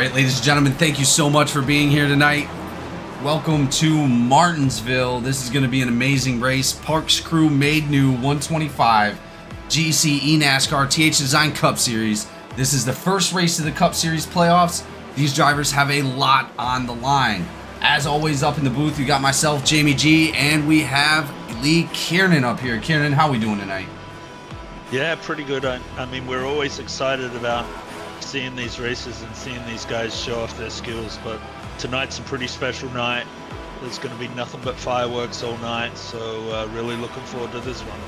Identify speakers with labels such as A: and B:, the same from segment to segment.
A: right, ladies and gentlemen, thank you so much for being here tonight. Welcome to Martinsville. This is going to be an amazing race. Parks Crew Made New 125 GEC eNASCAR THDesign Cup Series. This is the first race of the Cup Series playoffs. These drivers have a lot on the line. As always, up in the booth, you got myself, Jamie G, and we have Lee Kiernan up here. Kiernan, how are we doing tonight?
B: Yeah, pretty good. I mean, we're always excited about seeing these races and seeing these guys show off their skills, but tonight's a pretty special night. There's going to be nothing but fireworks all night, so really looking forward to this one.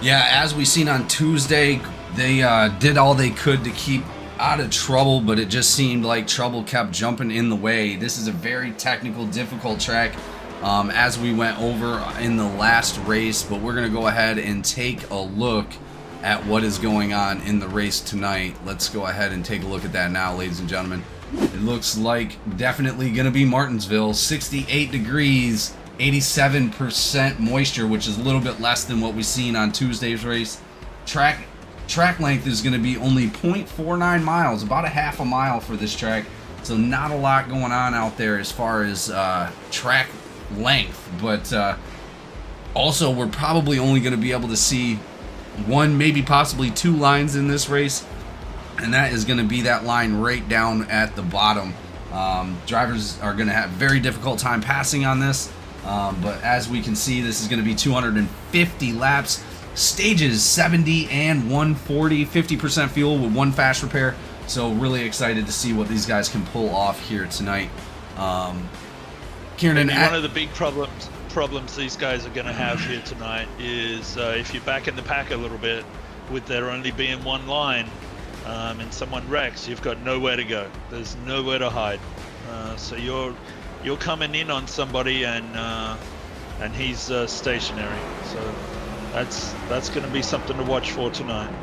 A: Yeah, as we seen on Tuesday, they did all they could to keep out of trouble, but it just seemed like trouble kept jumping in the way. This is a very technical, difficult track, as we went over in the last race, but we're going to go ahead and take a look at what is going on in the race tonight. Let's go ahead and take a look at that now, ladies and gentlemen. It looks like definitely going to be Martinsville. 68 degrees, 87% moisture, which is a little bit less than what we've seen on Tuesday's race. Track length is going to be only 0.49 miles, about a half a mile for this track. So not a lot going on out there as far as track length, but also we're probably only going to be able to see one, maybe possibly two lines in this race, and that is going to be that line right down at the bottom. Drivers are going to have a very difficult time passing on this, but as we can see, this is going to be 250 laps, stages 70 and 140, 50% fuel with one fast repair. So really excited to see what these guys can pull off here tonight. Kiernan,
B: one of the big problems these guys are going to have here tonight is if you're back in the pack a little bit, with there only being one line, and someone wrecks, you've got nowhere to go. There's nowhere to hide. So you're coming in on somebody, and he's stationary. So that's going to be something to watch for tonight.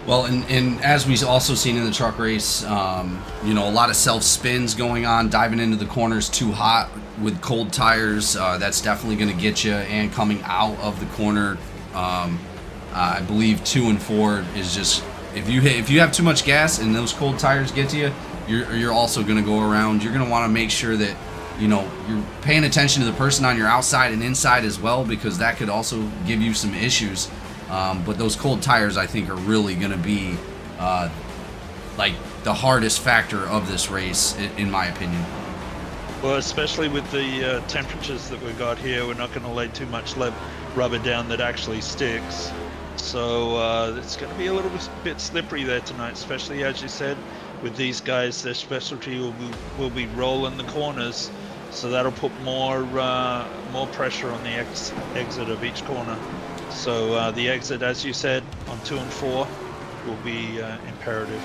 A: Well, and as we've also seen in the truck race, you know, a lot of self-spins going on, diving into the corners too hot with cold tires. That's definitely going to get you. And coming out of the corner, I believe 2 and 4 is just, if you have too much gas and those cold tires get to you, you're also going to go around. You're going to want to make sure that, you know, you're paying attention to the person on your outside and inside as well, because that could also give you some issues. But those cold tires, I think, are really going to be like the hardest factor of this race, in my opinion.
B: Well, especially with the temperatures that we've got here, we're not going to lay too much rubber down that actually sticks. So it's going to be a little bit slippery there tonight, especially, as you said, with these guys. Their specialty will be rolling the corners, so that'll put more pressure on the exit of each corner. So the exit, as you said, on 2 and 4 will be imperative.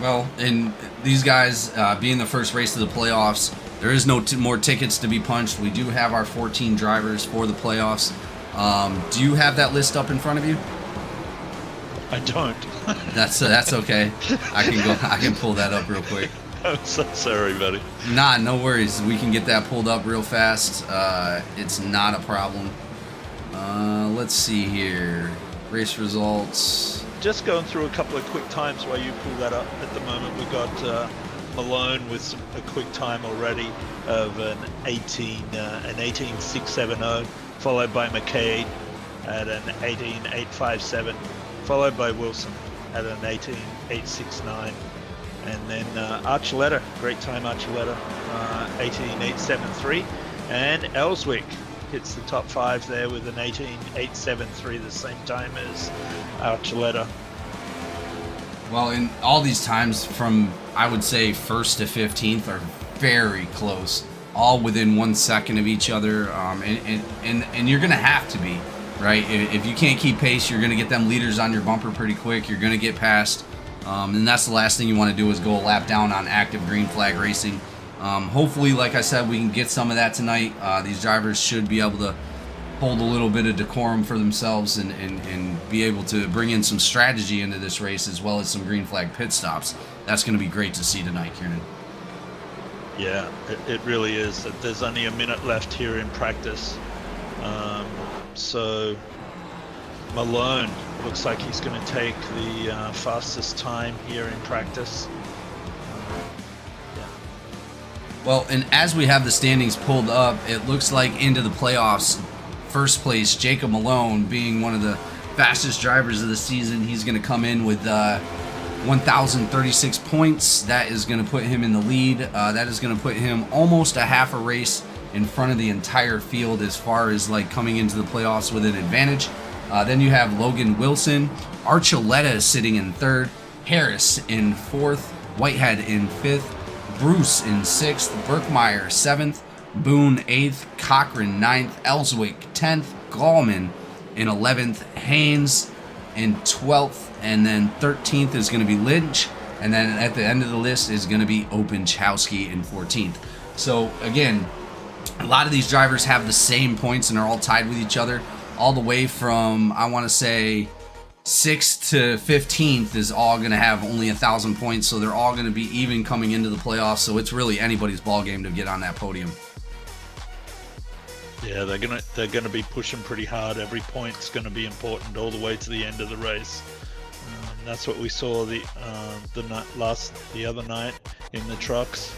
A: Well, and these guys being the first race of the playoffs, there is no more tickets to be punched. We do have our 14 drivers for the playoffs. Do you have that list up in front of you?
B: I don't.
A: That's okay. I can pull that up real quick.
B: I'm so sorry, buddy.
A: Nah, no worries. We can get that pulled up real fast. It's not a problem. Let's see here. Race results.
B: Just going through a couple of quick times while you pull that up. At the moment, we've got Malone with a quick time already of an 18.670, followed by McKay at an 18.857, followed by Wilson at an 18.869. And then Archuleta, great time Archuleta, 18.873, and Ellswick hits the top 5 there with an 18.873, the same time as Archuleta.
A: Well, in all these times from, I would say, 1st to 15th are very close, all within 1 second of each other, and you're gonna have to be, right? If you can't keep pace, you're gonna get them leaders on your bumper pretty quick. You're gonna get past. And that's the last thing you want to do is go a lap down on active green flag racing. Hopefully, like I said, we can get some of that tonight. These drivers should be able to hold a little bit of decorum for themselves and be able to bring in some strategy into this race, as well as some green flag pit stops. That's going to be great to see tonight, Kiernan.
B: Yeah, it really is. There's only a minute left here in practice. So Malone looks like he's going to take the fastest time here in practice.
A: Well, and as we have the standings pulled up, it looks like into the playoffs, first place, Jacob Malone being one of the fastest drivers of the season. He's going to come in with 1,036 points. That is going to put him in the lead. That is going to put him almost a half a race in front of the entire field as far as like coming into the playoffs with an advantage. Then you have Logan Wilson. Archuleta is sitting in third. Harris in fourth. Whitehead in fifth. Bruce in sixth. Burkmeyer seventh. Boone eighth. Cochran ninth. Ellswick 10th. Gallman in 11th. Haynes in 12th. And then 13th is going to be Lynch. And then at the end of the list is going to be Openchowski in 14th. So again, a lot of these drivers have the same points and are all tied with each other. All the way from, I want to say, 6th to 15th is all going to have only 1,000 points. So they're all going to be even coming into the playoffs. So it's really anybody's ball game to get on that podium.
B: Yeah, they're gonna be pushing pretty hard. Every point's gonna be important all the way to the end of the race. That's what we saw the other night in the trucks.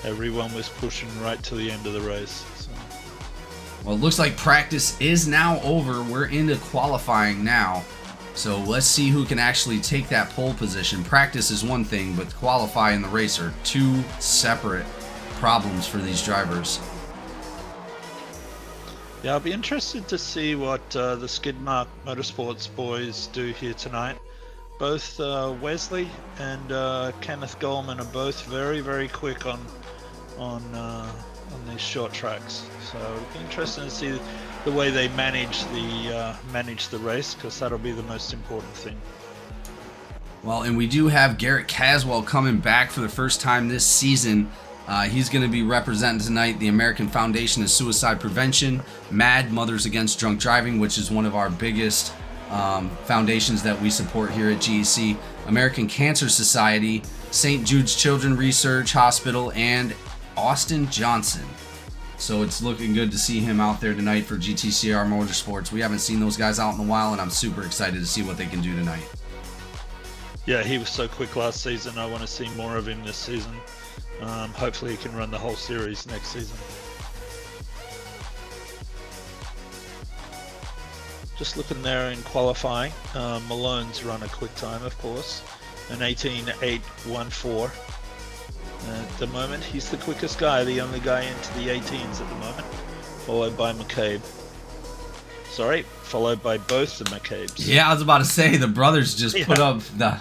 B: Everyone was pushing right to the end of the race. So.
A: Well, it looks like practice is now over. We're into qualifying now. So let's see who can actually take that pole position. Practice is one thing, but qualify in the race are two separate problems for these drivers.
B: Yeah, I'll be interested to see what the Skidmark Motorsports boys do here tonight. Both Wesley and Kenneth Goldman are both very, very quick on these short tracks. So it'll be interesting to see the way they manage the race, because that'll be the most important thing.
A: Well, and we do have Garrett Caswell coming back for the first time this season. He's going to be representing tonight the American Foundation of Suicide Prevention, MAD, Mothers Against Drunk Driving, which is one of our biggest foundations that we support here at GEC, American Cancer Society, St. Jude's Children's Research Hospital, and Austin Johnson. So it's looking good to see him out there tonight for GTCR Motorsports. We haven't seen those guys out in a while, and I'm super excited to see what they can do tonight.
B: Yeah, he was so quick last season. I want to see more of him this season. Hopefully he can run the whole series next season. Just looking there in qualifying, Malone's run a quick time, of course, an 18.814. At the moment, he's the quickest guy, the only guy into the 18s at the moment, followed by McCabe. Sorry, followed by both the McCabes.
A: Yeah, I was about to say the brothers just put up the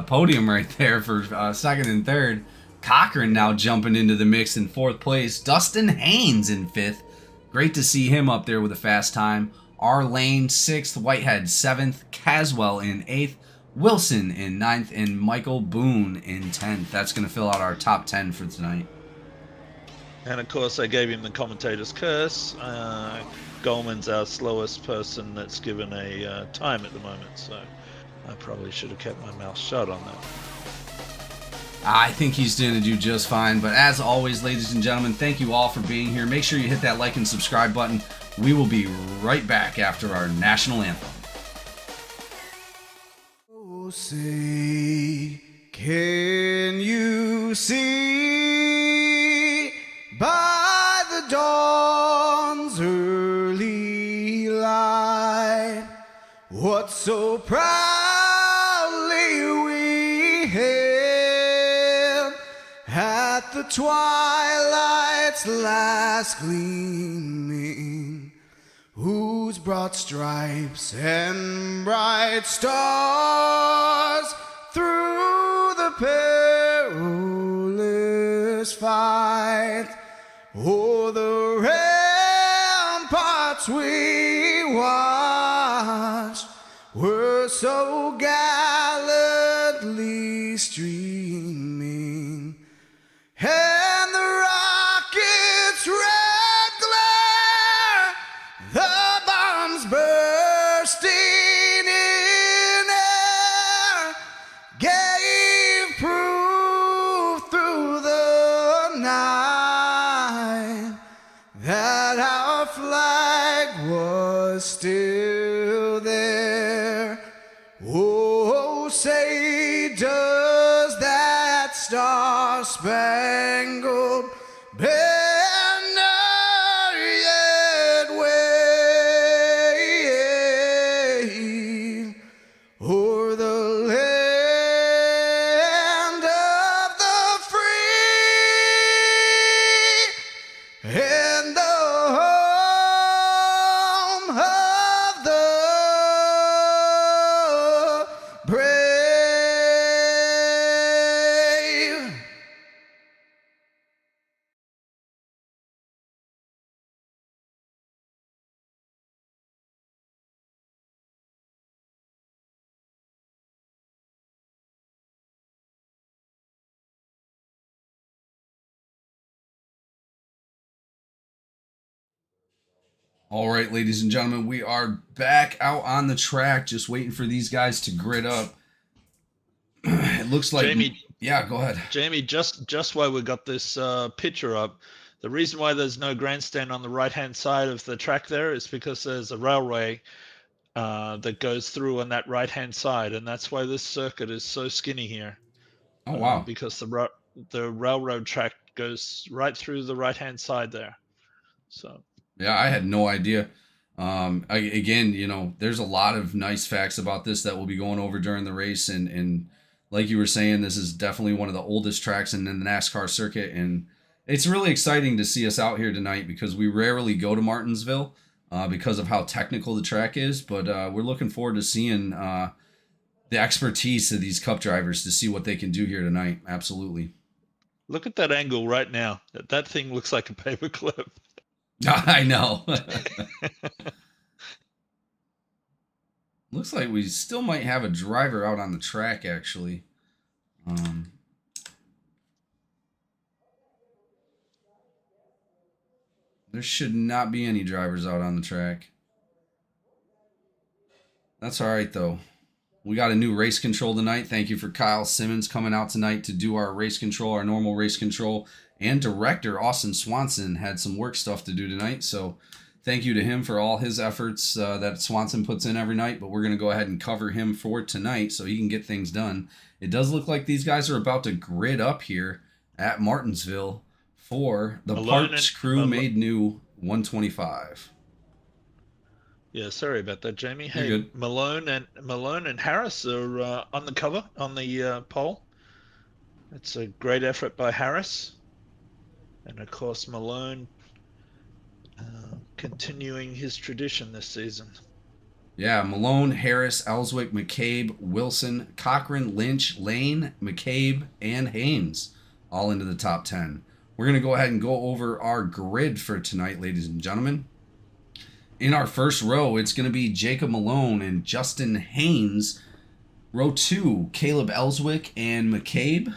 A: podium right there for second and third. Cochran now jumping into the mix in fourth place. Dustin Haynes in fifth. Great to see him up there with a fast time. R. Lane sixth. Whitehead seventh. Caswell in eighth. Wilson in ninth. And Michael Boone in 10th. That's going to fill out our top 10 for tonight.
B: And of course, I gave him the commentator's curse. Goldman's our slowest person that's given a time at the moment, so I probably should have kept my mouth shut on that.
A: I think he's going to do just fine. But as always, ladies and gentlemen, thank you all for being here. Make sure you hit that like and subscribe button. We will be right back after our national anthem.
C: Oh, say, can you see by the dawn's early light what so proudly we hailed at the twilight's last gleaming, whose broad stripes and bright stars through the perilous fight o'er the ramparts we watched were so gallantly streaming, and the rocket's red glare, the bombs bursting in air, gave proof through the night that our flag was still in the home of the brave.
A: All right, ladies and gentlemen, we are back out on the track, just waiting for these guys to grid up. It looks like,
B: Jamie,
A: yeah, go ahead.
B: Jamie, just why we got this picture up, the reason why there's no grandstand on the right-hand side of the track there is because there's a railway that goes through on that right-hand side, and that's why this circuit is so skinny here.
A: Oh, wow.
B: Because the railroad track goes right through the right-hand side there. So.
A: Yeah, I had no idea. Again, you know, there's a lot of nice facts about this that we'll be going over during the race. And like you were saying, this is definitely one of the oldest tracks in the NASCAR circuit. And it's really exciting to see us out here tonight because we rarely go to Martinsville because of how technical the track is. But we're looking forward to seeing the expertise of these Cup drivers to see what they can do here tonight. Absolutely.
B: Look at that angle right now. That thing looks like a paperclip.
A: I know. Looks like we still might have a driver out on the track, actually. There should not be any drivers out on the track. That's all right, though. We got a new race control tonight. Thank you for Kyle Simmons coming out tonight to do our race control, our normal race control. And director Austin Swanson had some work stuff to do tonight. So thank you to him for all his efforts that Swanson puts in every night. But we're going to go ahead and cover him for tonight so he can get things done. It does look like these guys are about to grid up here at Martinsville for the Parks Crew Made New 125.
B: Yeah, sorry about that, Jamie. Hey,
A: You're good.
B: Malone and Harris are on the cover on the pole. It's a great effort by Harris, and of course Malone continuing his tradition this season.
A: Yeah, Malone, Harris, Ellswick, McCabe, Wilson, Cochran, Lynch, Lane, McCabe, and Haynes all into the top 10. We're going to go ahead and go over our grid for tonight, ladies and gentlemen. In our first row, it's going to be Jacob Malone and Justin Haynes. Row 2, Caleb Ellswick and McCabe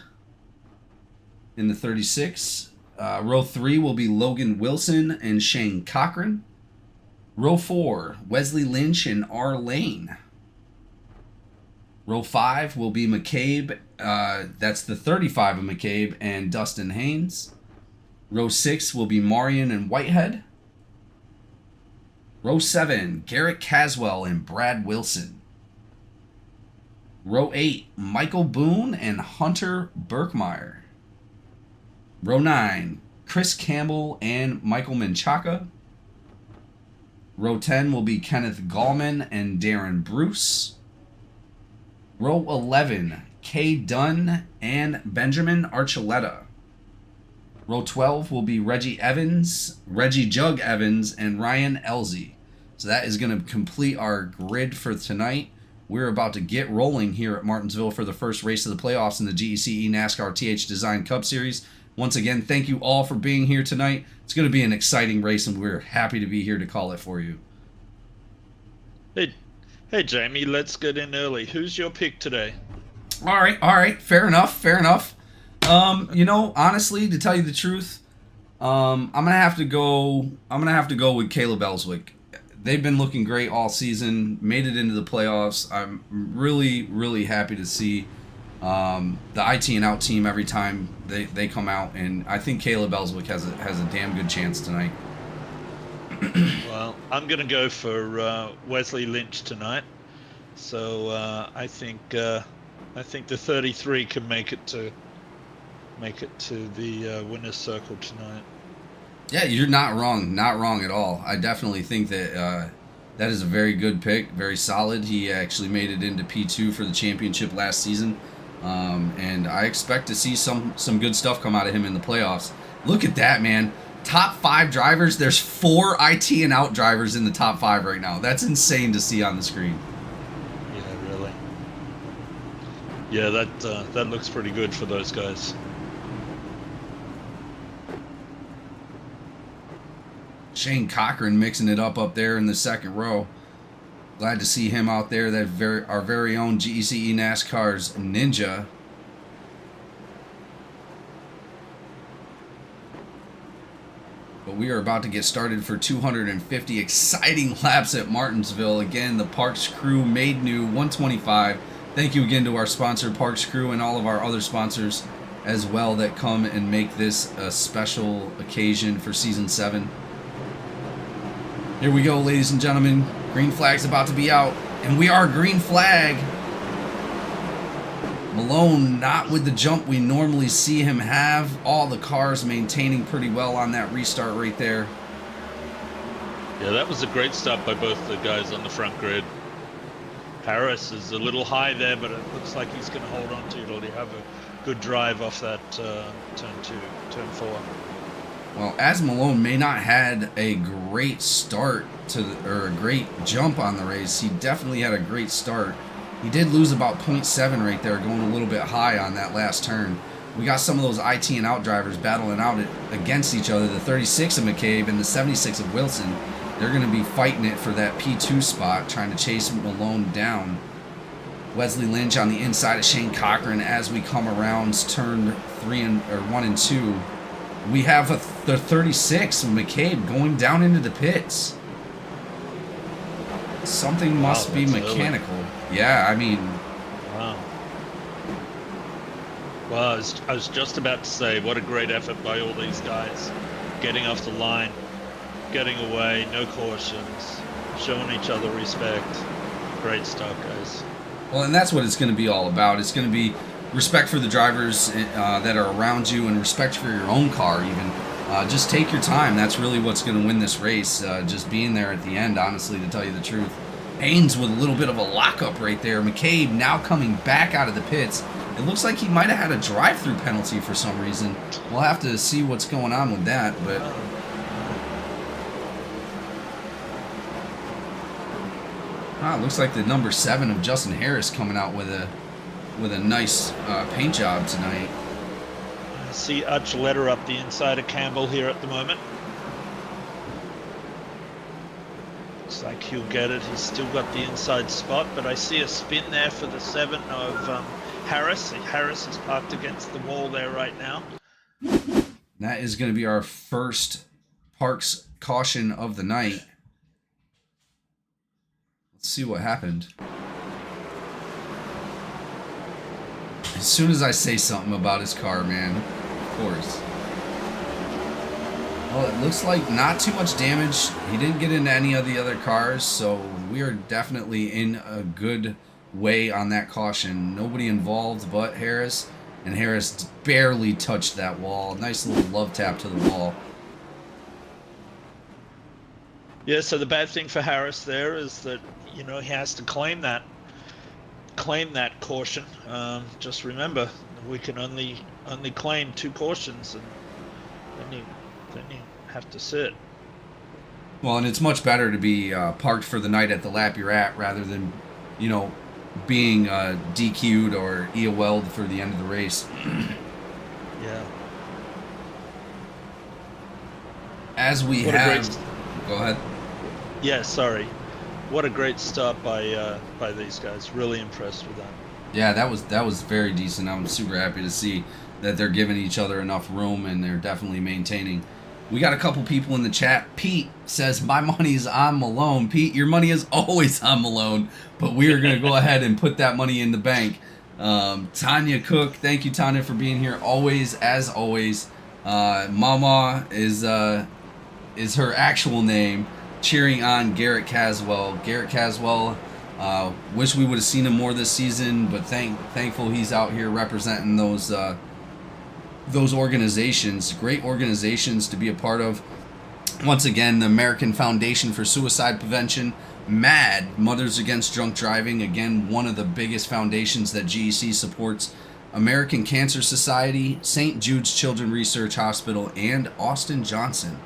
A: in the 36. Row 3 will be Logan Wilson and Shane Cochran. Row 4, Wesley Lynch and R. Lane. Row 5 will be McCabe. That's the 35 of McCabe and Dustin Haynes. Row 6 will be Marion and Whitehead. Row 7, Garrett Caswell and Brad Wilson. Row 8, Michael Boone and Hunter Birkmeyer. Row 9, Chris Campbell and Michael Menchaca. Row 10 will be Kenneth Gallman and Darren Bruce. Row 11, Kay Dunn and Benjamin Archuleta. Row 12 will be Reggie Jug Evans, and Ryan Elzy. So that is going to complete our grid for tonight. We're about to get rolling here at Martinsville for the first race of the playoffs in the GEC NASCAR THDesigns Cup Series. Once again, thank you all for being here tonight. It's going to be an exciting race, and we're happy to be here to call it for you.
B: Hey, Jamie, let's get in early. Who's your pick today?
A: All right. Fair enough. Honestly, to tell you the truth, I'm gonna have to go with Caleb Ellswick. They've been looking great all season, made it into the playoffs. I'm really, really happy to see the IT and Out team every time they come out, and I think Caleb Ellswick has a damn good chance tonight.
B: Well, I'm going to go for Wesley Lynch tonight. So I think the 33 can make it to the winner's circle tonight.
A: Yeah, you're not wrong at all. I definitely think that that is a very good pick, very solid. He actually made it into P2 for the championship last season, and I expect to see some good stuff come out of him in the playoffs. Look at that, man. top 5 drivers, there's 4 IT and out drivers in the top 5 right now. That's insane to see on the screen.
B: Yeah, really. Yeah, that looks pretty good for those guys.
A: Shane Cochran mixing it up there in the second row. Glad to see him out there. Our very own GEC NASCAR's Ninja. But we are about to get started for 250 exciting laps at Martinsville. Again, the Parks Crew made new 125. Thank you again to our sponsor, Parks Crew, and all of our other sponsors as well that come and make this a special occasion for Season 7. Here we go, ladies and gentlemen. Green flag's about to be out, and we are green flag. Malone not with the jump we normally see him have. All the cars maintaining pretty well on that restart right there.
B: Yeah, that was a great stop by both the guys on the front grid. Harris is a little high there, but it looks like he's going to hold on to it. He'll have a good drive off that turn 4.
A: Well, as Malone may not had a great start or a great jump on the race, he definitely had a great start. He did lose about 0.7 right there, going a little bit high on that last turn. We got some of those IT and out drivers battling out against each other. The 36 of McCabe and the 76 of Wilson. They're going to be fighting it for that P2 spot, trying to chase Malone down. Wesley Lynch on the inside of Shane Cochran as we come around turn 1 and 2. We have the 36 of McCabe going down into the pits. Something must be mechanical. Early. Yeah, I mean...
B: Wow. Well, I was just about to say, what a great effort by all these guys. Getting off the line, getting away, no cautions, showing each other respect. Great stuff, guys.
A: Well, and that's what it's going to be all about. It's going to be respect for the drivers that are around you and respect for your own car even. Just take your time. That's really what's going to win this race. Just being there at the end, honestly, to tell you the truth. Haynes with a little bit of a lockup right there. McCabe now coming back out of the pits. It looks like he might have had a drive-through penalty for some reason. We'll have to see what's going on with that, but... it looks like the number 7 of Justin Harris coming out with a nice paint job tonight.
B: I see Archuleta up the inside of Campbell here at the moment. Looks like he'll get it. He's still got the inside spot, but I see a spin there for the 7 of Harris. Harris is parked against the wall there right now.
A: That is going to be our first Parks caution of the night. Let's see what happened. As soon as I say something about his car, man, of course. Well, it looks like not too much damage. He didn't get into any of the other cars, so we are definitely in a good way on that caution. Nobody involved but Harris, and Harris barely touched that wall. Nice little love tap to the wall.
B: Yeah, so the bad thing for Harris there is that, you know, he has to claim that caution. Just remember, we can only claim 2 cautions, and then you have to sit.
A: Well, and it's much better to be parked for the night at the lap you're at rather than, you know, being DQ'd or EOL'd for the end of the race.
B: Yeah.
A: As we
B: What
A: have... Go ahead.
B: Yeah, sorry. What a great start by these guys. Really impressed with that.
A: Yeah, that was very decent. I'm super happy to see that they're giving each other enough room and they're definitely maintaining. We got a couple people in the chat. Pete says, my money's on Malone. Pete, your money is always on Malone, but we are going to go ahead and put that money in the bank. Tanya Cook, thank you, Tanya, for being here. Always, as always. Mama is her actual name, cheering on Garrett Caswell. Garrett Caswell, wish we would have seen him more this season, but thankful he's out here representing those organizations. Great organizations to be a part of. Once again, the American Foundation for Suicide Prevention, MAD, Mothers Against Drunk Driving, again, one of the biggest foundations that GEC supports. American Cancer Society, St. Jude's Children's Research Hospital, and Austin Johnson.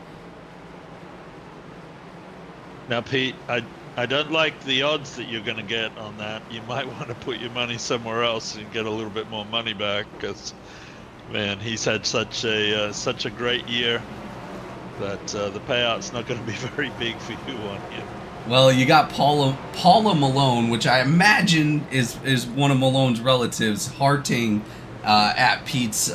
B: Now, Pete, I don't like the odds that you're going to get on that. You might want to put your money somewhere else and get a little bit more money back, because, man, he's had such a great year that the payout's not going to be very big for you on him.
A: Well, you got Paula Malone, which I imagine is one of Malone's relatives, hearting at Pete's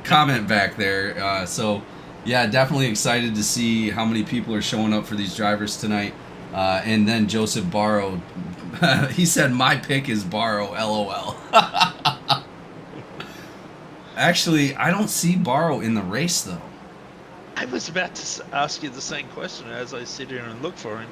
A: comment back there. So, yeah, definitely excited to see how many people are showing up for these drivers tonight. And then Joseph Barrow, he said, "My pick is Barrow, LOL." Actually, I don't see Barrow in the race, though.
B: I was about to ask you the same question as I sit here and look for him.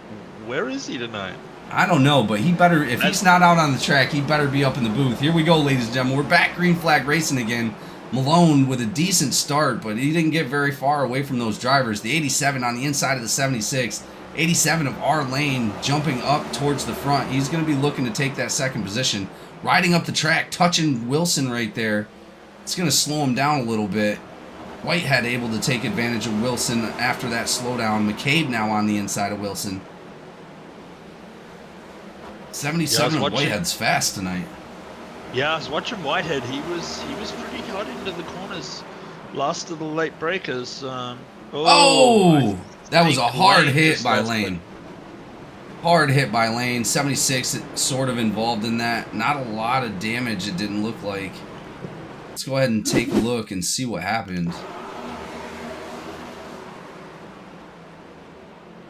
B: Where is he tonight?
A: I don't know, but he better, if he's not out on the track, he better be up in the booth. Here we go, ladies and gentlemen. We're back green flag racing again. Malone with a decent start, but he didn't get very far away from those drivers. The 87 on the inside of the 76. 87 of R11 jumping up towards the front. He's going to be looking to take that second position. Riding up the track, touching Wilson right there. It's going to slow him down a little bit. Whitehead able to take advantage of Wilson after that slowdown. McCabe now on the inside of Wilson. 77 of Whitehead's fast tonight.
B: Yeah, I was watching Whitehead. He was pretty hot into the corners. Last of the late breakers. That was a hard hit by Lane.
A: Hard hit by Lane. 76 sort of involved in that. Not a lot of damage, it didn't look like. Let's go ahead and take a look and see what happened.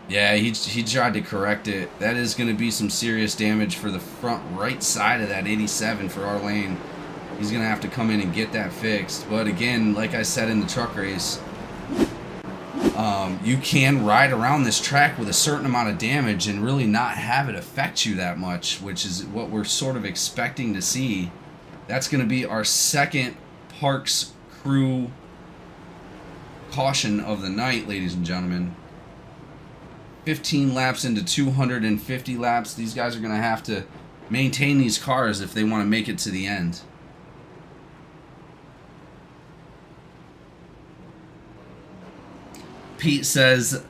A: Yeah, he tried to correct it. That is going to be some serious damage for the front right side of that 87 for R11. He's going to have to come in and get that fixed. But again, like I said in the truck race, you can ride around this track with a certain amount of damage and really not have it affect you that much, which is what we're sort of expecting to see. That's going to be our second Parks Crew caution of the night, ladies and gentlemen. 15 laps into 250 laps. These guys are going to have to maintain these cars if they want to make it to the end. Pete said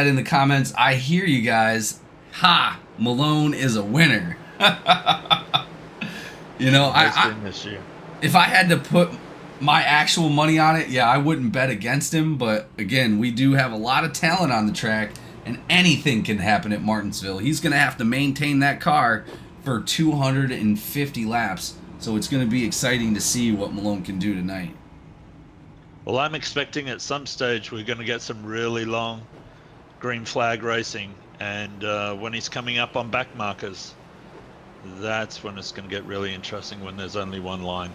A: in the comments, "I hear you guys. Ha! Malone is a winner." You know, if I had to put my actual money on it, yeah, I wouldn't bet against him. But again, we do have a lot of talent on the track, and anything can happen at Martinsville. He's going to have to maintain that car for 250 laps. So it's going to be exciting to see what Malone can do tonight.
B: Well, I'm expecting at some stage we're going to get some really long green flag racing. And when he's coming up on back markers, that's when it's going to get really interesting, when there's only one line.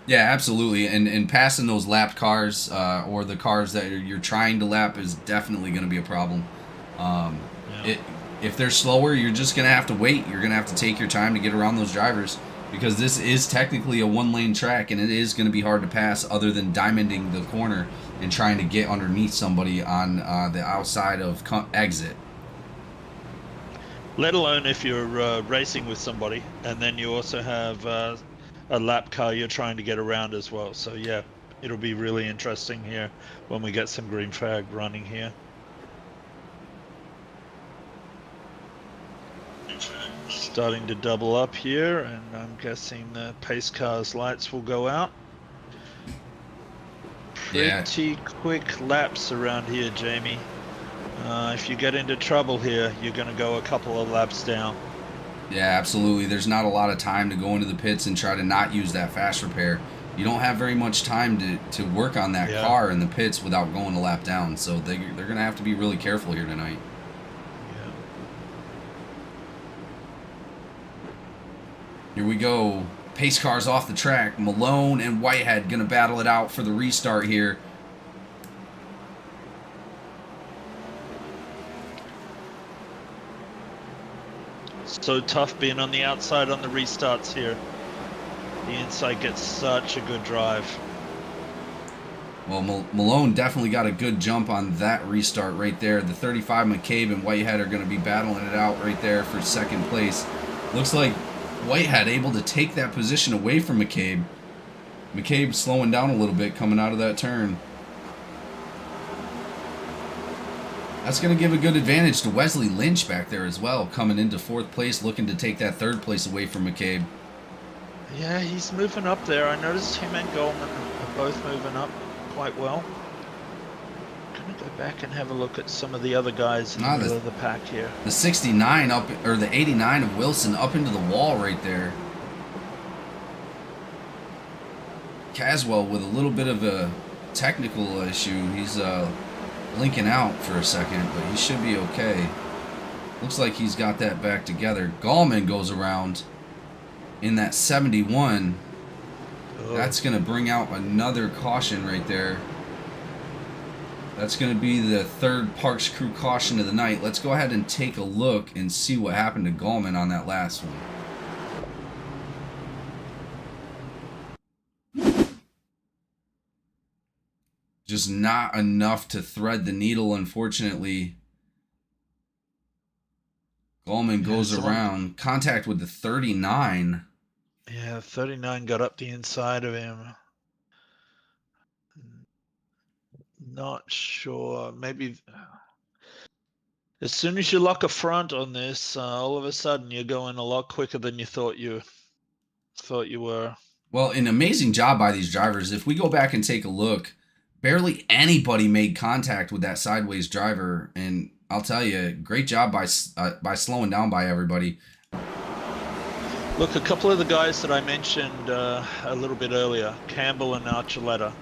A: Yeah, absolutely. And passing those lapped cars or the cars that you're trying to lap is definitely going to be a problem. If they're slower, you're just going to have to wait. You're going to have to take your time to get around those drivers, because this is technically a one-lane track, and it is going to be hard to pass other than diamonding the corner and trying to get underneath somebody on the outside of exit.
B: Let alone if you're racing with somebody, and then you also have a lap car you're trying to get around as well. So yeah, it'll be really interesting here when we get some green flag running here. Starting to double up here, and I'm guessing the pace car's lights will go out. Pretty quick laps around here, Jamie. If you get into trouble here, you're going to go a couple of laps down.
A: Yeah, absolutely. There's not a lot of time to go into the pits and try to not use that fast repair. You don't have very much time to work on that car in the pits without going a lap down. So they're going to have to be really careful here tonight.
B: Yeah.
A: Here we go. Pace cars off the track. Malone and Whitehead going to battle it out for the restart here.
B: So tough being on the outside on the restarts here. The inside gets such a good drive.
A: Well, Malone definitely got a good jump on that restart right there. The 35 McCabe and Whitehead are going to be battling it out right there for second place. Looks like Whitehead able to take that position away from McCabe. McCabe slowing down a little bit coming out of that turn. That's going to give a good advantage to Wesley Lynch back there as well, coming into 4th place, looking to take that 3rd place away from McCabe.
B: Yeah, he's moving up there. I noticed him and Goldman are both moving up quite well. I'm going to go back and have a look at some of the other guys in the middle of the pack here.
A: The 69 up, or the 89 of Wilson up into the wall right there. Caswell with a little bit of a technical issue. He's linking out for a second, but he should be okay. Looks like he's got that back together. Gallman goes around in that 71. Oh. That's going to bring out another caution right there. That's going to be the 3rd Parks Crew caution of the night. Let's go ahead and take a look and see what happened to Gallman on that last one. Just not enough to thread the needle, unfortunately. Gallman goes around. Contact with the 39.
B: Yeah, 39 got up the inside of him. Not sure. Maybe as soon as you lock a front on this, all of a sudden you're going a lot quicker than you thought you were.
A: Well, an amazing job by these drivers. If we go back and take a look, barely anybody made contact with that sideways driver, and I'll tell you, great job by slowing down by everybody.
B: Look, a couple of the guys that I mentioned a little bit earlier, Campbell and Archuleta,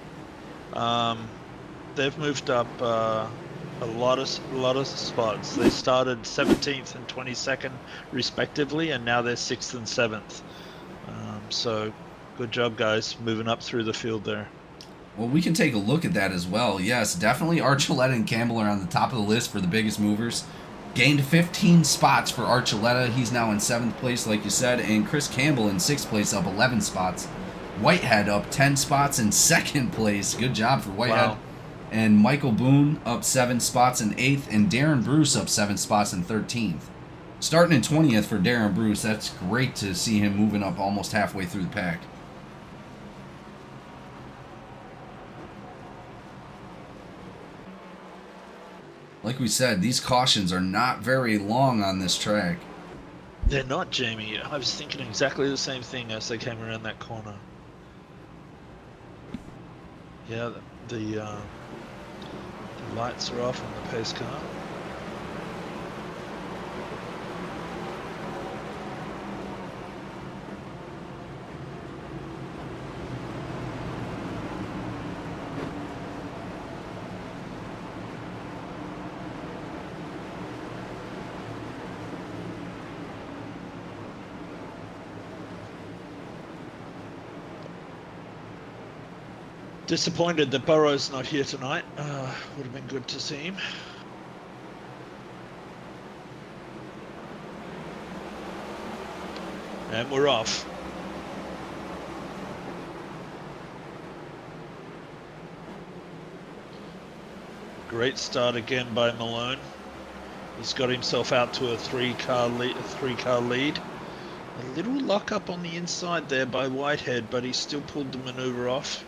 B: they've moved up a lot of spots. They started 17th and 22nd respectively, and now they're 6th and 7th. So good job, guys, moving up through the field there.
A: Well, we can take a look at that as well. Yes, definitely Archuleta and Campbell are on the top of the list for the biggest movers. Gained 15 spots for Archuleta. He's now in 7th place, like you said. And Chris Campbell in 6th place, up 11 spots. Whitehead up 10 spots in 2nd place. Good job for Whitehead. Wow. And Michael Boone up 7 spots in 8th. And Darren Bruce up 7 spots in 13th. Starting in 20th for Darren Bruce. That's great to see him moving up almost halfway through the pack. Like we said, these cautions are not very long on this track.
B: They're not, Jamie. I was thinking exactly the same thing as they came around that corner. Yeah, the lights are off on the pace car. Disappointed that Burrow's not here tonight. Would have been good to see him. And we're off. Great start again by Malone. He's got himself out to a three-car lead. A little lock up on the inside there by Whitehead, but he still pulled the maneuver off.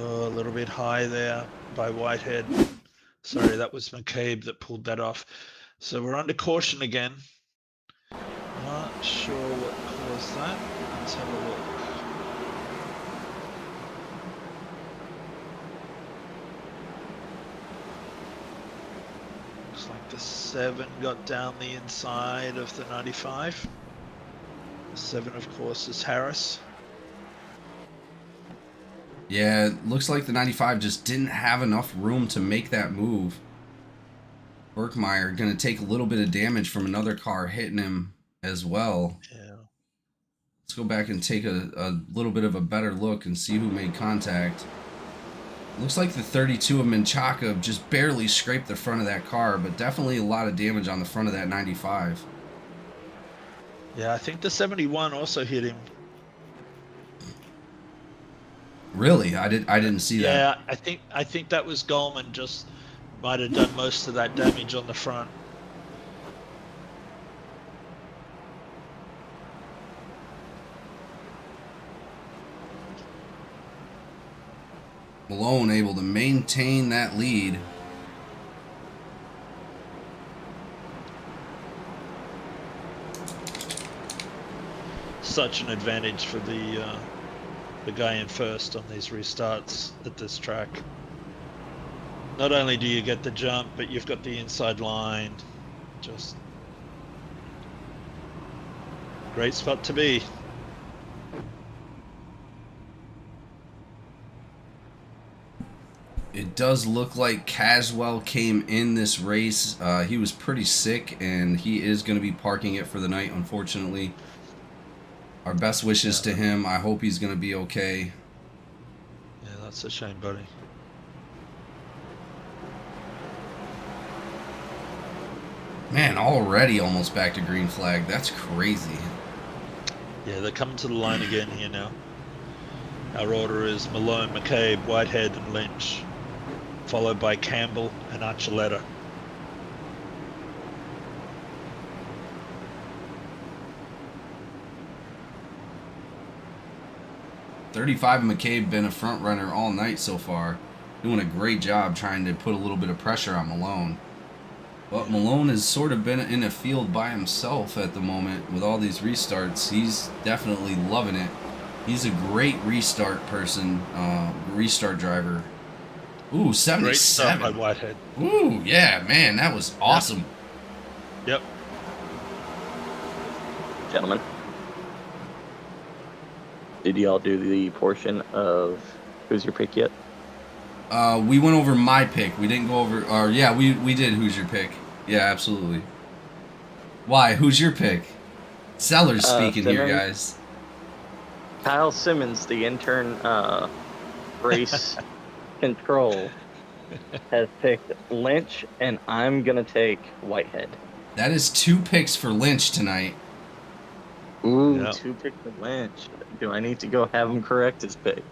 B: Oh, a little bit high there by Whitehead. Sorry, that was McCabe that pulled that off. So we're under caution again. Not sure what caused that. Let's have a look. Looks like the 7 got down the inside of the 95. The 7, of course, is Harris.
A: Yeah, it looks like the 95 just didn't have enough room to make that move. Berkmeyer going to take a little bit of damage from another car hitting him as well.
B: Yeah.
A: Let's go back and take a little bit of a better look and see who made contact. Looks like the 32 of Menchaca just barely scraped the front of that car, but definitely a lot of damage on the front of that 95.
B: Yeah, I think the 71 also hit him.
A: Really? I didn't see that.
B: Yeah, I think that was Goldman just might have done most of that damage on the front.
A: Malone able to maintain that lead.
B: Such an advantage for the guy in first on these restarts at this track. Not only do you get the jump, but you've got the inside line. Just great spot to be.
A: It does look like Caswell came in this race. He was pretty sick, and he is going to be parking it for the night, unfortunately. Our best wishes to him. I hope he's going to be okay.
B: Yeah, that's a shame, buddy.
A: Man, already almost back to green flag. That's crazy.
B: Yeah, they're coming to the line again here now. Our order is Malone, McCabe, Whitehead, and Lynch, followed by Campbell and Archuleta.
A: .35 McCabe been a front runner all night so far, doing a great job trying to put a little bit of pressure on Malone. But Malone has sort of been in a field by himself at the moment with all these restarts. He's definitely loving it. He's a great restart person, restart driver. Ooh, 77.
B: Great stuff by Whitehead.
A: Ooh, yeah, man, that was awesome.
B: Yep.
D: Gentlemen, did y'all do the portion of Who's Your Pick yet?
A: We went over my pick. We didn't go over, or yeah, we did Who's Your Pick. Yeah, absolutely. Why? Who's your pick? Sellers speaking here, guys.
D: Kyle Simmons, the intern race control, has picked Lynch, and I'm going to take Whitehead.
A: That is 2 picks for Lynch tonight.
D: Ooh,
B: Yep.
D: 2 picks for Lynch. Do I need to go have him correct his pick?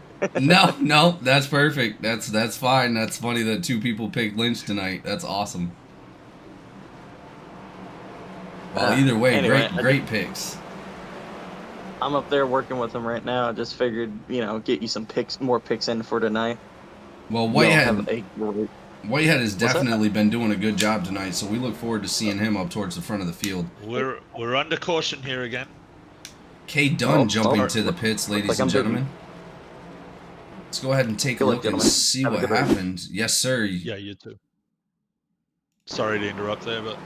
A: No, that's perfect. That's fine. That's funny that 2 people picked Lynch tonight. That's awesome. Well, either way,
D: anyway,
A: great picks.
D: I'm up there working with him right now. I just figured, get you some more picks in for tonight.
A: Well, Whitehead has definitely been doing a good job tonight, so we look forward to seeing him up towards the front of the field.
B: We're under caution here again.
A: K. Dunn jumping to the pits, ladies and gentlemen. Let's go ahead and take a look and see what happened. Yes, sir.
B: Yeah, you too. Sorry to interrupt there, but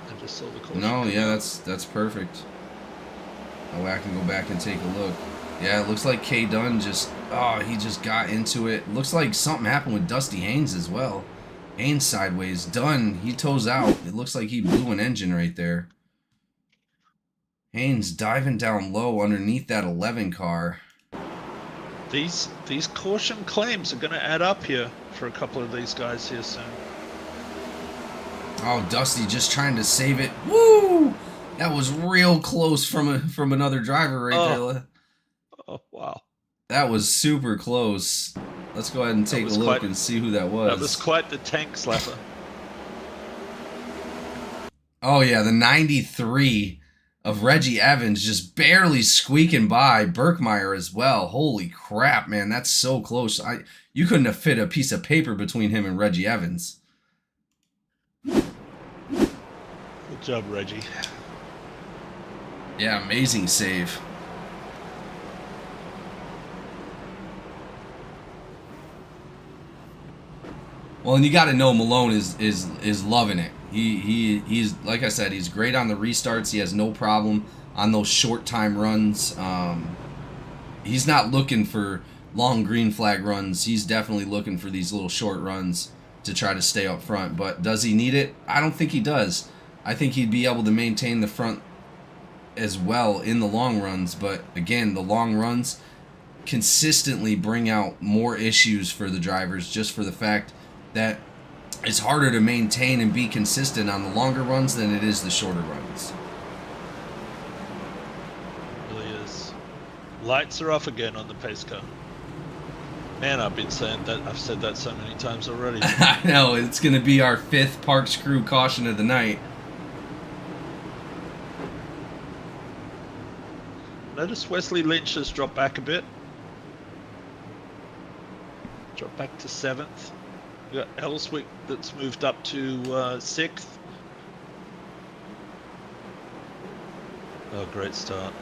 B: I just saw the caution.
A: No, yeah, that's perfect. That way I can go back and take a look. Yeah, it looks like K. Dunn he just got into it. Looks like something happened with Dusty Haynes as well. Haynes sideways. Dunn, he toes out. It looks like he blew an engine right there. Haynes diving down low underneath that 11 car.
B: These caution claims are going to add up here for a couple of these guys here soon.
A: Oh, Dusty just trying to save it. Woo! That was real close from another driver right there.
B: Oh, wow.
A: That was super close. Let's go ahead and take a look and see who that was.
B: That was quite the tank slapper.
A: Oh, yeah, the 93 of Reggie Evans just barely squeaking by. Birkmeyer as well. Holy crap, man. That's so close. You couldn't have fit a piece of paper between him and Reggie Evans.
B: Good job, Reggie.
A: Yeah, amazing save. Well, and you got to know Malone is loving it. He's like I said, he's great on the restarts. He has no problem on those short time runs. He's not looking for long green flag runs. He's definitely looking for these little short runs to try to stay up front. But does he need it? I don't think he does. I think he'd be able to maintain the front as well in the long runs. But again, the long runs consistently bring out more issues for the drivers, just for the fact that it's harder to maintain and be consistent on the longer runs than it is the shorter runs.
B: It really is. Lights are off again on the pace car. Man, I've been saying that. I've said that so many times already.
A: I know, it's going to be our 5th park screw caution of the night.
B: Notice Wesley Lynch has dropped back a bit. Drop back to 7th. We got Ellswick that's moved up to 6th. Oh, great start.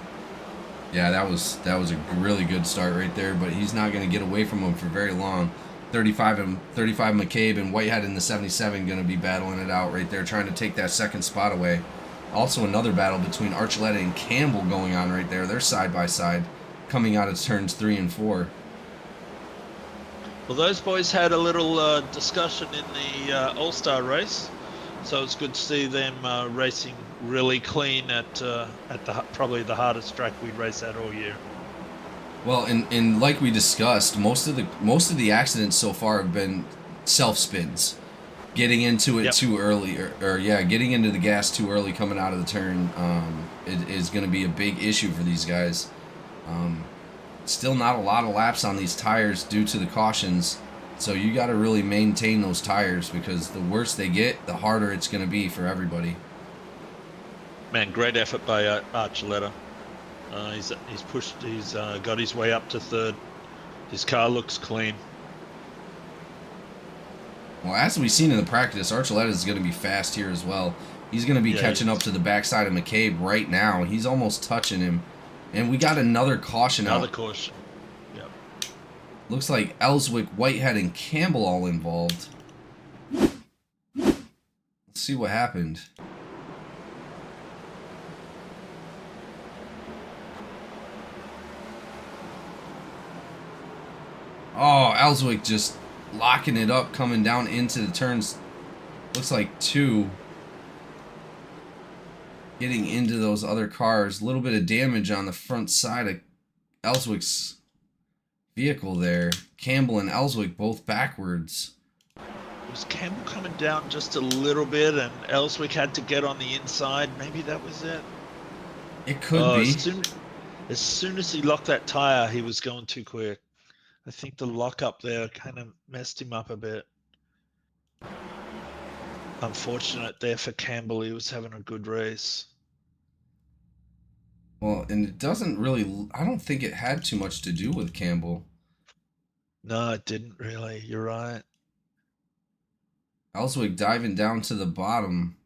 A: Yeah, that was a really good start right there, but he's not going to get away from him for very long. 35 McCabe and Whitehead in the 77 going to be battling it out right there, trying to take that second spot away. Also another battle between Archuleta and Campbell going on right there. They're side by side coming out of turns 3 and 4.
B: Well, those boys had a little discussion in the All-Star race, so it's good to see them racing really clean at probably the hardest track we race at all year.
A: Well, and like we discussed, most of the accidents so far have been self spins, getting into it too early, or getting into the gas too early coming out of the turn. It is going to be a big issue for these guys. Still not a lot of laps on these tires due to the cautions, so you got to really maintain those tires, because the worse they get, the harder it's going to be for everybody.
B: Man, great effort by Archuleta. He's pushed. He's got his way up to 3rd. His car looks clean.
A: Well, as we've seen in the practice, Archuleta is going to be fast here as well. He's going to be catching up to the backside of McCabe right now. He's almost touching him. And we got another caution out.
B: Another caution. Yep.
A: Looks like Ellswick, Whitehead, and Campbell all involved. Let's see what happened. Oh, Ellswick just locking it up, coming down into the turns. Looks like 2. Getting into those other cars. A little bit of damage on the front side of Ellswick's vehicle there. Campbell and Ellswick both backwards.
B: Was Campbell coming down just a little bit and Ellswick had to get on the inside? Maybe that was it.
A: It could be.
B: As soon as he locked that tire, he was going too quick. I think the lock up there kind of messed him up a bit. Unfortunate there for Campbell. He was having a good race.
A: Well, and it doesn't really, I don't think it had too much to do with Campbell.
B: No, it didn't really. You're right.
A: Ellswick diving down to the bottom.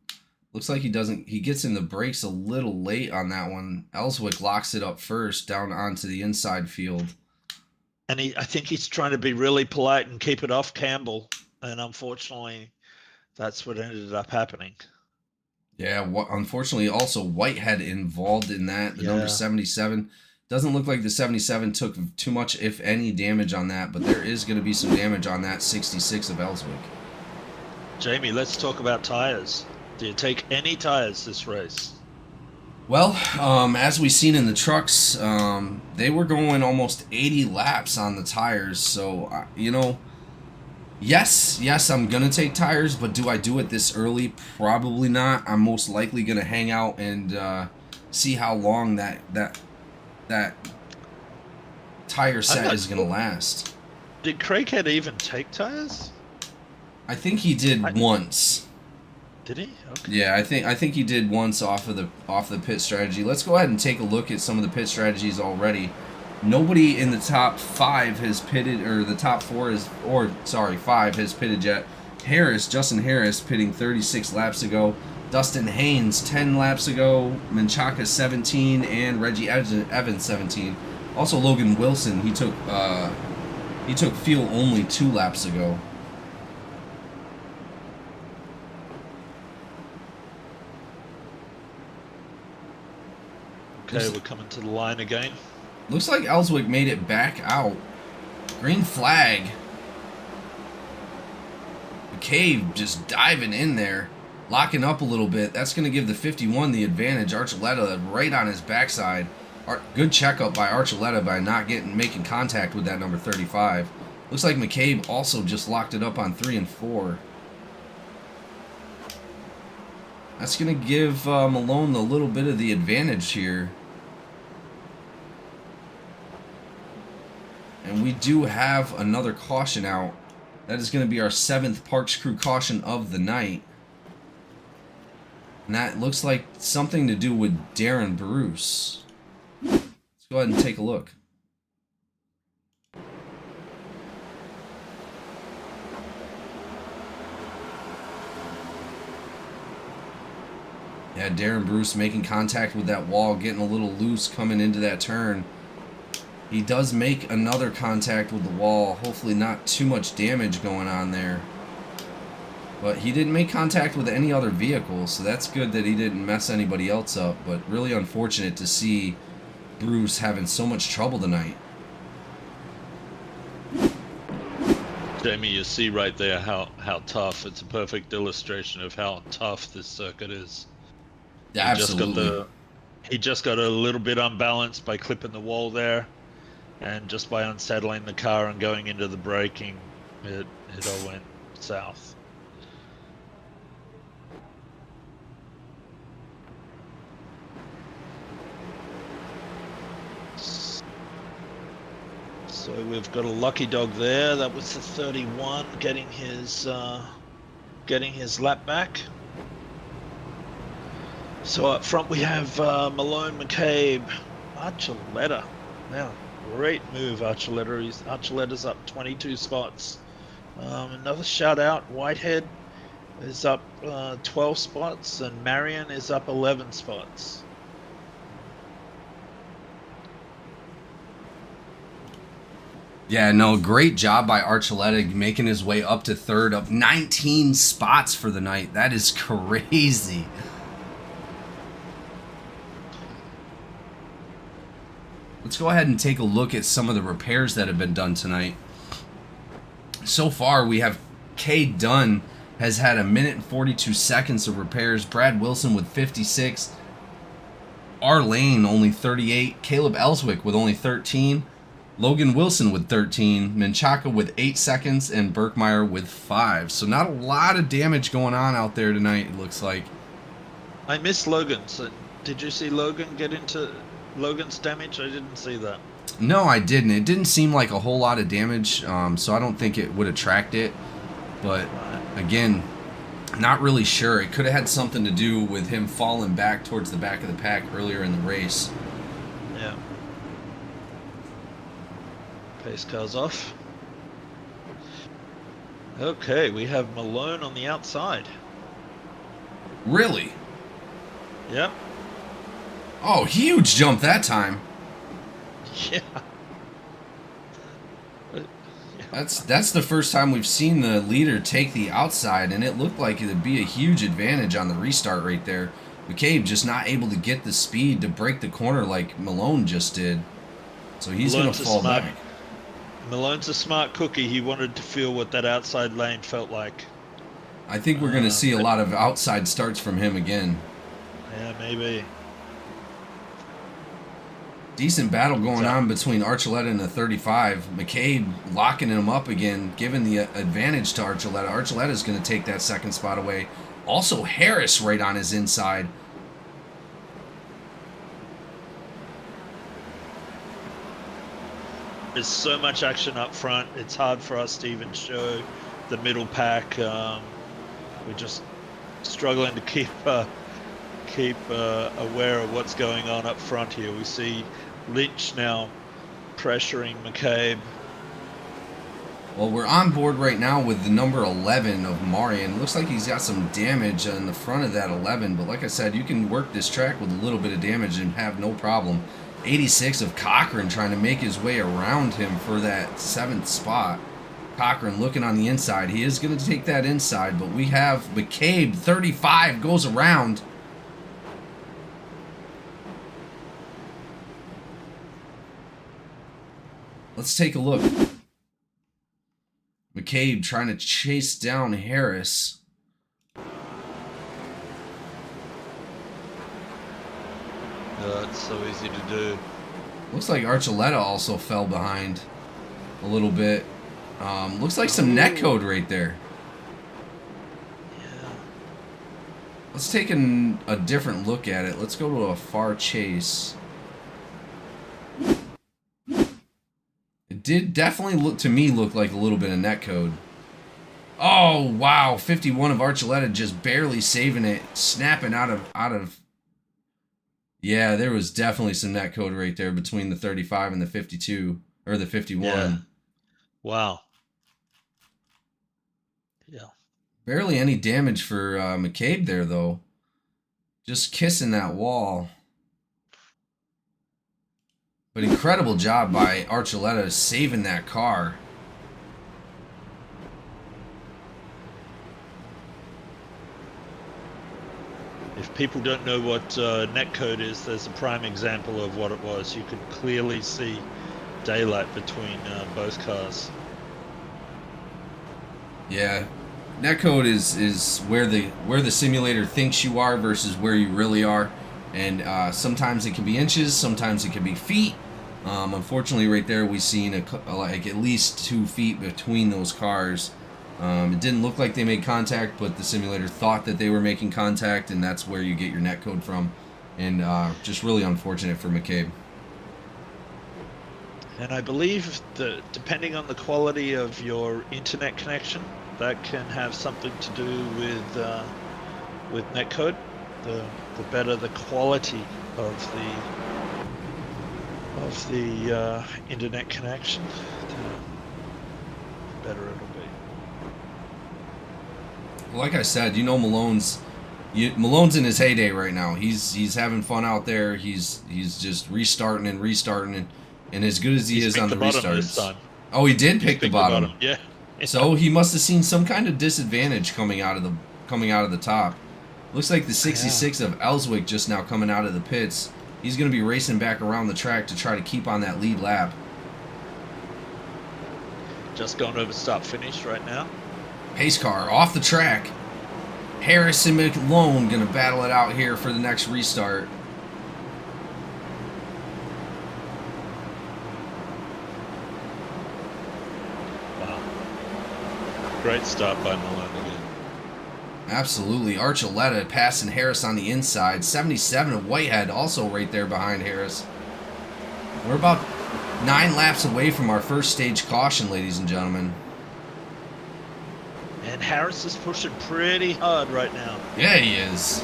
A: Looks like he gets in the brakes a little late on that one. Ellswick locks it up first down onto the inside field.
B: And I think he's trying to be really polite and keep it off Campbell. And unfortunately, that's what ended up happening.
A: Yeah, unfortunately, also Whitehead involved in that. The number 77. Doesn't look like the 77 took too much, if any, damage on that, but there is going to be some damage on that 66 of Ellswick.
B: Jamie, let's talk about tires. Do you take any tires this race?
A: Well, as we've seen in the trucks, they were going almost 80 laps on the tires. So, yes, I'm going to take tires, but do I do it this early? Probably not. I'm most likely going to hang out and see how long that tire set is going to last.
B: Did Craighead even take tires?
A: I think he did once.
B: Did he? Okay.
A: Yeah, I think he did once off the pit strategy. Let's go ahead and take a look at some of the pit strategies already. Nobody in the top 5 has pitted, or the top 5 has pitted yet. Justin Harris pitting 36 laps ago. Dustin Haynes 10 laps ago. Menchaca 17 and Reggie Evans 17. Also Logan Wilson, he took fuel only 2 laps ago.
B: Okay, we're coming to the line again.
A: Looks like Ellswick made it back out. Green flag. McCabe just diving in there, locking up a little bit. That's going to give the 51 the advantage. Archuleta right on his backside. Good checkup by Archuleta by not making contact with that number 35. Looks like McCabe also just locked it up on 3 and 4. That's going to give Malone a little bit of the advantage here. And we do have another caution out. That is going to be our 7th Parks Crew caution of the night. And that looks like something to do with Darren Bruce. Let's go ahead and take a look. Yeah, Darren Bruce making contact with that wall, getting a little loose coming into that turn. He does make another contact with the wall. Hopefully not too much damage going on there. But he didn't make contact with any other vehicle, so that's good that he didn't mess anybody else up. But really unfortunate to see Bruce having so much trouble tonight.
B: Jamie, you see right there how tough. It's a perfect illustration of how tough this circuit is.
A: Yeah, absolutely.
B: He just got a little bit unbalanced by clipping the wall there, and just by unsettling the car and going into the braking, it all went south. So we've got a lucky dog there. That was the 31 getting his lap back. So up front we have Malone, McCabe, Archuleta. Now, great move, Archuleta. Archuleta's up 22 spots. Another shout out, Whitehead is up 12 spots, and Marion is up 11 spots.
A: Yeah, no, great job by Archuleta making his way up to third, up 19 spots for the night. That is crazy. Let's go ahead and take a look at some of the repairs that have been done tonight. So far, we have Cade Dunn has had 1 minute and 42 seconds of repairs. Brad Wilson with 56. R Lane only 38. Caleb Ellswick with only 13. Logan Wilson with 13, Menchaca with 8 seconds, and Berkmeyer with 5. So not a lot of damage going on out there tonight, it looks like.
B: I missed Logan. So did you see Logan get into Logan's damage? I didn't see that.
A: No, I didn't. It didn't seem like a whole lot of damage, so I don't think it would attract it. But again, not really sure. It could have had something to do with him falling back towards the back of the pack earlier in the race.
B: Yeah. Pace car's off. Okay, we have Malone on the outside.
A: Really?
B: Yep.
A: Oh, huge jump that time.
B: Yeah.
A: That's the first time we've seen the leader take the outside, and it looked like it would be a huge advantage on the restart right there. McCabe just not able to get the speed to break the corner like Malone just did. So he's going to fall back.
B: Malone's a smart cookie. He wanted to feel what that outside lane felt like.
A: I think we're going to see a lot of outside starts from him again.
B: Yeah, maybe.
A: Decent battle going on between Archuleta and the 35. McCabe locking him up again, giving the advantage to Archuleta. Archuleta's going to take that second spot away. Also, Harris right on his inside.
B: There's so much action up front. It's hard for us to even show the middle pack. We're just struggling to keep aware of what's going on up front here. We see Lynch now pressuring McCabe.
A: Well, we're on board right now with the number 11 of Marion. Looks like he's got some damage on the front of that 11, but like I said, you can work this track with a little bit of damage and have no problem. 86 of Cochran trying to make his way around him for that 7th spot. Cochran looking on the inside. He is going to take that inside, but we have McCabe, 35, goes around. Let's take a look. McCabe trying to chase down Harris.
B: It's so easy to do.
A: Looks like Archuleta also fell behind a little bit. Looks like some netcode right there.
B: Yeah.
A: Let's take a different look at it. Let's go to a far chase. It did definitely look like a little bit of netcode. Oh wow, 51 of Archuleta just barely saving it, snapping out of. Yeah, there was definitely some netcode right there between the 35 and the 52 or the 51.
B: Yeah. Wow. Yeah.
A: Barely any damage for McCabe there though. Just kissing that wall. But incredible job by Archuleta saving that car.
B: If people don't know what netcode is, there's a prime example of what it was. You could clearly see daylight between both cars.
A: Yeah, netcode is where the simulator thinks you are versus where you really are, and sometimes it can be inches, sometimes it can be feet. Unfortunately, right there we seen like at least 2 feet between those cars. It didn't look like they made contact, but the simulator thought that they were making contact, and that's where you get your netcode from. And just really unfortunate for McCabe.
B: And I believe that depending on the quality of your internet connection, that can have something to do with netcode. The better the quality of the internet connection, the better it'll be.
A: Like I said, you know, Malone's in his heyday right now. He's having fun out there. He's just restarting, and as good as he is on the restarts. Oh, he did pick the bottom.
B: Yeah.
A: So he must have seen some kind of disadvantage coming out of the top. Looks like the 66 of Ellswick just now coming out of the pits. He's going to be racing back around the track to try to keep on that lead lap.
B: Just going over start finish right now.
A: Pace car off the track. Harris and Malone going to battle it out here for the next restart.
B: Wow. Great start by Malone again.
A: Absolutely. Archuleta passing Harris on the inside. 77 of Whitehead also right there behind Harris. We're about 9 laps away from our first stage caution, ladies and gentlemen.
B: And Harris is pushing pretty hard right now.
A: Yeah, he is.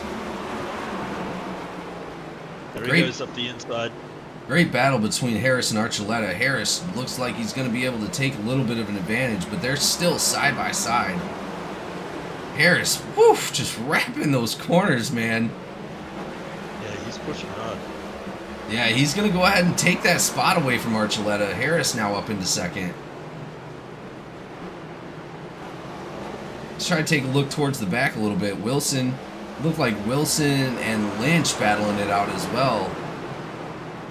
B: There he goes up the inside.
A: Great battle between Harris and Archuleta. Harris looks like he's going to be able to take a little bit of an advantage, but they're still side by side. Harris, woof, just wrapping those corners, man.
B: Yeah, he's pushing hard.
A: Yeah, he's going to go ahead and take that spot away from Archuleta. Harris now up into second. Let's try to take a look towards the back a little bit. Wilson, looked like Wilson and Lynch battling it out as well.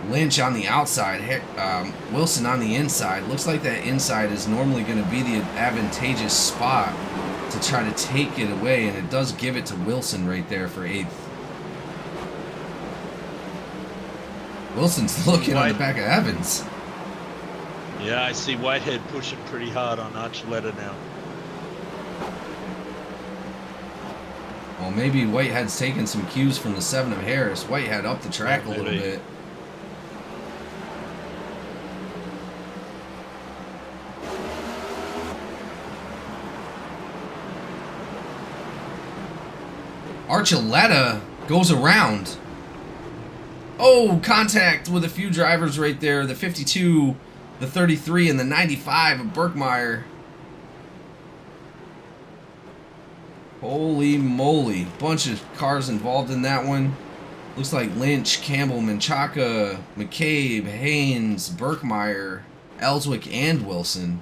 A: Lynch on the outside, Wilson on the inside. Looks like that inside is normally going to be the advantageous spot to try to take it away, and it does give it to Wilson right there for 8th. Wilson's looking on the back of Evans.
B: Yeah, I see Whitehead pushing pretty hard on Archuleta now.
A: Well, maybe Whitehead's taking some cues from the 7 of Harris. Whitehead up the track a little bit. Archuleta goes around. Oh, contact with a few drivers right there. The 52, the 33, and the 95 of Berkmeyer. Holy moly. Bunch of cars involved in that one. Looks like Lynch, Campbell, Menchaca, McCabe, Haynes, Berkmeyer, Ellswick, and Wilson.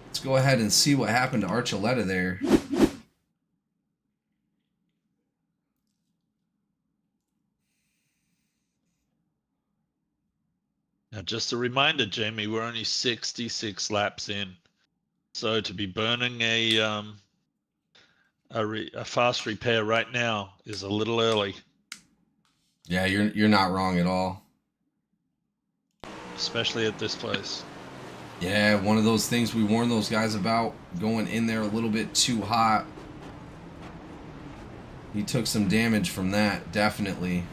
A: Let's go ahead and see what happened to Archuleta there.
B: Now, just a reminder, Jamie, we're only 66 laps in. So to be burning a fast repair right now is a little early.
A: Yeah, you're not wrong at all.
B: Especially at this place.
A: Yeah, one of those things we warned those guys about, going in there a little bit too hot. He took some damage from that, definitely.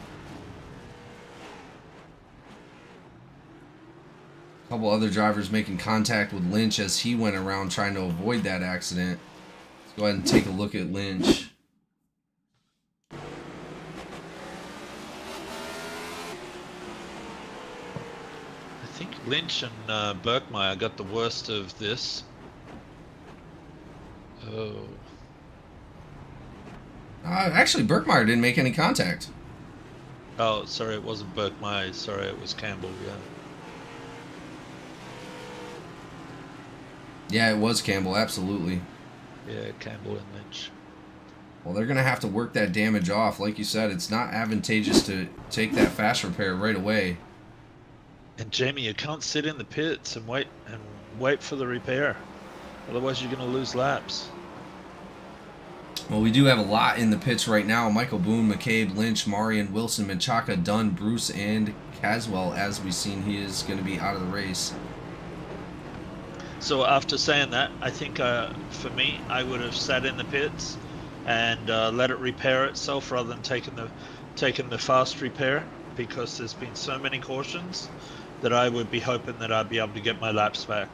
A: A couple other drivers making contact with Lynch as he went around trying to avoid that accident. Let's go ahead and take a look at Lynch.
B: I think Lynch and Berkmeyer got the worst of this. Oh.
A: Actually, Birkmeyer didn't make any contact.
B: Oh, sorry, it wasn't Burkmeyer. Sorry, it was Campbell. Yeah.
A: Yeah, it was Campbell, absolutely.
B: Yeah, Campbell and Lynch.
A: Well, they're going to have to work that damage off. Like you said, it's not advantageous to take that fast repair right away.
B: And Jamie, you can't sit in the pits and wait for the repair. Otherwise, you're going to lose laps.
A: Well, we do have a lot in the pits right now. Michael Boone, McCabe, Lynch, Marion, Wilson, Menchaca, Dunn, Bruce, and Caswell. As we've seen, he is going to be out of the race.
B: So after saying that, I think for me, I would have sat in the pits and let it repair itself rather than taking the fast repair, because there's been so many cautions that I would be hoping that I'd be able to get my laps back.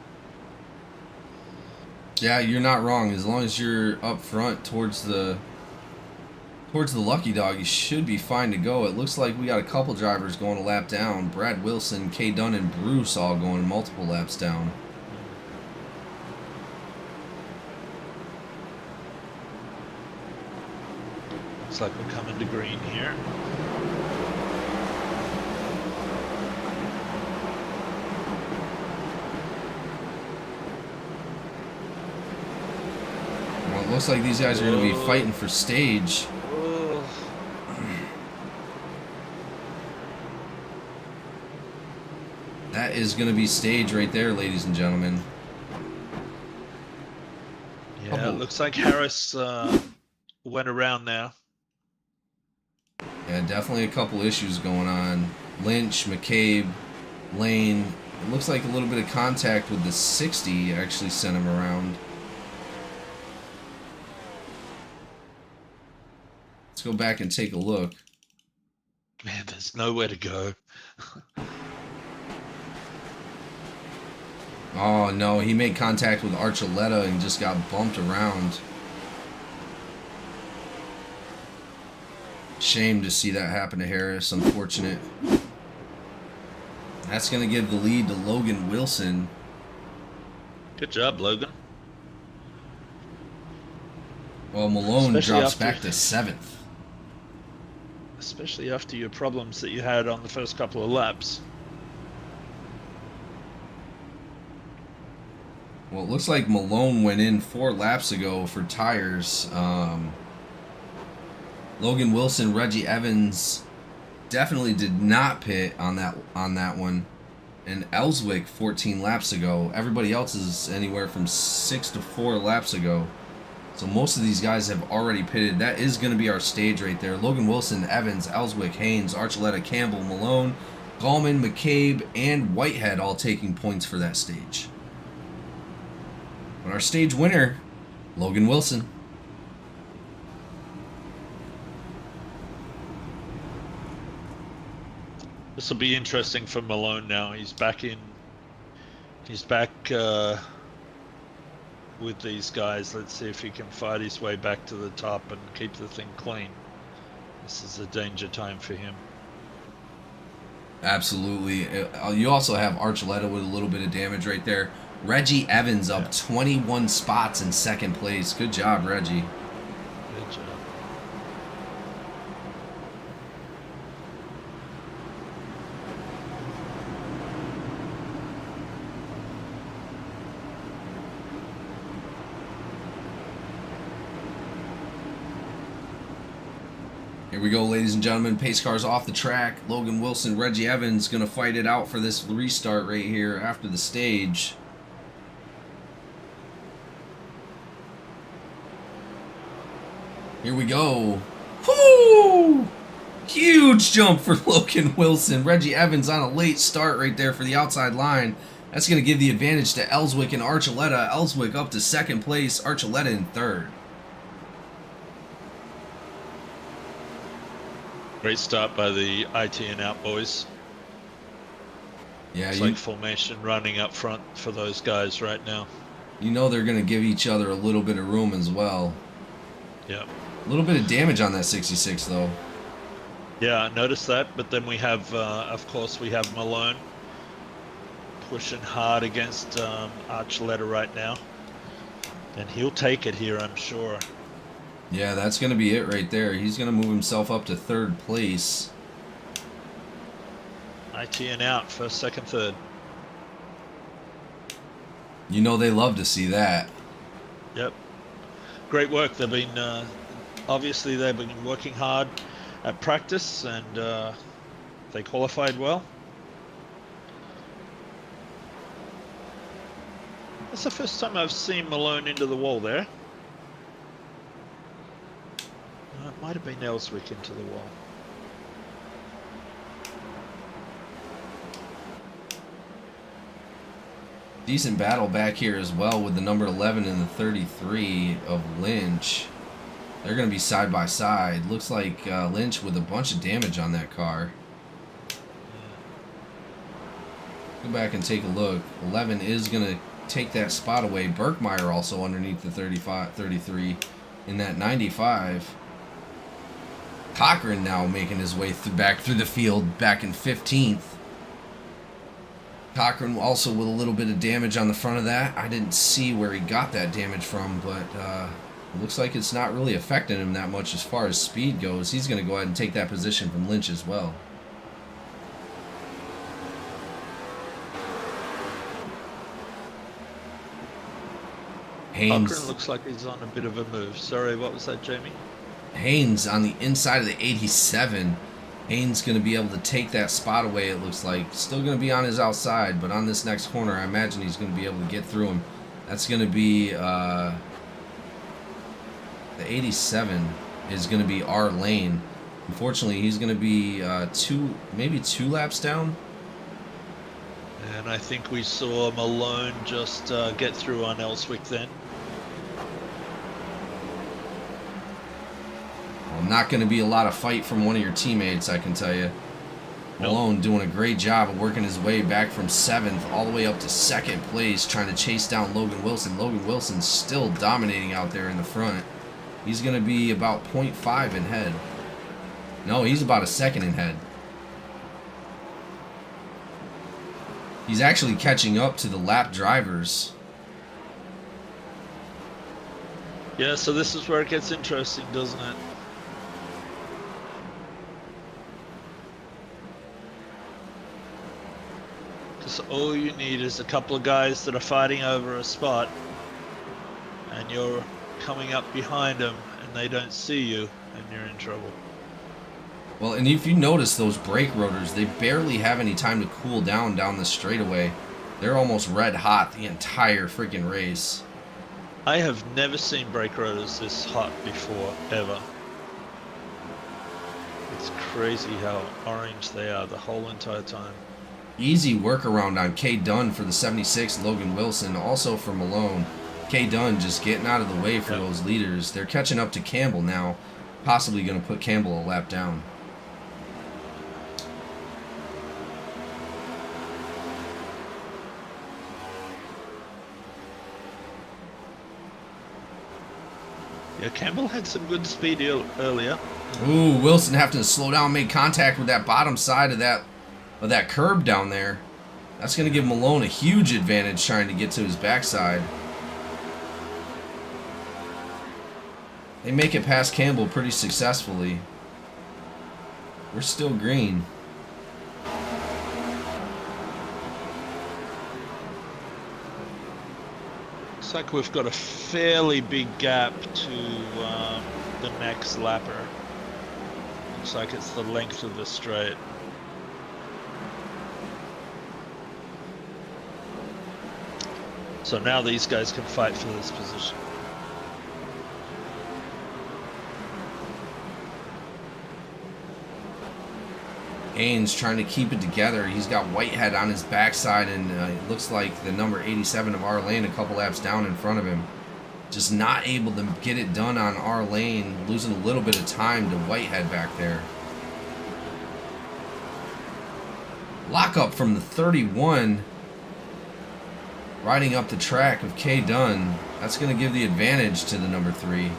A: Yeah, you're not wrong. As long as you're up front towards the lucky dog, you should be fine to go. It looks like we got a couple drivers going a lap down. Brad Wilson, K. Dunn, and Bruce all going multiple laps down.
B: Looks like we're coming to green here.
A: Well, it looks like these guys are going to be fighting for stage. That is going to be stage right there, ladies and gentlemen.
B: Yeah, it looks like Harris went around now.
A: Yeah, definitely a couple issues going on. Lynch, McCabe, Lane. It looks like a little bit of contact with the 60 actually sent him around. Let's go back and take a look.
B: Man, there's nowhere to go.
A: Oh no, he made contact with Archuleta and just got bumped around. Shame to see that happen to Harris. Unfortunate. That's going to give the lead to Logan Wilson.
B: Good job, Logan.
A: Well, Malone
B: Especially
A: drops
B: after-
A: back to 7th.
B: Especially after your problems that you had on the first couple of laps.
A: Well, it looks like Malone went in 4 laps ago for tires. Logan Wilson, Reggie Evans definitely did not pit on that one. And Ellswick 14 laps ago. Everybody else is anywhere from 6 to 4 laps ago. So most of these guys have already pitted. That is going to be our stage right there. Logan Wilson, Evans, Ellswick, Haynes, Archuleta, Campbell, Malone, Gallman, McCabe, and Whitehead all taking points for that stage. But our stage winner, Logan Wilson.
B: This will be interesting for Malone now. He's back with these guys. Let's see if he can fight his way back to the top and keep the thing clean. This is a danger time for him.
A: Absolutely. You also have Archuleta with a little bit of damage right there. Reggie Evans up 21 spots in 2nd place. Good job, Reggie.
B: Good job.
A: Here we go, ladies and gentlemen. Pace cars off the track. Logan Wilson, Reggie Evans going to fight it out for this restart right here after the stage. Here we go. Whoo! Huge jump for Logan Wilson. Reggie Evans on a late start right there for the outside line. That's going to give the advantage to Ellswick and Archuleta. Ellswick up to 2nd place. Archuleta in 3rd.
B: Great start by the ITN out boys.
A: Yeah,
B: It's like formation running up front for those guys right now.
A: you know they're going to give each other a little bit of room as well.
B: Yeah.
A: A little bit of damage on that 66 though.
B: Yeah, I noticed that, but then we have, of course, we have Malone pushing hard against Archuleta right now. And he'll take it here, I'm sure.
A: Yeah, that's going to be it right there. He's going to move himself up to 3rd place.
B: ITN out for 2nd, 3rd.
A: You know they love to see that.
B: Yep. Great work. They've been, obviously they've been working hard at practice, and they qualified well. That's the first time I've seen Malone into the wall there. It might have been Ellswick into the wall.
A: Decent battle back here as well with the number 11 and the 33 of Lynch. They're going to be side by side. Looks like Lynch with a bunch of damage on that car. Go back and take a look. 11 is going to take that spot away. Berkmeyer also underneath the 33 in that 95. Cochran now making his way back through the field, back in 15th. Cochran also with a little bit of damage on the front of that. I didn't see where he got that damage from, but it looks like it's not really affecting him that much as far as speed goes. He's going to go ahead and take that position from Lynch as well. Haynes.
B: Cochran looks like he's on a bit of a move. Sorry, what was that, Jamie?
A: Haynes on the inside of the 87. Haynes going to be able to take that spot away, it looks like. Still going to be on his outside, but on this next corner, I imagine he's going to be able to get through him. That's going to be, the 87 is going to be R Lane. Unfortunately, he's going to be maybe two laps down.
B: And I think we saw Malone just get through on Ellswick then.
A: Not going to be a lot of fight from one of your teammates, I can tell you. Malone doing a great job of working his way back from 7th all the way up to 2nd place, trying to chase down Logan Wilson. Logan Wilson's still dominating out there in the front. He's going to be about 0.5 in head. No, he's about a second in head. He's actually catching up to the lap drivers.
B: Yeah, so this is where it gets interesting, doesn't it? Because all you need is a couple of guys that are fighting over a spot, and you're coming up behind them, and they don't see you, and you're in trouble.
A: Well, and if you notice those brake rotors, they barely have any time to cool down the straightaway. They're almost red hot the entire freaking race.
B: I have never seen brake rotors this hot before, ever. It's crazy how orange they are the whole entire time.
A: Easy workaround on K. Dunn for the 76, Logan Wilson. Also for Malone. K. Dunn just getting out of the way for those leaders. They're catching up to Campbell now. Possibly going to put Campbell a lap down.
B: Yeah, Campbell had some good speed earlier.
A: Ooh, Wilson having to slow down, made contact with that bottom side of that curb down there. That's going to give Malone a huge advantage trying to get to his backside. They make it past Campbell pretty successfully. We're still green.
B: Looks like we've got a fairly big gap to the next lapper. Looks like it's the length of the straight. So now these guys can fight for this position.
A: Haynes trying to keep it together. He's got Whitehead on his backside, and it looks like the number 87 of R Lane a couple laps down in front of him. Just not able to get it done on R Lane, losing a little bit of time to Whitehead back there. Lockup from the 31. Riding up the track of K. Dunn. That's going to give the advantage to the number 3.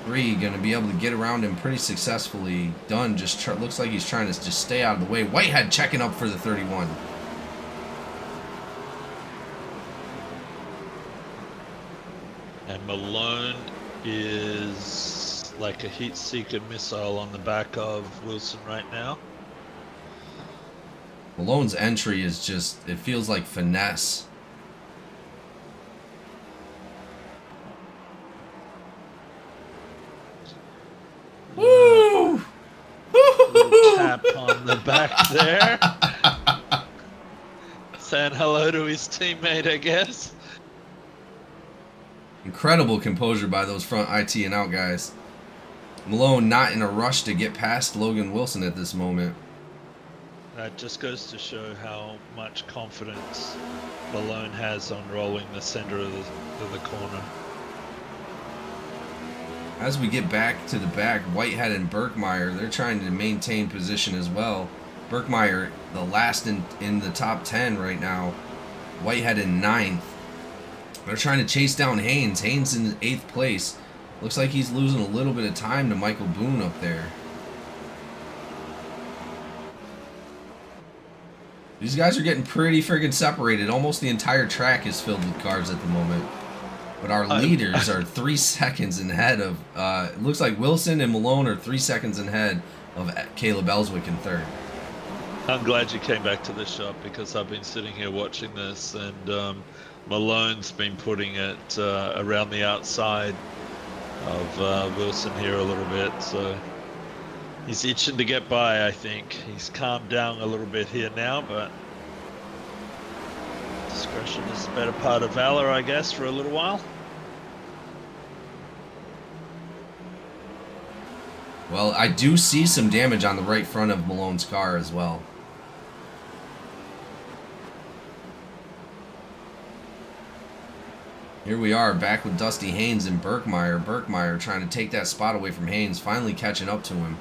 A: 3 going to be able to get around him pretty successfully. Dunn just looks like he's trying to just stay out of the way. Whitehead checking up for the 31.
B: And Malone is like a heat seeker missile on the back of Wilson right now.
A: Malone's entry is just, it feels like finesse. Woo!
B: Little tap on the back there. Saying hello to his teammate, I guess.
A: Incredible composure by those front IT and out guys. Malone not in a rush to get past Logan Wilson at this moment.
B: That just goes to show how much confidence Malone has on rolling the center of the corner.
A: As we get back to the back, Whitehead and Birkmeyer, they're trying to maintain position as well. Birkmeyer, the last in the top 10 right now. Whitehead in 9th. They're trying to chase down Haynes. Haynes in 8th place. Looks like he's losing a little bit of time to Michael Boone up there. These guys are getting pretty friggin' separated. Almost the entire track is filled with cars at the moment. But our leaders are 3 seconds ahead of... it looks like Wilson and Malone are 3 seconds ahead of Caleb Ellswick in 3rd.
B: I'm glad you came back to the shop because I've been sitting here watching this, and Malone's been putting it around the outside of Wilson here a little bit, so he's itching to get by. I think he's calmed down a little bit here now, but discretion is the better part of valor, I guess, for a little while.
A: Well, I do see some damage on the right front of Malone's car as well. Here we are, back with Dusty Haynes and Birkmeyer. Birkmeyer trying to take that spot away from Haynes, finally catching up to him.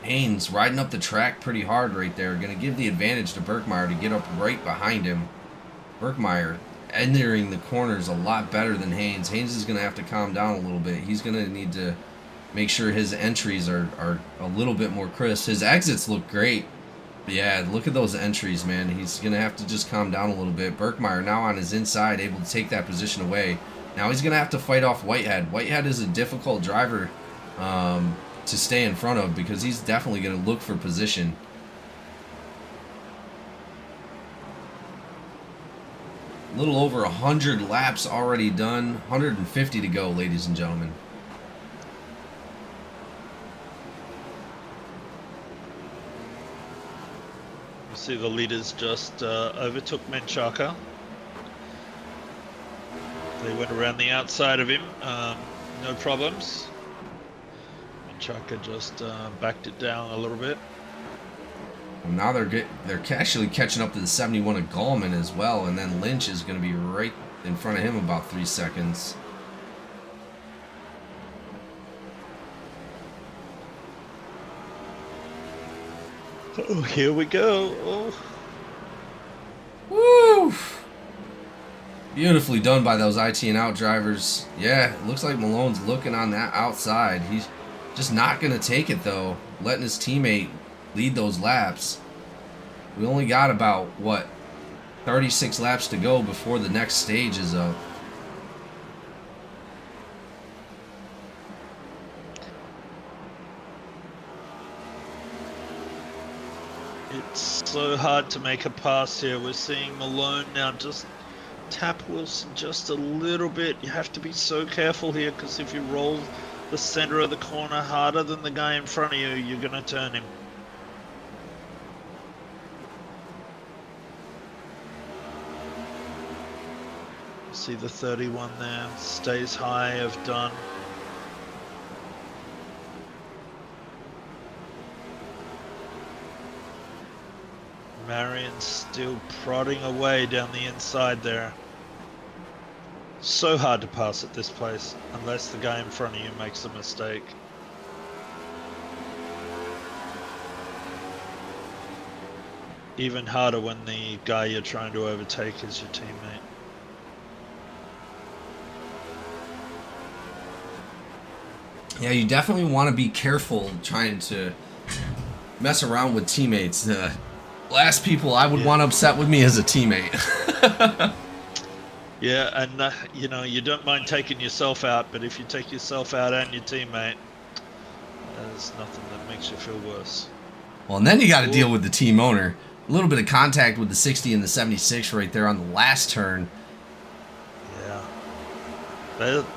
A: Haynes riding up the track pretty hard right there. Going to give the advantage to Birkmeyer to get up right behind him. Birkmeyer entering the corners a lot better than Haynes. Haynes is going to have to calm down a little bit. He's going to need to make sure his entries are a little bit more crisp. His exits look great. But yeah, look at those entries, man. He's going to have to just calm down a little bit. Birkmeyer now on his inside, able to take that position away. Now he's going to have to fight off Whitehead. Whitehead is a difficult driver to stay in front of because he's definitely going to look for position. A little over 100 laps already done. 150 to go, ladies and gentlemen.
B: You see the leaders just overtook Menchaca. They went around the outside of him, no problems. Menchaca just backed it down a little bit.
A: Well, now they're actually catching up to the 71 of Gallman as well, and then Lynch is going to be right in front of him about 3 seconds.
B: Oh, here we go.
A: Oh. Woo! Beautifully done by those IT and out drivers. Yeah, it looks like Malone's looking on that outside. He's just not going to take it, though, letting his teammate lead those laps. We only got about, what, 36 laps to go before the next stage is up.
B: It's so hard to make a pass here. We're seeing Malone now just tap Wilson just a little bit. You have to be so careful here because if you roll the center of the corner harder than the guy in front of you, you're going to turn him. See the 31 there, stays high of Dunn. Marion's still prodding away down the inside there. So hard to pass at this place, unless the guy in front of you makes a mistake. Even harder when the guy you're trying to overtake is your teammate.
A: Yeah, you definitely want to be careful trying to mess around with teammates. Last people I would want to upset with me as a teammate.
B: Yeah, and you know, you don't mind taking yourself out, but if you take yourself out and your teammate, there's nothing that makes you feel worse.
A: Well, and then you got to deal with the team owner. A little bit of contact with the 60 and the 76 right there on the last turn.
B: Yeah.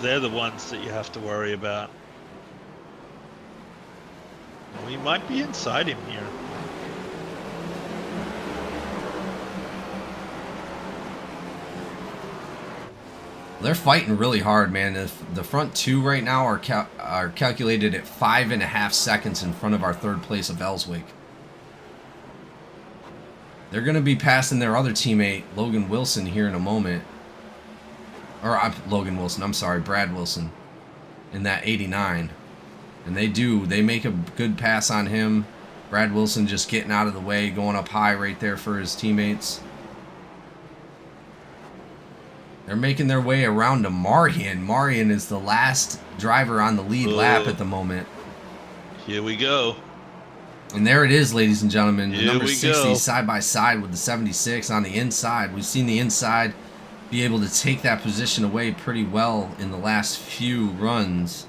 B: They're the ones that you have to worry about. We might be inside him here.
A: They're fighting really hard, man. The front two right now are calculated at 5.5 seconds in front of our third place of Ellswick. They're going to be passing their other teammate, Logan Wilson, here in a moment. Or Logan Wilson, I'm sorry, Brad Wilson, in that 89. And they make a good pass on him. Brad Wilson just getting out of the way, going up high right there for his teammates. They're making their way around to Marian. Marian is the last driver on the lead lap at the moment.
B: Here we go.
A: And there it is, ladies and gentlemen. The
B: Here
A: number
B: we
A: 60
B: go.
A: side by side with the 76 on the inside. We've seen the inside be able to take that position away pretty well in the last few runs.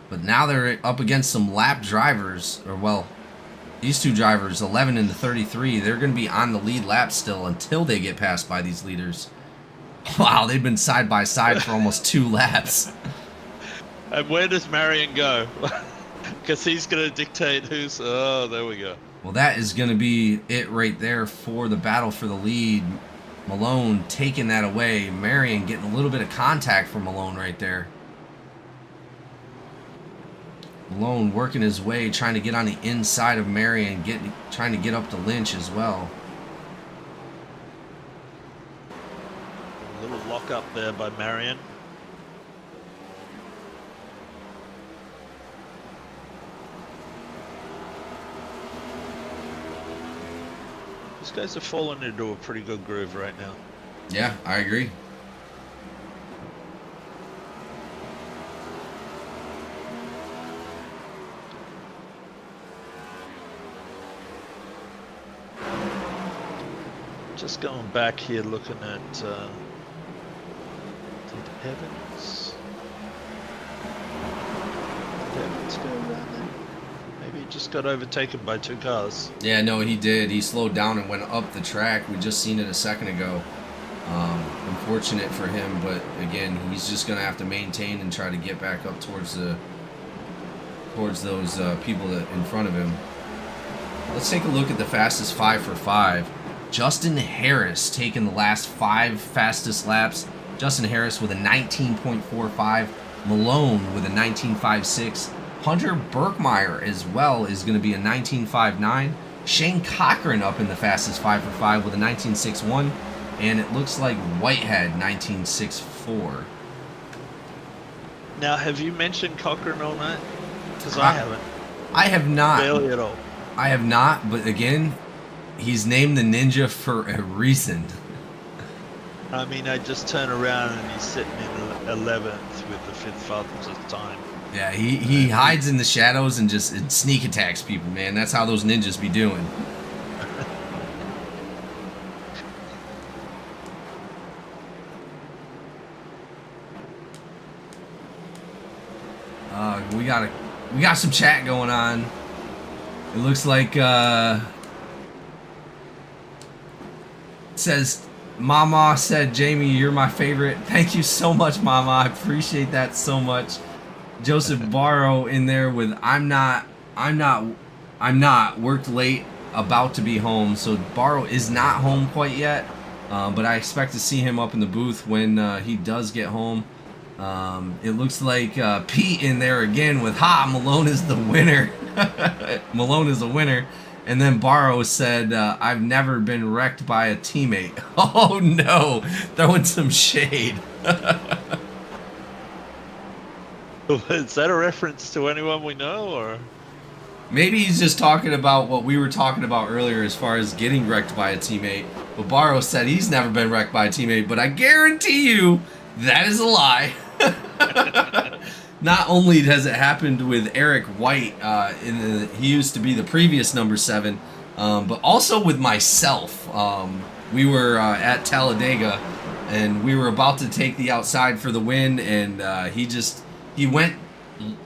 A: But now they're up against some lap drivers. Or, well, these two drivers, 11 and the 33, they're going to be on the lead lap still until they get passed by these leaders. Wow, they've been side by side for almost 2 laps.
B: And where does Marion go? Because he's going to dictate who's... Oh, there we go.
A: Well, that is going to be it right there for the battle for the lead. Malone taking that away. Marion getting a little bit of contact from Malone right there. Malone working his way, trying to get on the inside of Marion, trying to get up to Lynch as well.
B: A little lock up there by Marion. These guys are falling into a pretty good groove right now.
A: Yeah, I agree.
B: Just going back here, looking at did Evans go around there? Maybe he just got overtaken by 2 cars.
A: Yeah, no, he did. He slowed down and went up the track. We just seen it a second ago. Unfortunate for him, but again, he's just gonna have to maintain and try to get back up towards those people that in front of him. Let's take a look at the fastest 5 for 5. Justin Harris taking the last 5 fastest laps. Justin Harris with a 19.45. Malone with a 19.56. Hunter Burkmeyer as well is going to be a 19.59. Shane Cochran up in the fastest 5 for 5 with a 19.61. And it looks like Whitehead 19.64.
B: Now, have you mentioned Cochran all night? Because I haven't.
A: I have not.
B: Barely at all.
A: I have not, but again, he's named the Ninja for a reason.
B: I mean, I just turn around and he's sitting in 11th with the 5th fastest time.
A: Yeah, he hides in the shadows and just sneak attacks people, man. That's how those ninjas be doing. We got some chat going on. It looks like it says Mama said, Jamie, you're my favorite. Thank you so much, Mama. I appreciate that so much. Joseph Barrow in there with I'm not worked late, about to be home. So Barrow is not home quite yet, but I expect to see him up in the booth when he does get home. It looks like Pete in there again with Malone is the winner. Malone is the winner. And then Barrow said, I've never been wrecked by a teammate. Oh no, throwing some shade.
B: Is that a reference to anyone we know, or?
A: Maybe he's just talking about what we were talking about earlier as far as getting wrecked by a teammate. But Barrow said he's never been wrecked by a teammate, but I guarantee you that is a lie. Not only has it happened with Eric White, he used to be the previous number 7, but also with myself. We were at Talladega, and we were about to take the outside for the win, and he went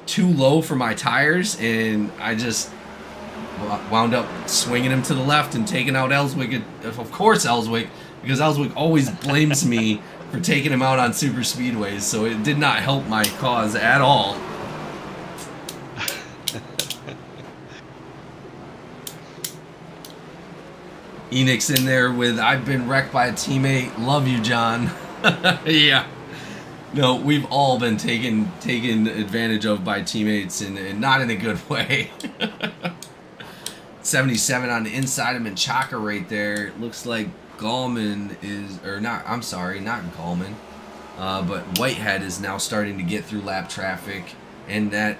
A: too low for my tires, and I just wound up swinging him to the left and taking out Ellswick. Of course, Ellswick, because Ellswick always blames me for taking him out on super speedways, so it did not help my cause at all. Enix in there with "I've been wrecked by a teammate. Love you, John." Yeah. No, we've all been taken advantage of by teammates, and not in a good way. 77 on the inside of Menchaca right there. Looks like Gallman is, or not, I'm sorry, not Gallman. But Whitehead is now starting to get through lap traffic. And that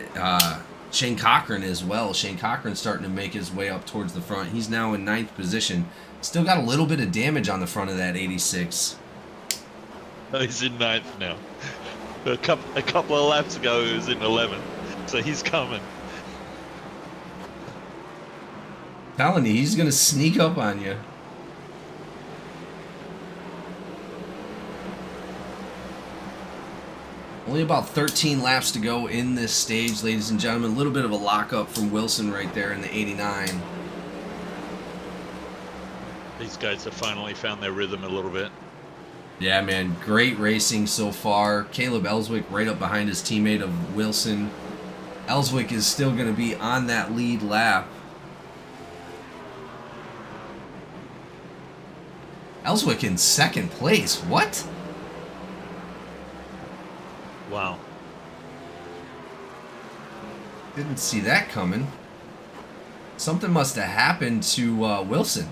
A: Shane Cochran as well. Shane Cochran's starting to make his way up towards the front. He's now in 9th position. Still got a little bit of damage on the front of that 86.
B: Oh, he's in 9th now. A couple of laps ago, he was in 11th. So he's coming.
A: Telling you, he's going to sneak up on you. Only about 13 laps to go in this stage, ladies and gentlemen. A little bit of a lockup from Wilson right there in the 89.
B: These guys have finally found their rhythm a little bit.
A: Yeah, man. Great racing so far. Caleb Ellswick right up behind his teammate of Wilson. Ellswick is still going to be on that lead lap. Ellswick in 2nd place. What?
B: Wow.
A: Didn't see that coming. Something must have happened to Wilson.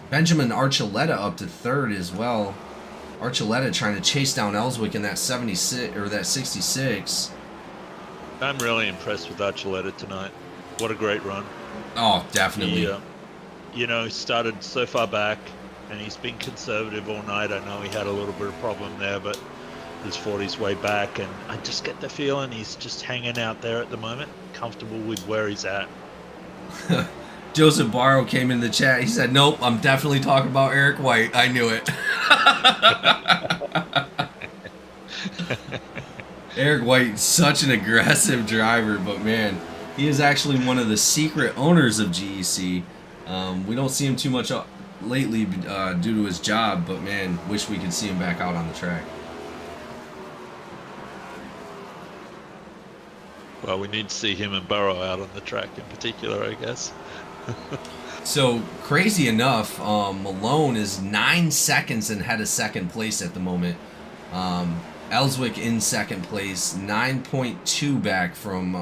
A: Benjamin Archuleta up to 3rd as well. Archuleta trying to chase down Ellswick in that 76 or that 66.
B: I'm really impressed with Archuleta tonight. What a great run.
A: Oh, definitely.
B: He started so far back, and he's been conservative all night. I know he had a little bit of problem there, but he's fought his way back, and I just get the feeling he's just hanging out there at the moment, comfortable with where he's at.
A: Joseph Barrow came in the chat. He said, "Nope, I'm definitely talking about Eric White. I knew it." Eric White, such an aggressive driver, but man, he is actually one of the secret owners of GEC. We don't see him too much lately due to his job, but man, wish we could see him back out on the track.
B: Well, we need to see him and Burrow out on the track in particular, I guess.
A: So, crazy enough, Malone is 9 seconds ahead of 2nd place at the moment. Ellswick in 2nd place, 9.2 back from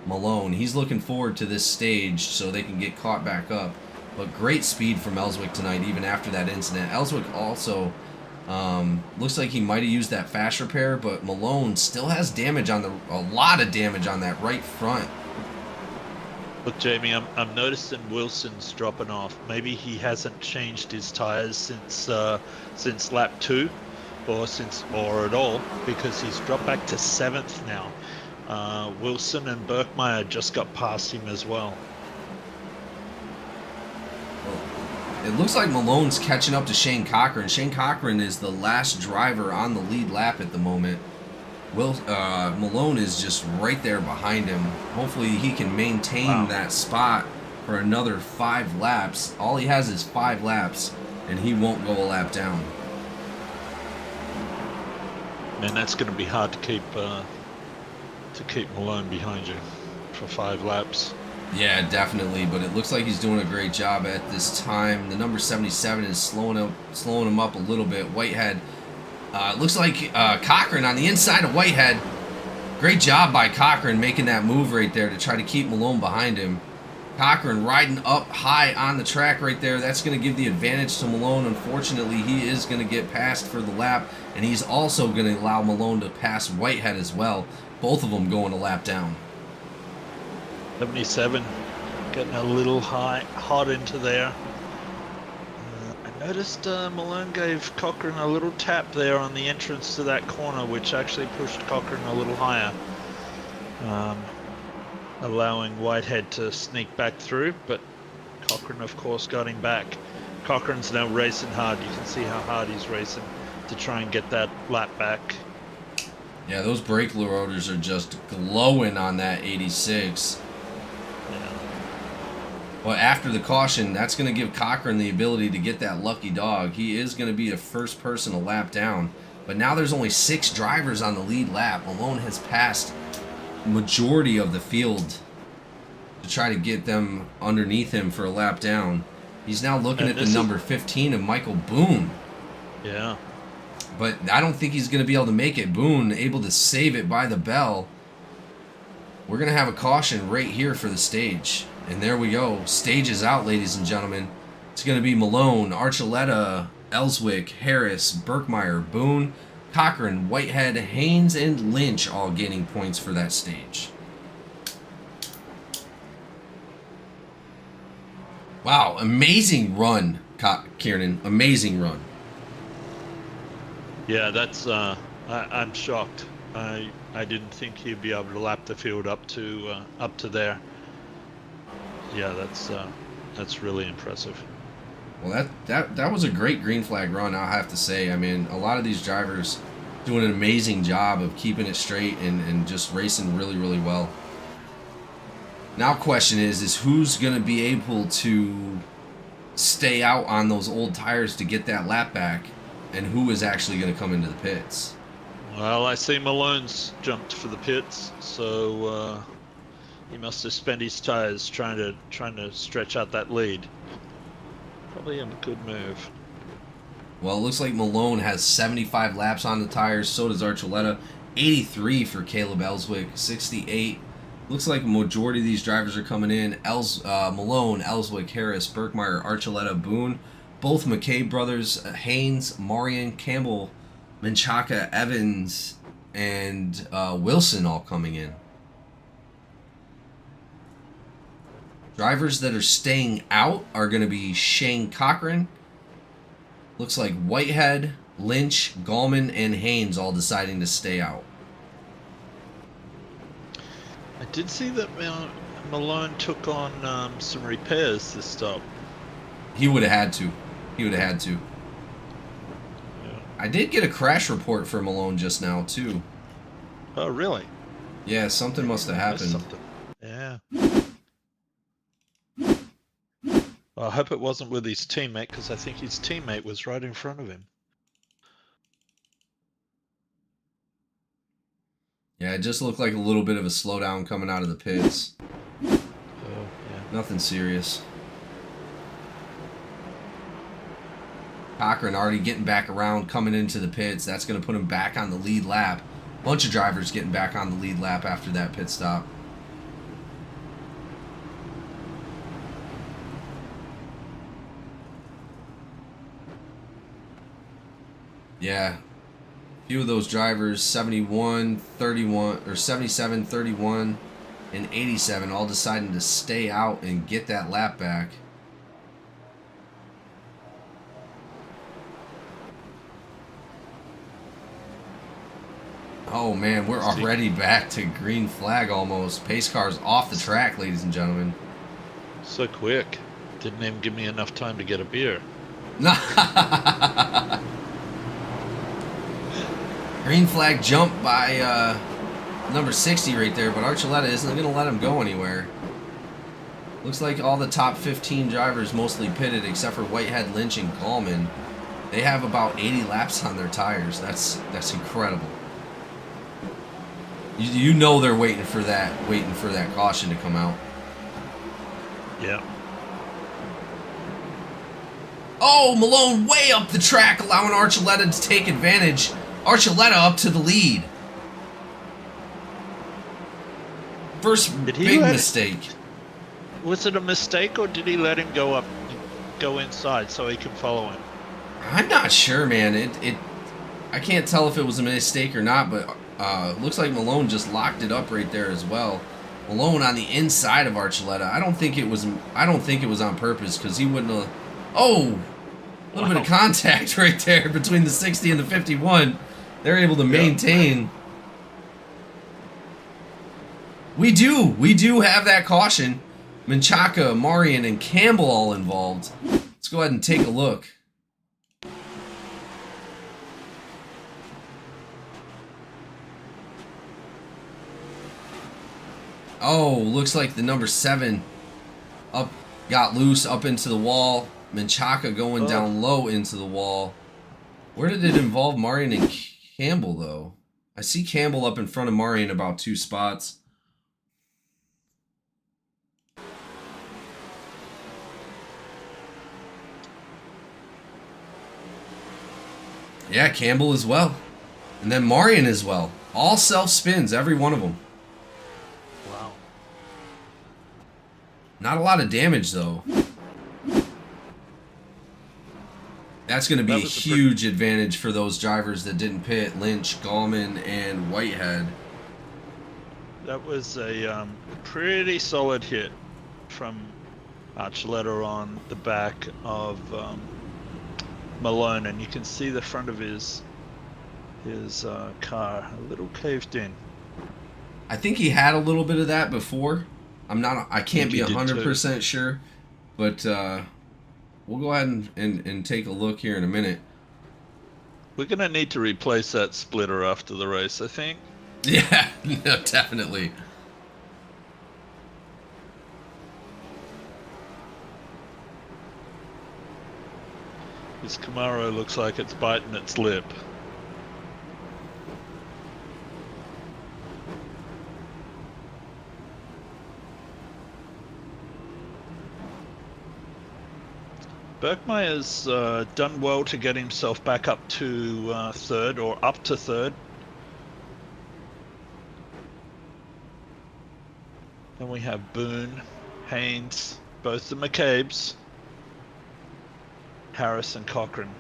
A: Malone. He's looking forward to this stage so they can get caught back up. But great speed from Ellswick tonight, even after that incident. Ellswick also looks like he might have used that fast repair, but Malone still has damage on a lot of damage on that right front.
B: Look, Jamie, I'm noticing Wilson's dropping off. Maybe he hasn't changed his tires since lap 2, or at all, because he's dropped back to 7th now. Wilson and Berkmeyer just got past him as well.
A: It looks like Malone's catching up to Shane Cochran. Shane Cochran is the last driver on the lead lap at the moment. Malone is just right there behind him. Hopefully he can maintain that spot for another 5 laps. All he has is 5 laps, and he won't go a lap down.
B: And that's going to be hard to keep Malone behind you for 5 laps.
A: Yeah, definitely, but it looks like he's doing a great job at this time. The number 77 is slowing him up a little bit. Whitehead, looks like Cochran on the inside of Whitehead. Great job by Cochran making that move right there to try to keep Malone behind him. Cochran riding up high on the track right there. That's going to give the advantage to Malone. Unfortunately, he is going to get passed for the lap, and he's also going to allow Malone to pass Whitehead as well. Both of them going a lap down.
B: 77 getting a little hot into there. I noticed Malone gave Cochran a little tap there on the entrance to that corner, which actually pushed Cochran a little higher, allowing Whitehead to sneak back through, but Cochran of course got him back. Cochrane's now racing hard. You can see how hard he's racing to try and get that lap back.
A: Yeah, those brake rotors are just glowing on that 86.
B: Yeah.
A: Well, after the caution, that's going to give Cochrane the ability to get that lucky dog. He is going to be the first person to lap down. But now there's only 6 drivers on the lead lap. Malone has passed majority of the field to try to get them underneath him for a lap down. He's now looking at the number 15 of Michael Boone.
B: Yeah.
A: But I don't think he's going to be able to make it. Boone able to save it by the bell. We're going to have a caution right here for the stage. And there we go. Stage is out, ladies and gentlemen. It's going to be Malone, Archuleta, Ellswick, Harris, Birkmeyer, Boone, Cochrane, Whitehead, Haynes, and Lynch all getting points for that stage. Wow, amazing run, Kieran. Amazing run.
B: Yeah, that's. I'm shocked. I didn't think he'd be able to lap the field up to there. Yeah, that's really impressive.
A: Well, that was a great green flag run, I'll have to say. I mean, a lot of these drivers doing an amazing job of keeping it straight and just racing really, really well. Now, question is who's going to be able to stay out on those old tires to get that lap back, and who is actually going to come into the pits?
B: Well, I see Malone's jumped for the pits, so he must have spent his tires trying to stretch out that lead. Probably a good move.
A: Well, it looks like Malone has 75 laps on the tires. So does Archuleta. 83 for Caleb Ellswick. 68. Looks like a majority of these drivers are coming in. Malone, Ellswick, Harris, Birkmeyer, Archuleta, Boone. Both McCabe brothers, Haynes, Marion, Campbell, Menchaca, Evans, and Wilson all coming in. Drivers that are staying out are going to be Shane Cochrane. Looks like Whitehead, Lynch, Gallman, and Haynes all deciding to stay out.
B: I did see that Malone took on some repairs this stop.
A: He would have had to. He would have had to.
B: Yeah.
A: I did get a crash report for Malone just now, too.
B: Oh, really?
A: Yeah, something must have happened.
B: Something. Yeah. Well, I hope it wasn't with his teammate, because I think his teammate was right in front of him.
A: Yeah, it just looked like a little bit of a slowdown coming out of the pits.
B: Oh, yeah.
A: Nothing serious. Cochrane already getting back around, coming into the pits. That's going to put him back on the lead lap. Bunch of drivers getting back on the lead lap after that pit stop. Yeah. A few of those drivers, 71, 31, or 77, 31, and 87, all deciding to stay out and get that lap back. Oh man, we're already back to green flag almost. Pace car's off the track, ladies and gentlemen.
B: So quick. Didn't even give me enough time to get a beer.
A: Green flag jump by number 60 right there, but Archuleta isn't going to let him go anywhere. Looks like all the top 15 drivers mostly pitted except for Whitehead, Lynch, and Gallman. They have about 80 laps on their tires. That's incredible. You know they're waiting for that caution to come out.
B: Yeah.
A: Oh, Malone way up the track, allowing Archuleta to take advantage. Archuleta up to the lead. First big mistake.
B: Was it a mistake, or did he let him go inside so he can follow him?
A: I'm not sure, man. I can't tell if it was a mistake or not, but looks like Malone just locked it up right there as well. Malone on the inside of Archuleta. I don't think it was on purpose, because he wouldn't have. Oh, a little bit of contact right there between the 60 and the 51. They're able to maintain. We do have that caution. Menchaca, Marion, and Campbell all involved. Let's go ahead and take a look. Oh, looks like the number 7 got loose up into the wall. Menchaca going down low into the wall. Where did it involve Marion and Campbell, though? I see Campbell up in front of Marion about 2 spots. Yeah, Campbell as well. And then Marion as well. All self-spins, every one of them.
B: Wow.
A: Not a lot of damage, though. That's going to be a huge advantage for those drivers that didn't pit. Lynch, Gallman, and Whitehead.
B: That was a pretty solid hit from Archuleta on the back of Malone, and you can see the front of his car a little caved in.
A: I think he had a little bit of that before. I can't be 100% sure, but we'll go ahead and take a look here in a minute.
B: We're gonna need to replace that splitter after the race, I think.
A: Yeah, no, definitely.
B: This Camaro looks like it's biting its lip. Berkmeyer's done well to get himself back up to third, or up to third. Then we have Boone, Haynes, both the McCabe's, Harris and Cochran.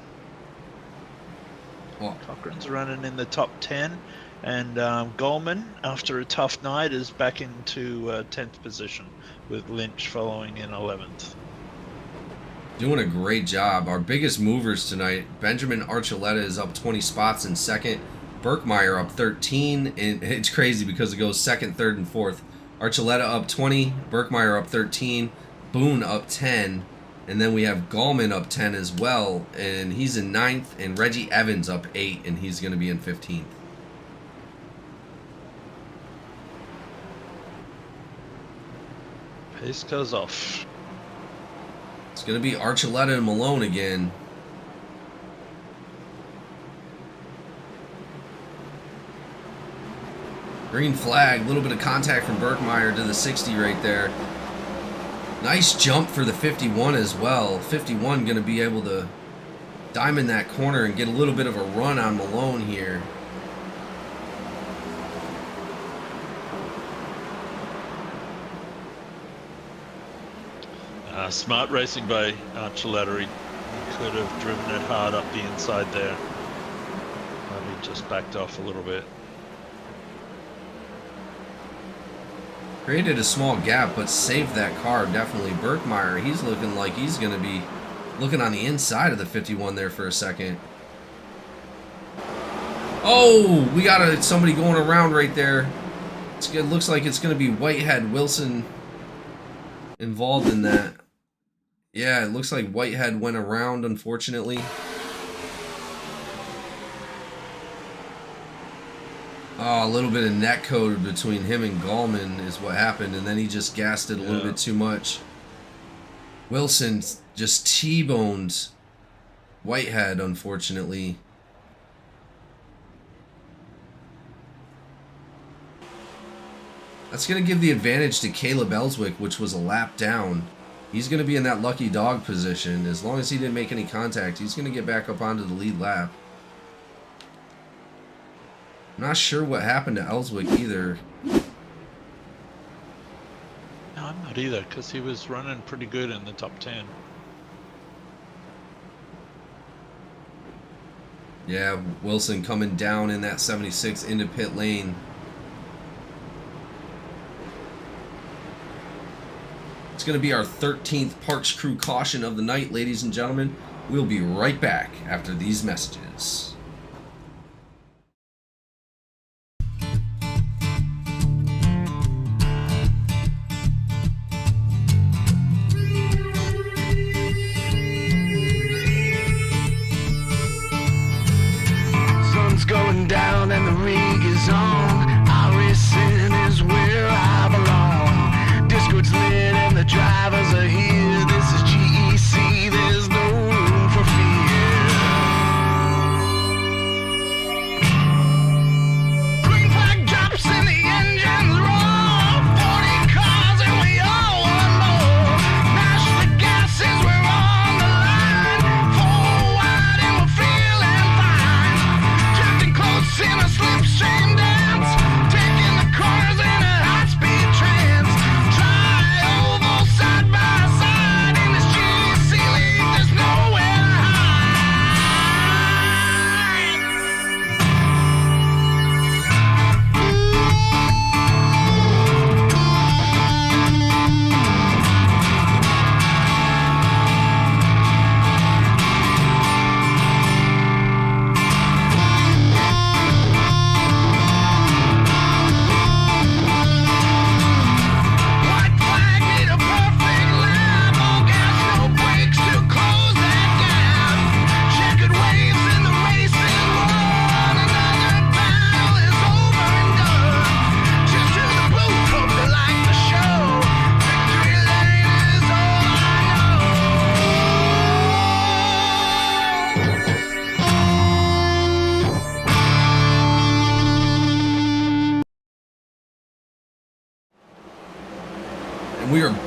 A: Well,
B: Cochran's running in the top 10, and Goldman, after a tough night, is back into 10th position, with Lynch following in 11th.
A: doing a great job. Our biggest movers tonight, Benjamin Archuleta is up 20 spots in second. Berkmeyer up 13, and it's crazy because it goes second, third, and fourth. Archuleta up 20, Berkmeyer up 13, Boone up 10, and then we have Gallman up 10 as well, and he's in 9th, and Reggie Evans up 8, and he's going to be in 15th.
B: Pace goes off.
A: It's going to be Archuleta and Malone again. Green flag, a little bit of contact from Berkmeyer to the 60 right there. Nice jump for the 51 as well. 51 going to be able to diamond that corner and get a little bit of a run on Malone here.
B: Smart racing by Archuleta. He could have driven it hard up the inside there. Maybe just backed off a little bit.
A: Created a small gap, but saved that car, definitely. Berkmeyer, he's looking like he's going to be looking on the inside of the 51 there for a second. Oh, we got somebody going around right there. It looks like it's going to be Whitehead Wilson involved in that. Yeah, it looks like Whitehead went around, unfortunately. Oh, a little bit of net code between him and Gallman is what happened, and then he just gassed it a little bit too much. Wilson just T-boned Whitehead, unfortunately. That's going to give the advantage to Caleb Ellswick, which was a lap down. He's going to be in that lucky dog position. As long as he didn't make any contact, he's going to get back up onto the lead lap. I'm not sure what happened to Ellswick either.
B: No, I'm not either, because he was running pretty good in the top 10.
A: Yeah, Wilson coming down in that 76 into pit lane. It's going to be our 13th Parks Crew caution of the night, ladies and gentlemen. We'll be right back after these messages.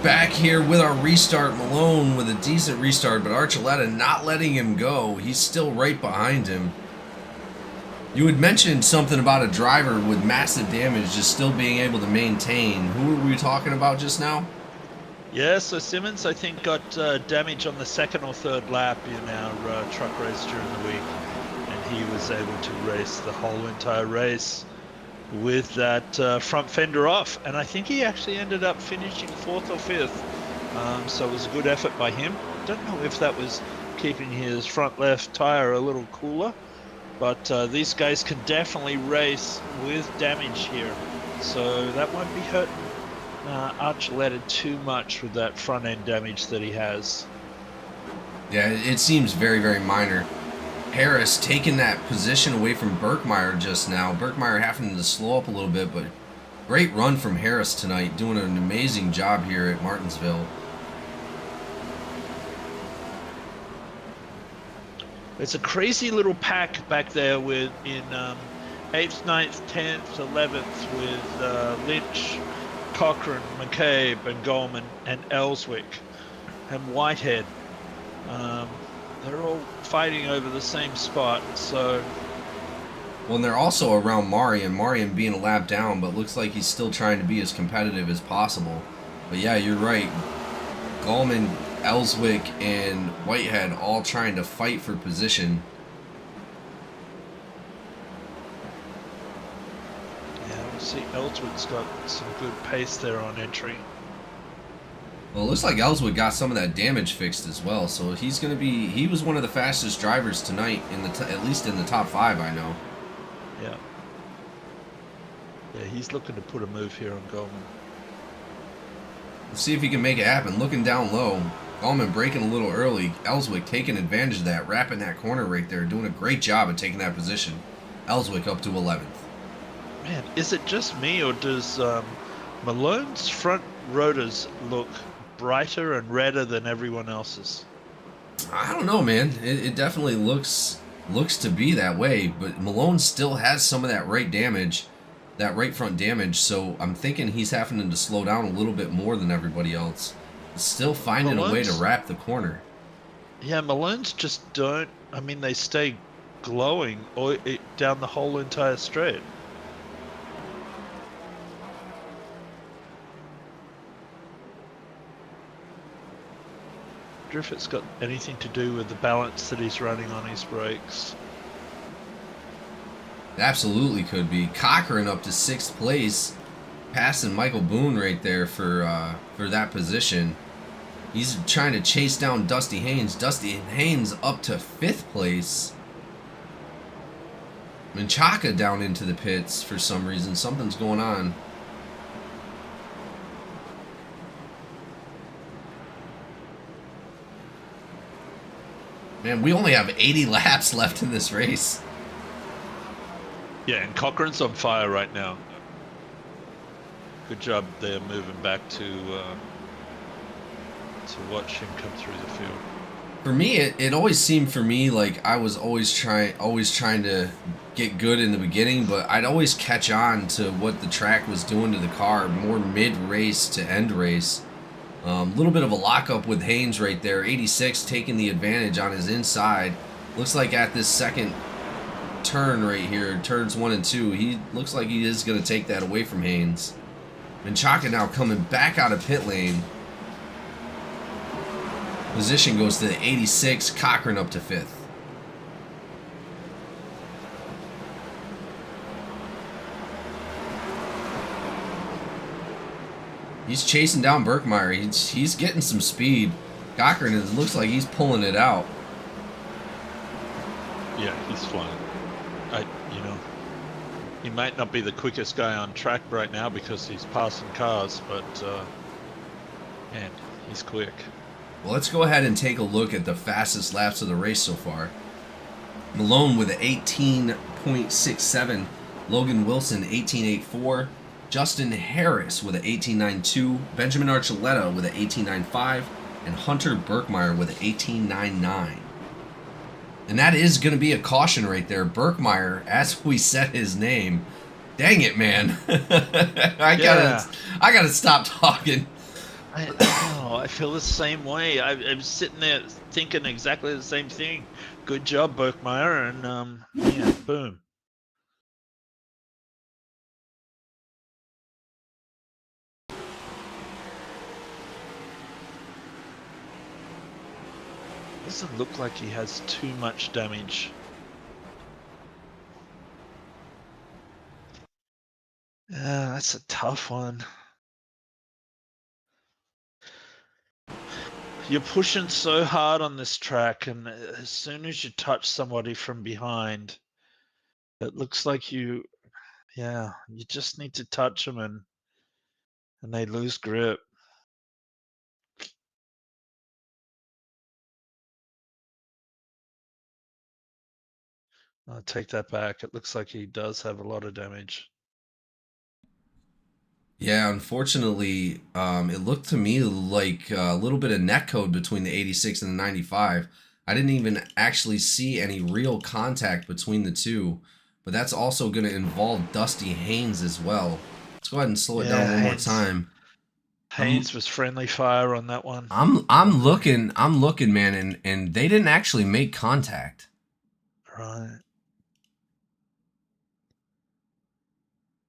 A: back here with our restart. Malone with a decent restart, but Archuleta not letting him go. He's still right behind him. You had mentioned something about a driver with massive damage just still being able to maintain. Who were we talking about just now?
B: Yeah, so Simmons, I think, got damage on the second or third lap in our truck race during the week. And he was able to race the whole entire race with that front fender off. And I think he actually ended up finishing 4th or 5th. So it was a good effort by him. Don't know if that was keeping his front left tire a little cooler. But these guys can definitely race with damage here. So that won't be hurting Archuleta too much with that front end damage that he has.
A: Yeah, it seems very, very minor. Harris taking that position away from Birkmeyer just now. Birkmeyer having to slow up a little bit, but great run from Harris tonight. Doing an amazing job here at Martinsville.
B: It's a crazy little pack back there with in 8th, 9th, 10th, 11th with Lynch, Cochran, McCabe, and Goldman, and Ellswick, and Whitehead. They're all fighting over the same spot, so...
A: Well, and they're also around Marion being a lap down, but looks like he's still trying to be as competitive as possible. But yeah, you're right. Goldman, Ellswick, and Whitehead all trying to fight for position.
B: Yeah, we'll see Ellswick's got some good pace there on entry.
A: Well, it looks like Ellswick got some of that damage fixed as well, so he's going to be... He was one of the fastest drivers tonight, in the at least in the top 5, I know.
B: Yeah. Yeah, he's looking to put a move here on Goldman.
A: Let's see if he can make it happen. Looking down low. Goldman braking a little early. Ellswick taking advantage of that, wrapping that corner right there, doing a great job of taking that position. Ellswick up to 11th.
B: Man, is it just me, or does Malone's front rotors look brighter and redder than everyone else's?
A: I don't know, man. It definitely looks to be that way, but Malone still has some of that right damage, that right front damage, so I'm thinking he's having to slow down a little bit more than everybody else. Still finding a way to wrap the corner.
B: Yeah, Malone's just don't... I mean, they stay glowing down the whole entire straight. I wonder if it's got anything to do with the balance that he's running on his brakes.
A: It absolutely could be. Cochran up to 6th place, passing Michael Boone right there for that position. He's trying to chase down Dusty Haynes. Dusty Haynes up to 5th place. Menchaca down into the pits for some reason. Something's going on. Man, we only have 80 laps left in this race.
B: Yeah, and Cochran's on fire right now. Good job there moving back to watch him come through the field.
A: For me, it always seemed for me like I was always trying to get good in the beginning, but I'd always catch on to what the track was doing to the car more mid-race to end race. Little bit of a lockup with Haynes right there. 86 taking the advantage on his inside. Looks like at this second turn right here, turns 1 and 2, he looks like he is going to take that away from Haynes. Menchaca now coming back out of pit lane. Position goes to the 86, Cochran up to 5th. He's chasing down Birkmeyer. He's getting some speed. Cochran, it looks like he's pulling it out.
B: Yeah, he's flying. He might not be the quickest guy on track right now because he's passing cars, but man, he's quick.
A: Well, let's go ahead and take a look at the fastest laps of the race so far. Malone with an 18.67. Logan Wilson, 18.84. Justin Harris with an 18.92. Benjamin Archuleta with an 18.95. And Hunter Birkmeyer with an 18.99. And that is going to be a caution right there. Birkmeyer, as we said his name. Dang it, man. I gotta stop talking.
B: I know. I feel the same way. I'm sitting there thinking exactly the same thing. Good job, Berkmeyer, and yeah, boom. Doesn't look like he has too much damage. Yeah, that's a tough one. You're pushing so hard on this track, and as soon as you touch somebody from behind, it looks like you just need to touch them and they lose grip. I'll take that back. It looks like he does have a lot of damage.
A: Yeah, unfortunately, it looked to me like a little bit of net code between the 86 and the 95. I didn't even actually see any real contact between the two, but that's also going to involve Dusty Haynes as well. Let's go ahead and slow it down one more time.
B: Haynes was friendly fire on that one.
A: I'm looking, man, and they didn't actually make contact.
B: Right.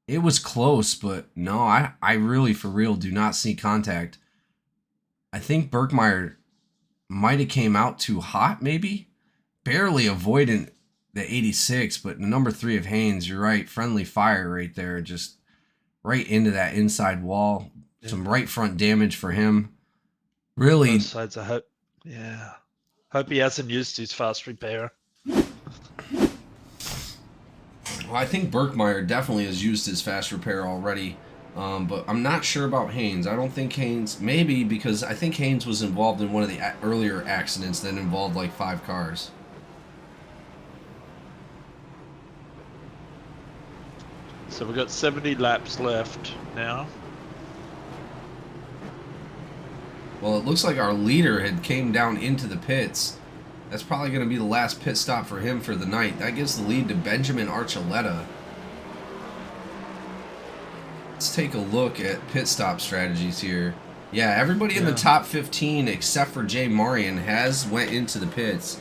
A: It was close, but no, I really for real do not see contact. I think Berkmeyer might have came out too hot, maybe. Barely avoiding the 86, but the number 3 of Haynes, you're right, friendly fire right there, just right into that inside wall. Some right front damage for him. Really.
B: Both sides, I hope. Yeah. Hope he hasn't used his fast repair.
A: Well, I think Berkmeyer definitely has used his fast repair already, but I'm not sure about Haynes. I don't think Haynes, maybe because I think Haynes was involved in one of the earlier accidents that involved like 5 cars.
B: So we've got 70 laps left now.
A: Well, it looks like our leader had came down into the pits. That's probably going to be the last pit stop for him for the night. That gives the lead to Benjamin Archuleta. Let's take a look at pit stop strategies here. Yeah, everybody in the top 15 except for Jay Marion has went into the pits.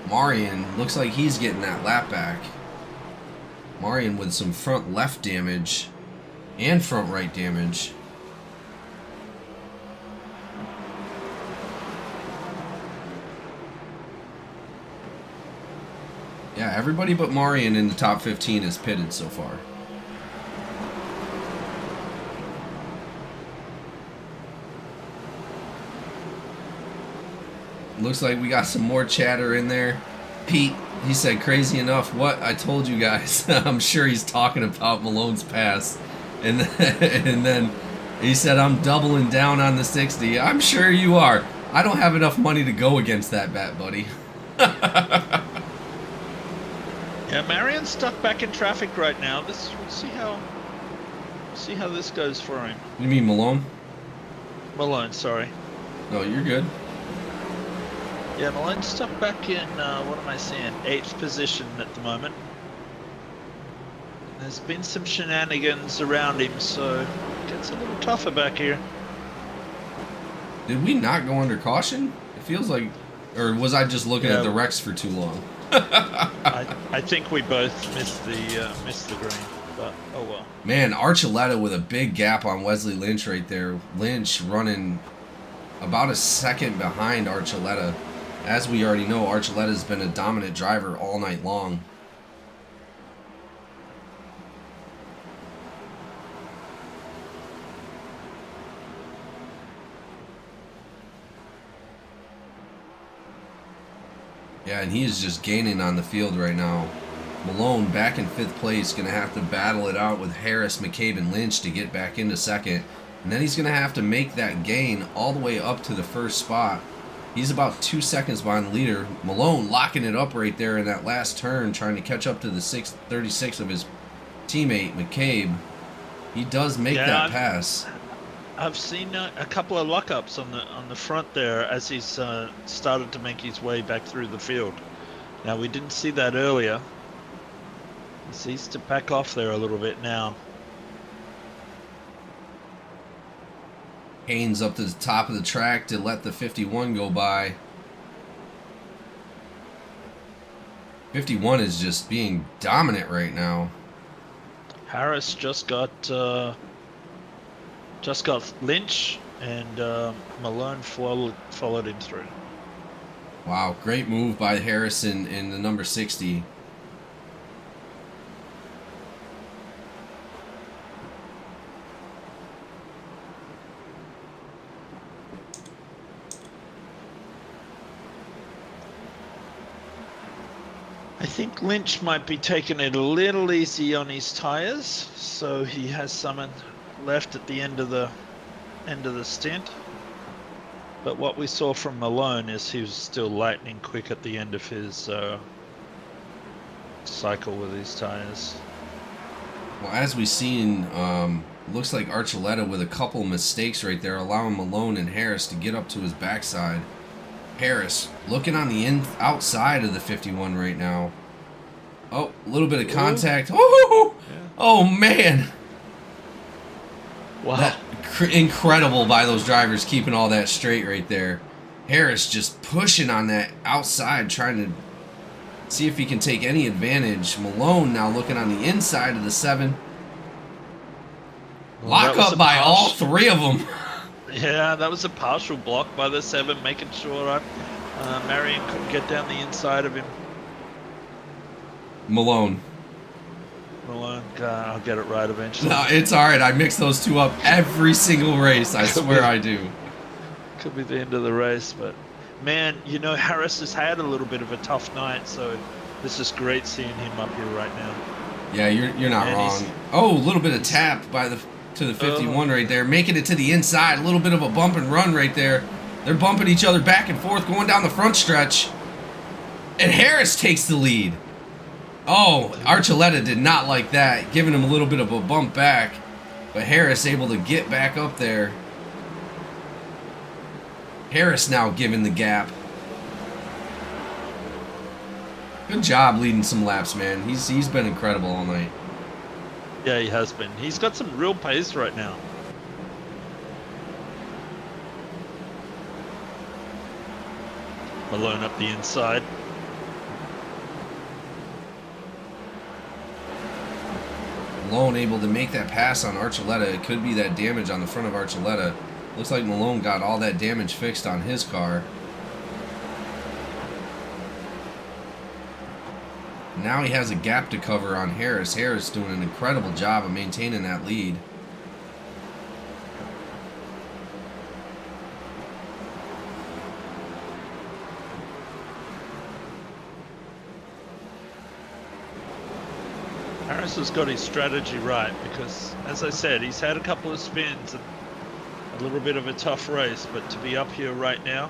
A: Marion looks like he's getting that lap back. Marion with some front left damage and front right damage. Yeah, everybody but Marion in the top 15 is pitted so far. Looks like we got some more chatter in there. Pete, he said, crazy enough, what? I told you guys. I'm sure he's talking about Malone's pass. And then he said, I'm doubling down on the 60. I'm sure you are. I don't have enough money to go against that bet, buddy.
B: Yeah, Marion's stuck back in traffic right now. We'll see how this goes for him.
A: You mean Malone?
B: Malone, sorry.
A: No, you're good.
B: Yeah, Malone's stuck back in, what am I saying, 8th position at the moment. There's been some shenanigans around him, so it gets a little tougher back here.
A: Did we not go under caution? It feels like, or was I just looking at the wrecks for too long?
B: I think we both missed the green, but oh well.
A: Man, Archuleta with a big gap on Wesley Lynch right there. Lynch running about a second behind Archuleta. As we already know, Archuleta's been a dominant driver all night long. Yeah, and he is just gaining on the field right now. Malone back in 5th place, going to have to battle it out with Harris, McCabe, and Lynch to get back into 2nd. And then he's going to have to make that gain all the way up to the 1st spot. He's about 2 seconds behind the leader. Malone locking it up right there in that last turn, trying to catch up to the 36 of his teammate, McCabe. He does make that pass.
B: I've seen a couple of lockups on the front there as he's started to make his way back through the field. Now we didn't see that earlier. He seems to back off there a little bit now.
A: Haynes up to the top of the track to let the 51 go by. 51 is just being dominant right now.
B: Harris just got Lynch, and Malone followed him through.
A: Wow, great move by Harrison in the number 60.
B: I think Lynch might be taking it a little easy on his tires, so he has some left at the end of the stint. But what we saw from Malone is he was still lightning quick at the end of his cycle with his tires.
A: Well, as we've seen, looks like Archuleta with a couple mistakes right there, allowing Malone and Harris to get up to his backside. Harris looking on the outside of the 51 right now. Oh, a little bit of contact. Oh,
B: Yeah.
A: oh man.
B: Wow.
A: Incredible by those drivers keeping all that straight right there. Harris just pushing on that outside, trying to see if he can take any advantage. Malone now looking on the inside of the 7.
B: Well,
A: Lock up by all 3 of them.
B: Yeah, that was a partial block by the 7, making sure Marion couldn't get down the inside of him.
A: Malone.
B: Malone, I'll get it right eventually.
A: No, it's alright. I mix those 2 up every single race. I swear I do.
B: Could be the end of the race, but man, you know, Harris has had a little bit of a tough night, so this is great seeing him up here right now.
A: Yeah, you're not
B: And
A: wrong. Oh, a little bit of tap by the 51 right there, making it to the inside. A little bit of a bump and run right there. They're bumping each other back and forth, going down the front stretch. And Harris takes the lead. Oh, Archuleta did not like that, giving him a little bit of a bump back. But Harris able to get back up there. Harris now giving the gap. Good job leading some laps, man. He's been incredible all night.
B: Yeah, he has been. He's got some real pace right now. Malone up the inside.
A: Malone able to make that pass on Archuleta. It could be that damage on the front of Archuleta. Looks like Malone got all that damage fixed on his car. Now he has a gap to cover on Harris. Harris doing an incredible job of maintaining that lead.
B: Harris has got his strategy right because, as I said, he's had a couple of spins and a little bit of a tough race, but to be up here right now,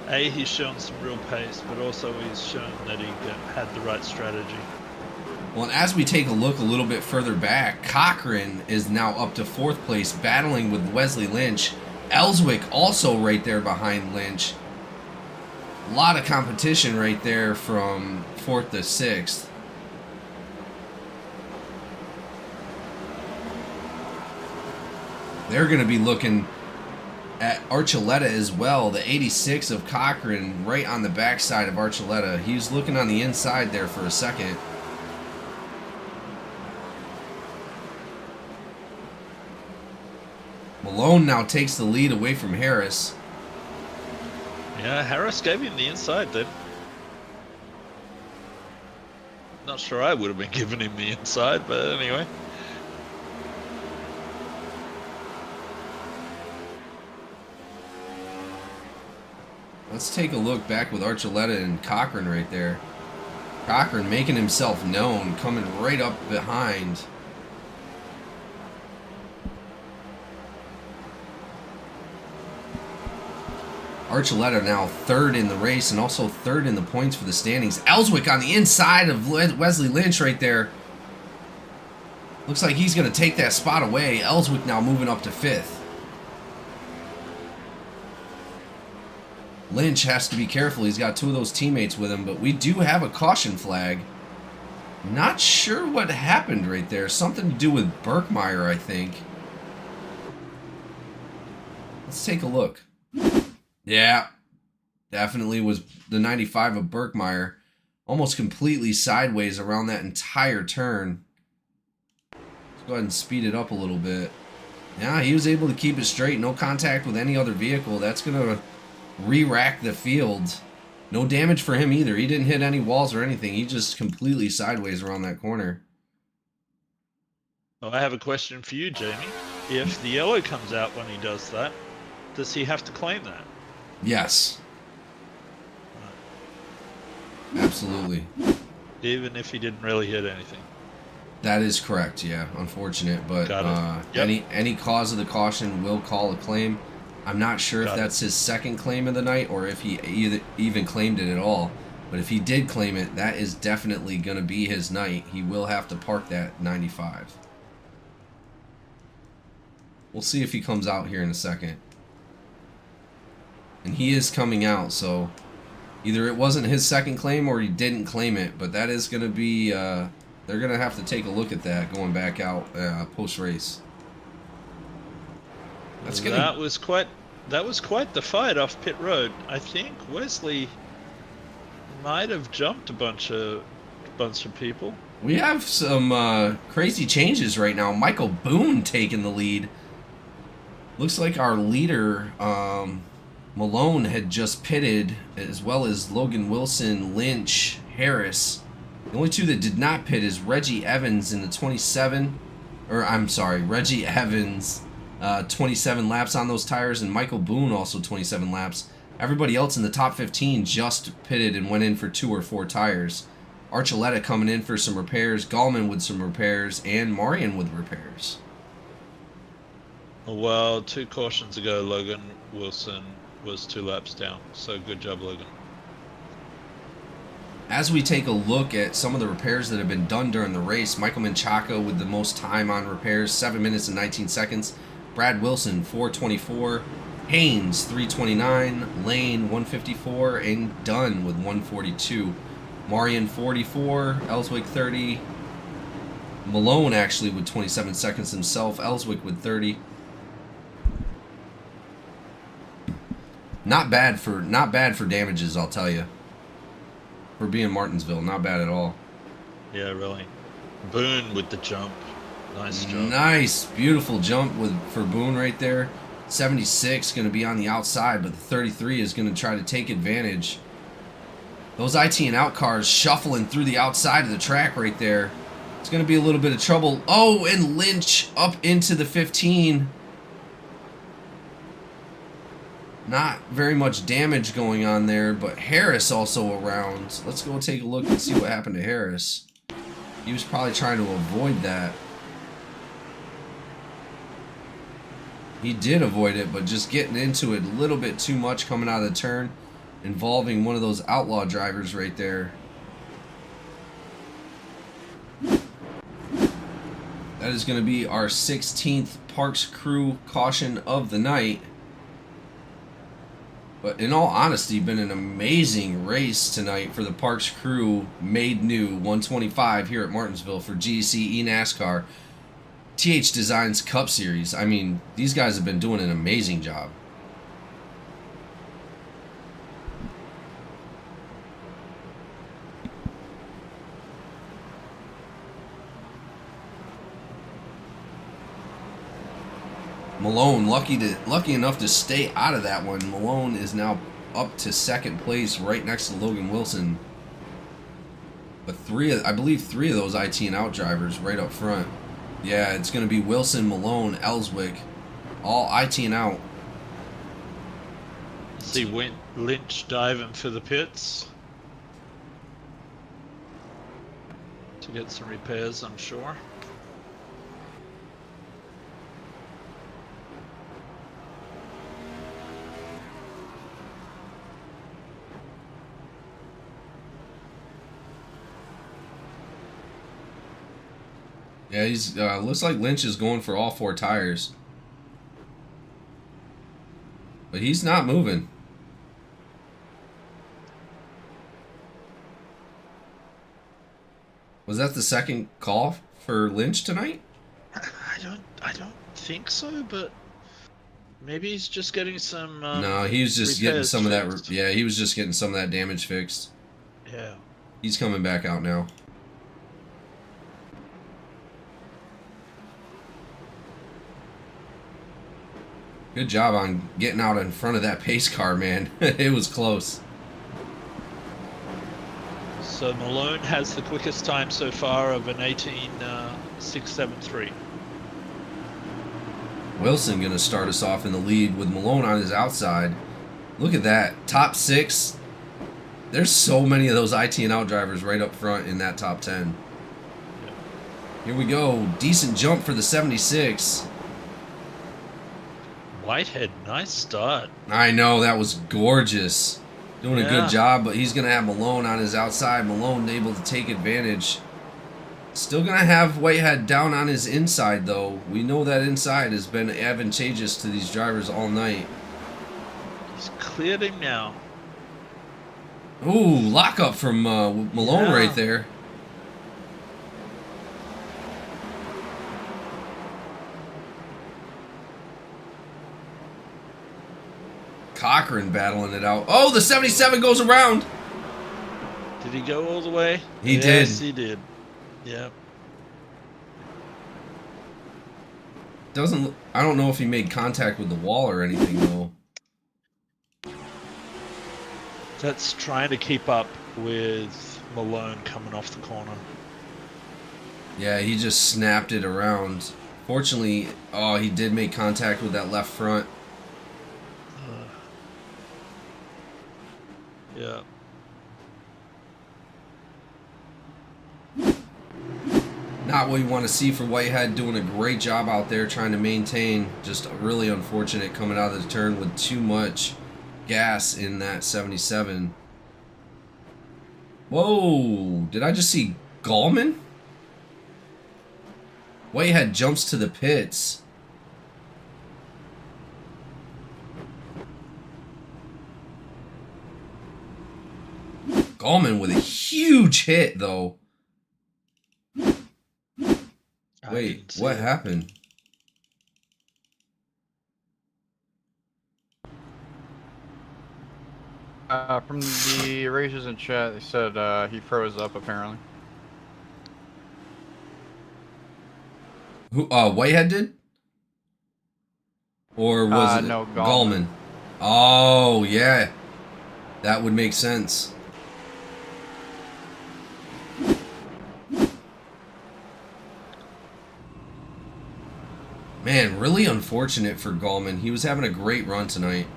B: he's shown some real pace, but also he's shown that he had the right strategy.
A: Well, and as we take a look a little bit further back, Cochran is now up to 4th place, battling with Wesley Lynch. Ellswick also right there behind Lynch. A lot of competition right there from 4th to 6th. They're going to be looking at Archuleta as well. The 86 of Cochran right on the backside of Archuleta. He was looking on the inside there for a second. Malone now takes the lead away from Harris.
B: Yeah, Harris gave him the inside then. Not sure I would have been giving him the inside, but anyway.
A: Let's take a look back with Archuleta and Cochran right there. Cochran making himself known, coming right up behind. Archuleta now 3rd in the race and also 3rd in the points for the standings. Ellswick on the inside of Wesley Lynch right there. Looks like he's going to take that spot away. Ellswick now moving up to 5th. Lynch has to be careful. He's got 2 of those teammates with him, but we do have a caution flag. Not sure what happened right there. Something to do with Birkmeyer, I think. Let's take a look. Yeah, definitely was the 95 of Birkmeyer. Almost completely sideways around that entire turn. Let's go ahead and speed it up a little bit. Yeah, he was able to keep it straight. No contact with any other vehicle. That's going to re-rack the field. No damage for him either. He didn't hit any walls or anything. He just completely sideways around that corner.
B: Well, I have a question for you, Jamie. If the yellow comes out when he does that, does he have to claim that?
A: Yes. Absolutely.
B: Even if he didn't really hit anything?
A: That is correct, yeah. Unfortunate, but
B: Yep.
A: any cause of the caution will call a claim. I'm not sure if that's his second claim of the night or if he even claimed it at all. But if he did claim it, that is definitely going to be his night. He will have to park that 95. We'll see if he comes out here in a second. And he is coming out, so either it wasn't his second claim or he didn't claim it. But that is going to be... they're going to have to take a look at that going back out post-race.
B: That was quite the fight off pit road. I think Wesley might have jumped a bunch of people.
A: We have some crazy changes right now. Michael Boone taking the lead. Looks like our leader, Malone, had just pitted, as well as Logan Wilson, Lynch, Harris. The only two that did not pit is Reggie Evans in the 27, or I'm sorry, Reggie Evans, 27 laps on those tires, and Michael Boone also 27 laps. Everybody else in the top 15 just pitted and went in for 2 or 4 tires. Archuleta coming in for some repairs, Gallman with some repairs, and Marion with repairs.
B: Well, 2 cautions ago, Logan Wilson was 2 laps down, so good job, Logan.
A: As we take a look at some of the repairs that have been done during the race, Michael Menchaca with the most time on repairs, 7 minutes and 19 seconds. Brad Wilson, 4:24. Haynes, 3:29. Lane, 1:54. And Dunn with 1:42. Marion, 44. Ellswick, 30. Malone actually with 27 seconds himself. Ellswick with 30. Not bad for damages, I'll tell you. For being Martinsville, not bad at all.
B: Yeah, really. Boone with the jump. Nice jump.
A: Nice, beautiful jump for Boone right there. 76 going to be on the outside, but the 33 is going to try to take advantage. Those IT and out cars shuffling through the outside of the track right there. It's going to be a little bit of trouble. Oh, and Lynch up into the 15. Not very much damage going on there, but Harris also around. Let's go take a look and see what happened to Harris. He was probably trying to avoid that. He did avoid it, but just getting into it a little bit too much coming out of the turn, involving one of those outlaw drivers right there. That is going to be our 16th Parks Crew caution of the night. But in all honesty, been an amazing race tonight for the Parks Crew Made New 125 here at Martinsville for GEC NASCAR THDesigns Cup Series. I mean, these guys have been doing an amazing job. Malone, lucky enough to stay out of that one. Malone is now up to second place, right next to Logan Wilson. But I believe three of those IT and out drivers right up front. Yeah, it's going to be Wilson, Malone, Ellswick, all IT and out.
B: See Lynch diving for the pits to get some repairs, I'm sure.
A: Yeah, he's looks like Lynch is going for all 4 tires. But he's not moving. Was that the second call for Lynch tonight?
B: I don't think so, but Maybe he's just getting some.
A: No, he was just getting
B: repairs
A: some of that.
B: fixed.
A: Yeah, he was just getting some of that damage fixed.
B: Yeah.
A: He's coming back out now. Good job on getting out in front of that pace car, man. It was close.
B: So Malone has the quickest time so far of an 18.673.
A: Wilson going to start us off in the lead with Malone on his outside. Look at that. Top 6. There's so many of those IT and out drivers right up front in that top 10. Here we go. Decent jump for the 76.
B: Whitehead, nice start.
A: I know, that was gorgeous. Doing a
B: Yeah.
A: good job, but he's going to have Malone on his outside. Malone able to take advantage. Still going to have Whitehead down on his inside, though. We know that inside has been advantageous to these drivers all night.
B: He's cleared him now.
A: Ooh, lockup from Malone
B: Yeah.
A: right there. Cochran battling it out. Oh, the 77 goes around.
B: Did he go all the way?
A: He
B: Yes,
A: did.
B: he did. Yeah.
A: Doesn't. I don't know if he made contact with the wall or anything though.
B: That's trying to keep up with Malone coming off the corner.
A: Yeah, he just snapped it around. Fortunately, oh, he did make contact with that left front.
B: Yeah.
A: Not what you want to see for Whitehead, doing a great job out there trying to maintain. Just really unfortunate coming out of the turn with too much gas in that 77. Whoa, did I just see Gallman? Whitehead jumps to the pits. Gallman with a huge hit though.
B: I
A: Wait,
B: didn't see
A: what
B: it.
A: happened?
E: From the racers in chat, they said he froze up apparently.
A: Who? Whitehead did? Or was it
E: no,
A: Gallman? Oh, yeah. That would make sense. Man, really unfortunate for Gallman. He was having a great run tonight.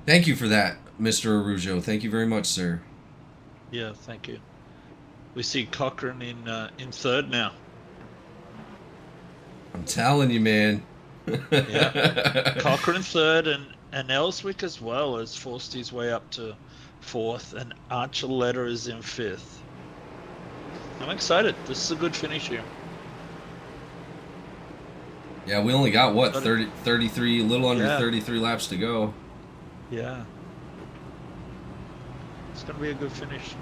A: Thank you for that, Mr. Arujo. Thank you very much, sir.
B: Yeah, thank you. We see Cochran in third now.
A: I'm telling you, man.
B: Yeah. Cochran third, and Ellswick as well has forced his way up to fourth, and Archuleta is in fifth. I'm excited. This is a good finish here.
A: Yeah, we only got, what, 33, a little under
B: Yeah.
A: 33 laps to go.
B: Yeah. It's going to be a good finish.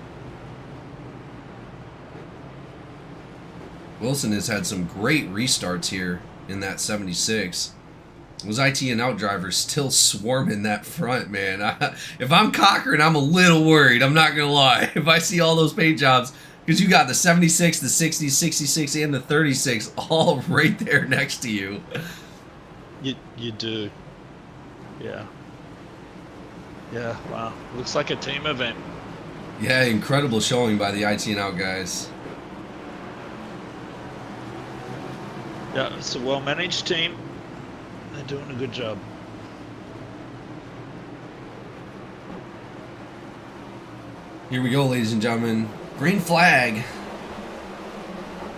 A: Wilson has had some great restarts here in that 76. Those IT and out drivers still swarming that front, man. If I'm Cochran, I'm a little worried. I'm not going to lie. If I see all those paint jobs, because you got the 76, the 60, 66, and the 36 all right there next to you.
B: You do. Yeah. Yeah, wow. Looks like a team event.
A: Yeah, incredible showing by the IT and out guys.
B: Yeah, it's a well-managed team. They're doing a good job.
A: Here we go, ladies and gentlemen. Green flag.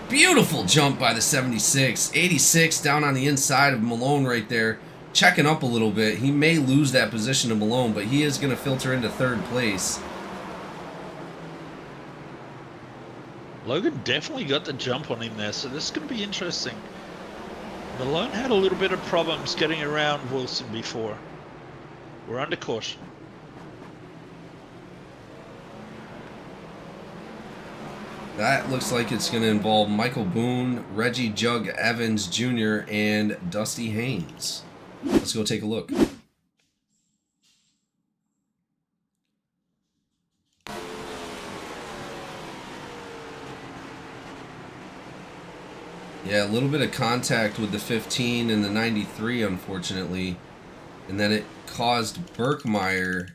A: Beautiful jump by the 76. 86 down on the inside of Malone right there. Checking up a little bit. He may lose that position to Malone, but he is going to filter into third place.
B: Logan definitely got the jump on him there, so this is going to be interesting. Malone had a little bit of problems getting around Wilson before. We're under caution.
A: That looks like it's going to involve Michael Boone, Reggie Jug Evans Jr., and Dusty Haynes. Let's go take a look. Yeah, a little bit of contact with the 15 and the 93, unfortunately. And then it caused Birkmeyer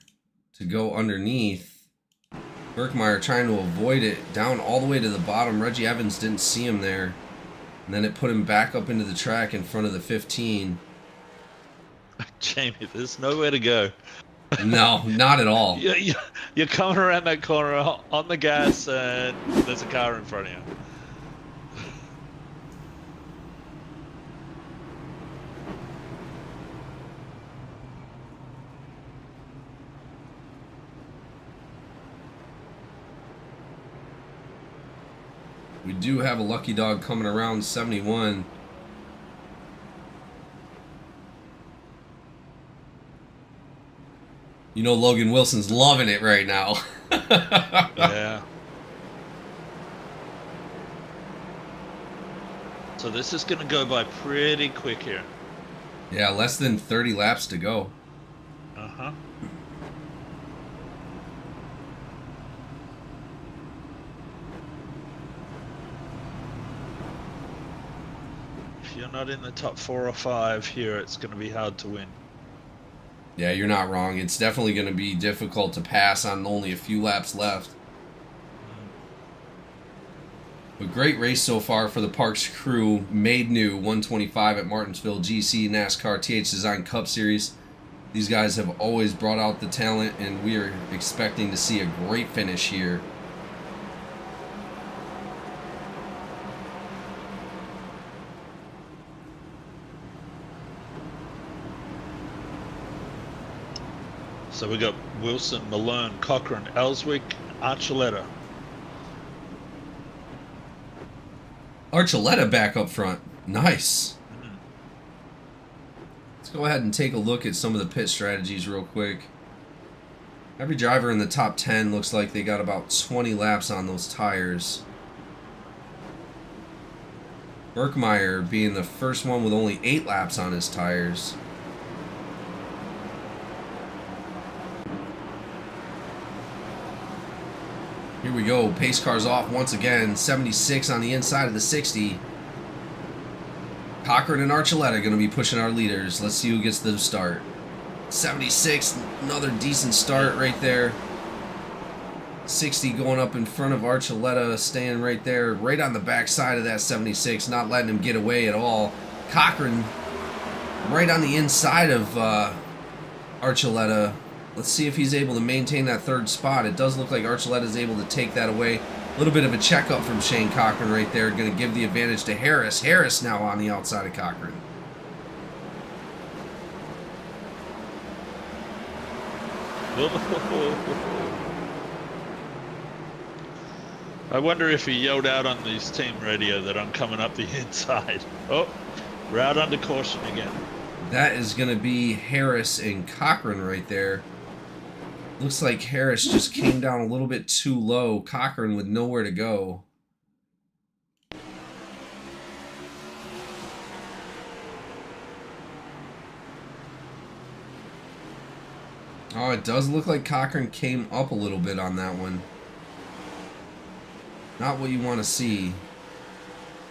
A: to go underneath. Birkmeyer trying to avoid it down all the way to the bottom. Reggie Evans didn't see him there. And then it put him back up into the track in front of the 15.
B: Jamie, there's nowhere to go.
A: No, not at all.
B: You're coming around that corner on the gas, and there's a car in front of you.
A: We do have a lucky dog coming around 71. You know Logan Wilson's loving it right now.
B: Yeah. So this is going to go by pretty quick here.
A: Yeah, less than 30 laps to go.
B: Uh-huh. If you're not in the top 4 or 5 here, it's going to be hard to win.
A: Yeah, you're not wrong. It's definitely going to be difficult to pass on only a few laps left. But great race so far for the Parks crew. Made new 125 at Martinsville GEC NASCAR THDesign Cup Series. These guys have always brought out the talent, and we are expecting to see a great finish here.
B: So we got Wilson, Malone, Cochran, Ellswick, Archuleta.
A: Archuleta back up front. Nice. Let's go ahead and take a look at some of the pit strategies real quick. Every driver in the top 10 looks like they got about 20 laps on those tires. Birkmeyer being the first one with only 8 laps on his tires. Here we go, pace car's off once again, 76 on the inside of the 60. Cochran and Archuleta are going to be pushing our leaders. Let's see who gets the start. 76, another decent start right there. 60 going up in front of Archuleta, staying right there, right on the back side of that 76, not letting him get away at all. Cochran right on the inside of Archuleta. Let's see if he's able to maintain that third spot. It does look like Archuleta is able to take that away. A little bit of a checkup from Shane Cochran right there. Going to give the advantage to Harris. Harris now on the outside of Cochran.
B: I wonder if he yelled out on his team radio that I'm coming up the inside. Oh, we're out under caution again.
A: That is going to be Harris and Cochran right there. Looks like Harris just came down a little bit too low. Cochran with nowhere to go. Oh, it does look like Cochran came up a little bit on that one. Not what you want to see.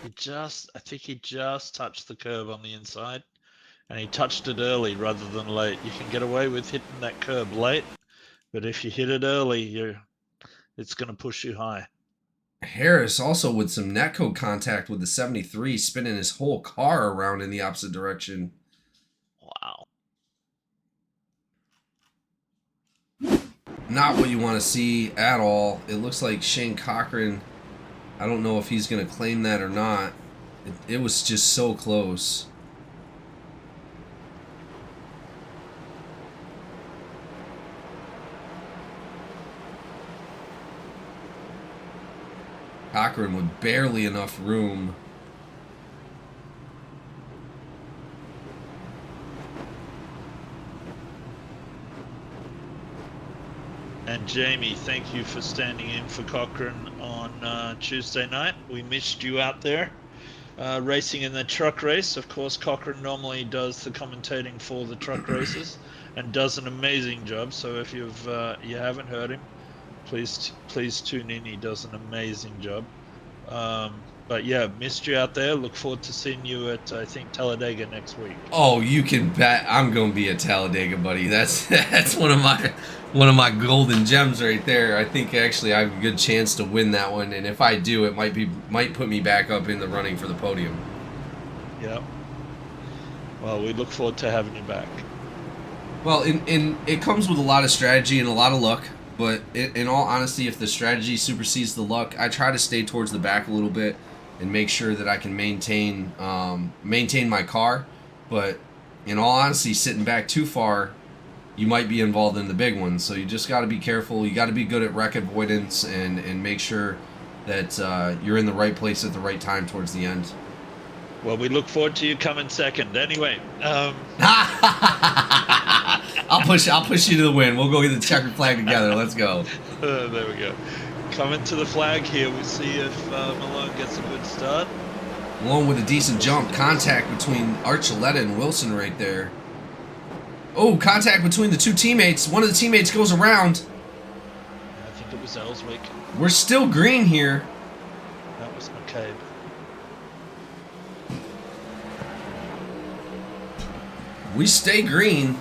B: I think he just touched the curb on the inside. And he touched it early rather than late. You can get away with hitting that curb late, but if you hit it early, it's going to push you high.
A: Harris also with some netcode contact with the 73, spinning his whole car around in the opposite direction.
B: Wow.
A: Not what you want to see at all. It looks like Shane Cochran, I don't know if he's going to claim that or not. It was just so close. Cochran with barely enough room.
B: And And Jamie, thank you for standing in for Cochrane on Tuesday night. We missed you out there racing in the truck race. Of course, Cochrane normally does the commentating for the truck races and does an amazing job. So if you haven't heard him, please tune in. He does an amazing job. But yeah, missed you out there. Look forward to seeing you at, I think, Talladega next week.
A: Oh, you can bet I'm gonna be at Talladega, buddy. That's one of my golden gems right there. I think actually I have a good chance to win that one, and if I do, it might put me back up in the running for the podium.
B: Yeah. Well, we look forward to having you back.
A: Well, it comes with a lot of strategy and a lot of luck. But in all honesty, if the strategy supersedes the luck, I try to stay towards the back a little bit and make sure that I can maintain my car. But in all honesty, sitting back too far, you might be involved in the big ones. So you just got to be careful. You got to be good at wreck avoidance and make sure that you're in the right place at the right time towards the end.
B: Well, we look forward to you coming second. Anyway,
A: I'll push you to the win. We'll go get the checkered flag together. Let's go.
B: there we go. Coming to the flag here. We'll see if Malone gets a good start.
A: Malone with a decent jump. Contact between Archuleta and Wilson right there. Oh, contact between the two teammates. One of the teammates goes around.
B: I think it was Ellswick.
A: We're still green here.
B: That was McCabe.
A: We stay green.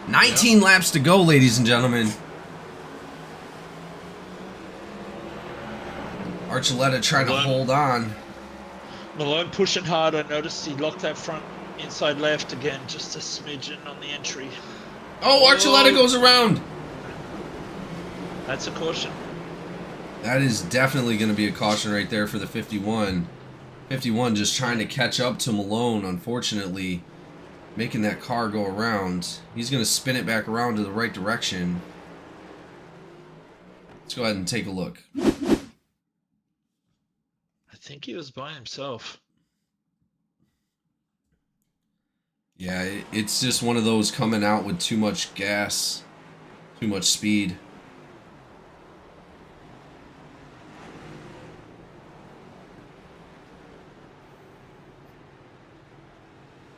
A: 19 laps to go, ladies and gentlemen. Archuleta trying to hold on.
B: Malone pushing hard. I noticed he locked that front inside left again, just a smidgen on the entry.
A: Oh, Archuleta goes around.
B: That's a caution.
A: That is definitely going to be a caution right there for the 51. 51 just trying to catch up to Malone, unfortunately. Making that car go around. He's going to spin it back around to the right direction. Let's go ahead and take a look.
B: I think he was by himself.
A: Yeah, it's just one of those coming out with too much gas, too much speed.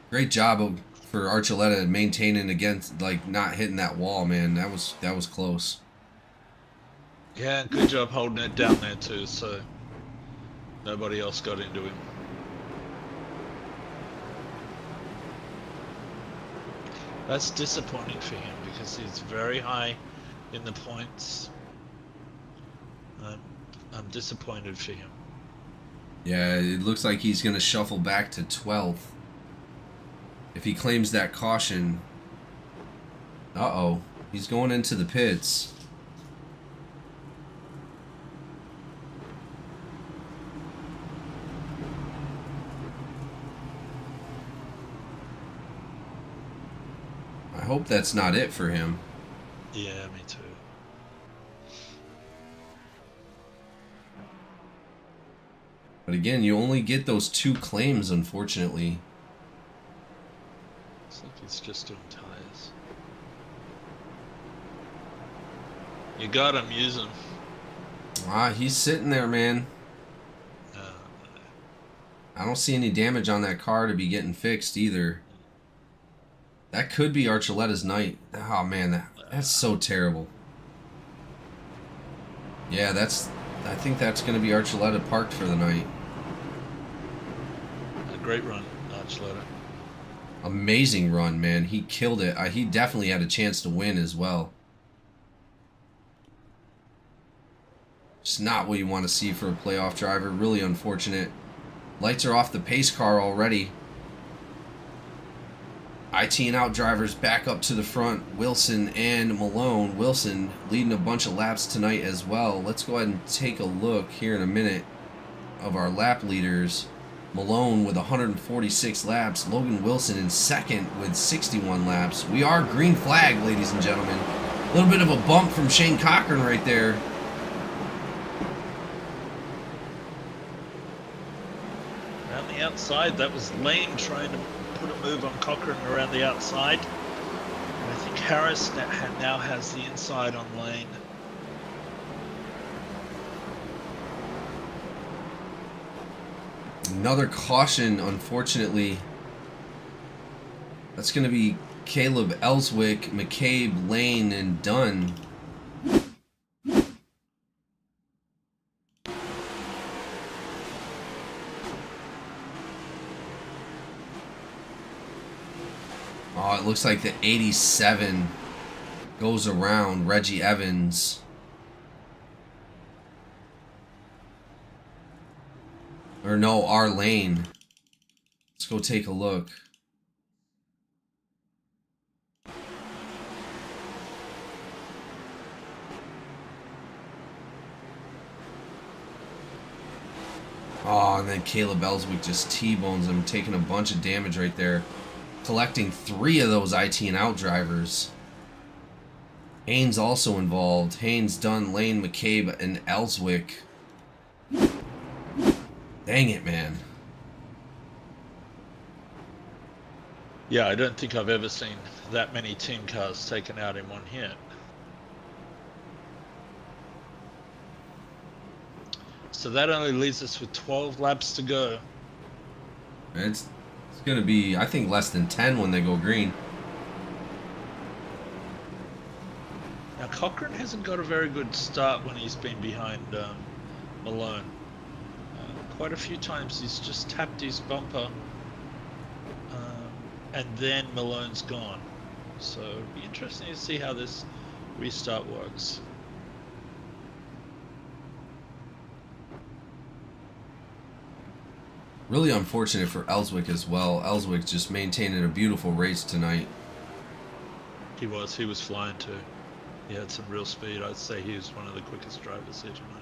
A: Great job for Archuleta maintaining against, like, not hitting that wall, man. That was close.
B: Yeah, good job holding it down there too, so nobody else got into him. That's disappointing for him because he's very high in the points. I'm disappointed for him.
A: Yeah, it looks like he's going to shuffle back to 12th. If he claims that caution. Uh-oh. He's going into the pits. I hope that's not it for him.
B: Yeah, me too.
A: But again, you only get those 2 claims, unfortunately.
B: Looks like he's just doing tires. You got him, use him.
A: Ah, he's sitting there, man.
B: No.
A: I don't see any damage on that car to be getting fixed either. That could be Archuleta's night. Oh man, that's so terrible. Yeah, I think that's going to be Archuleta parked for the night.
B: A great run, Archuleta.
A: Amazing run, man. He killed it. He definitely had a chance to win as well. It's not what you want to see for a playoff driver. Really unfortunate. Lights are off the pace car already. ITing out drivers back up to the front. Wilson and Malone. Wilson leading a bunch of laps tonight as well. Let's go ahead and take a look here in a minute of our lap leaders. Malone with 146 laps. Logan Wilson in second with 61 laps. We are green flag, ladies and gentlemen. A little bit of a bump from Shane Cochran right there.
B: Around the outside, that was Lane trying to put a move on Cochran around the outside. And I think Harris now has the inside on Lane.
A: Another caution, unfortunately. That's going to be Caleb Ellswick, McCabe, Lane, and Dunn. Oh, it looks like the 87 goes around Reggie Evans. Or no, R Lane. Let's go take a look. Oh, and then Caleb Ellswick just T-bones him, taking a bunch of damage right there. Collecting 3 of those IT and out drivers. Haynes also involved. Haynes, Dunn, Lane, McCabe, and Ellswick. Dang it, man.
B: Yeah, I don't think I've ever seen that many team cars taken out in one hit. So that only leaves us with 12 laps to go.
A: It's going to be, I think, less than 10 when they go green.
B: Now, Cochran hasn't got a very good start when he's been behind Malone. Quite a few times he's just tapped his bumper and then Malone's gone. So it'll be interesting to see how this restart works.
A: Really unfortunate for Ellswick as well. Ellswick just maintaining a beautiful race tonight.
B: He was flying too. He had some real speed. I'd say he was one of the quickest drivers here tonight.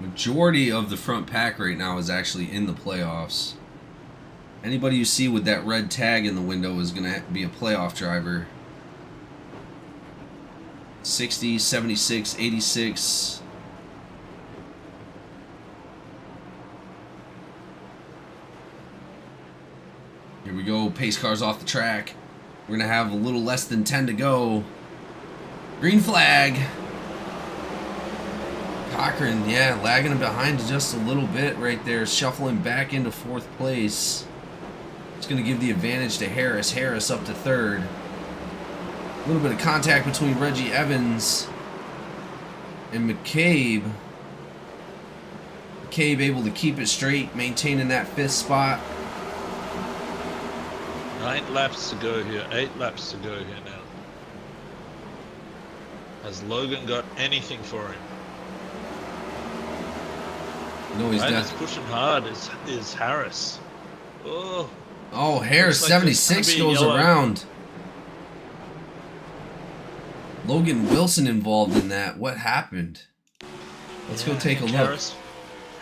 A: Majority of the front pack right now is actually in the playoffs. Anybody you see with that red tag in the window is going to be a playoff driver. 60, 76, 86. Here we go. Pace cars off the track. We're going to have a little less than 10 to go. Green flag. Cochran, yeah, lagging him behind just a little bit right there, shuffling back into 4th place. It's going to give the advantage to Harris. Harris up to 3rd. A little bit of contact between Reggie Evans and McCabe. McCabe able to keep it straight, maintaining that 5th spot.
B: 9 laps to go here. 8 laps to go here now. Has Logan got anything for him?
A: No, he's not.
B: Pushing hard is Harris. Oh,
A: Harris,
B: like
A: 76 goes
B: yellow.
A: around. Logan Wilson involved in that. What happened? Let's go take a look.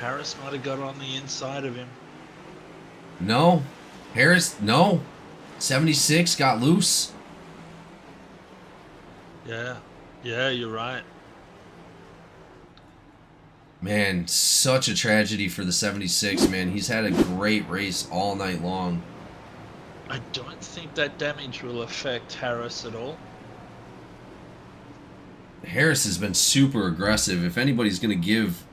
B: Harris might have got on the inside of him.
A: No. Harris, no. 76 got loose.
B: Yeah, you're right.
A: Man, such a tragedy for the 76, man. He's had a great race all night long.
B: I don't think that damage will affect Harris at all.
A: Harris has been super aggressive. If anybody's going to give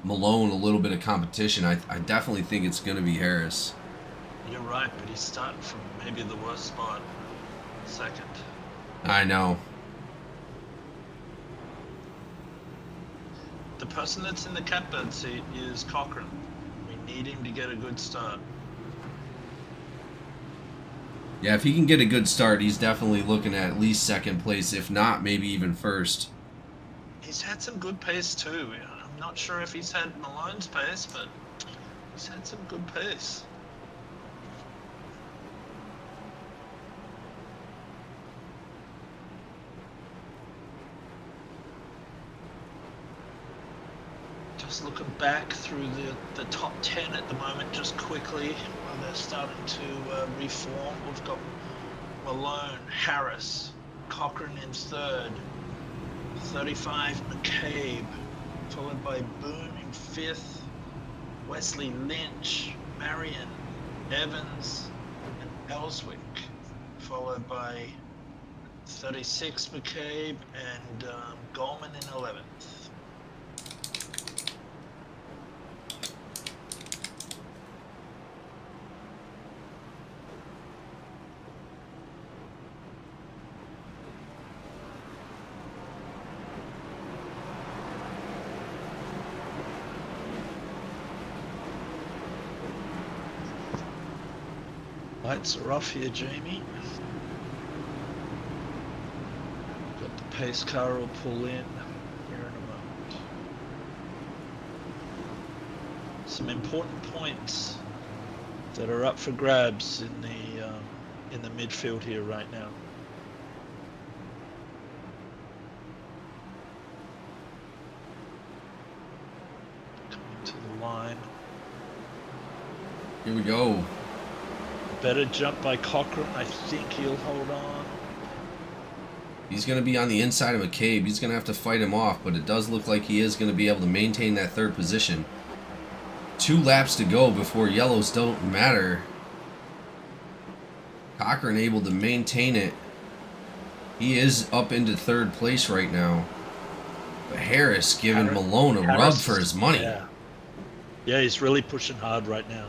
A: Malone a little bit of competition, I definitely think it's going to be Harris.
B: You're right, but he's starting from maybe the worst spot. 2nd.
A: I know.
B: The person that's in the catbird seat is Cochran. We need him to get a good start.
A: Yeah, if he can get a good start, he's definitely looking at least 2nd place, if not maybe even 1st.
B: He's had some good pace too. I'm not sure if he's had Malone's pace, but he's had some good pace. Just looking back through the top 10 at the moment, just quickly, while they're starting to reform. We've got Malone, Harris, Cochran in 3rd, 35 McCabe, followed by Boone in 5th, Wesley Lynch, Marion, Evans, and Ellswick, followed by 36 McCabe and Goldman in 11th. Lights are off here, Jamie. Got the pace car will pull in here in a moment. Some important points that are up for grabs in the midfield here right now. Coming to the line.
A: Here we go.
B: Better jump by Cochran. I think he'll hold on.
A: He's going to be on the inside of McCabe. He's going to have to fight him off, but it does look like he is going to be able to maintain that third position. 2 laps to go before yellows don't matter. Cochran able to maintain it. He is up into third place right now. But Harris giving Malone a rub for his money.
B: Yeah, he's really pushing hard right now.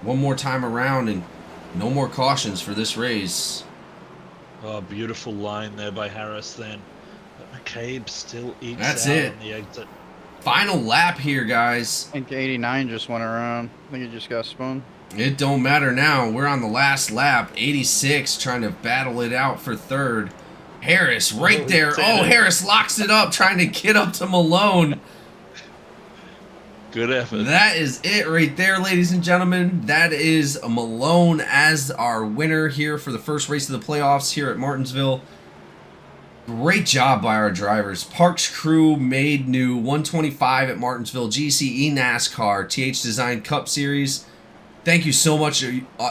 A: One more time around and no more cautions for this race.
B: Oh, beautiful line there by Harris then. But McCabe still eats
A: That's
B: out
A: it.
B: on the exit.
A: Final lap here, guys.
E: I think 89 just went around. I think it just got spun.
A: It don't matter now. We're on the last lap. 86 trying to battle it out for third. Harris right there. Oh, Harris locks it up trying to get up to Malone.
B: Good effort.
A: That is it right there, ladies and gentlemen. That is Malone as our winner here for the first race of the playoffs here at Martinsville. Great job by our drivers. Parks Crew made new 125 at Martinsville, GCE NASCAR, THDesigns Cup Series. Thank you so much,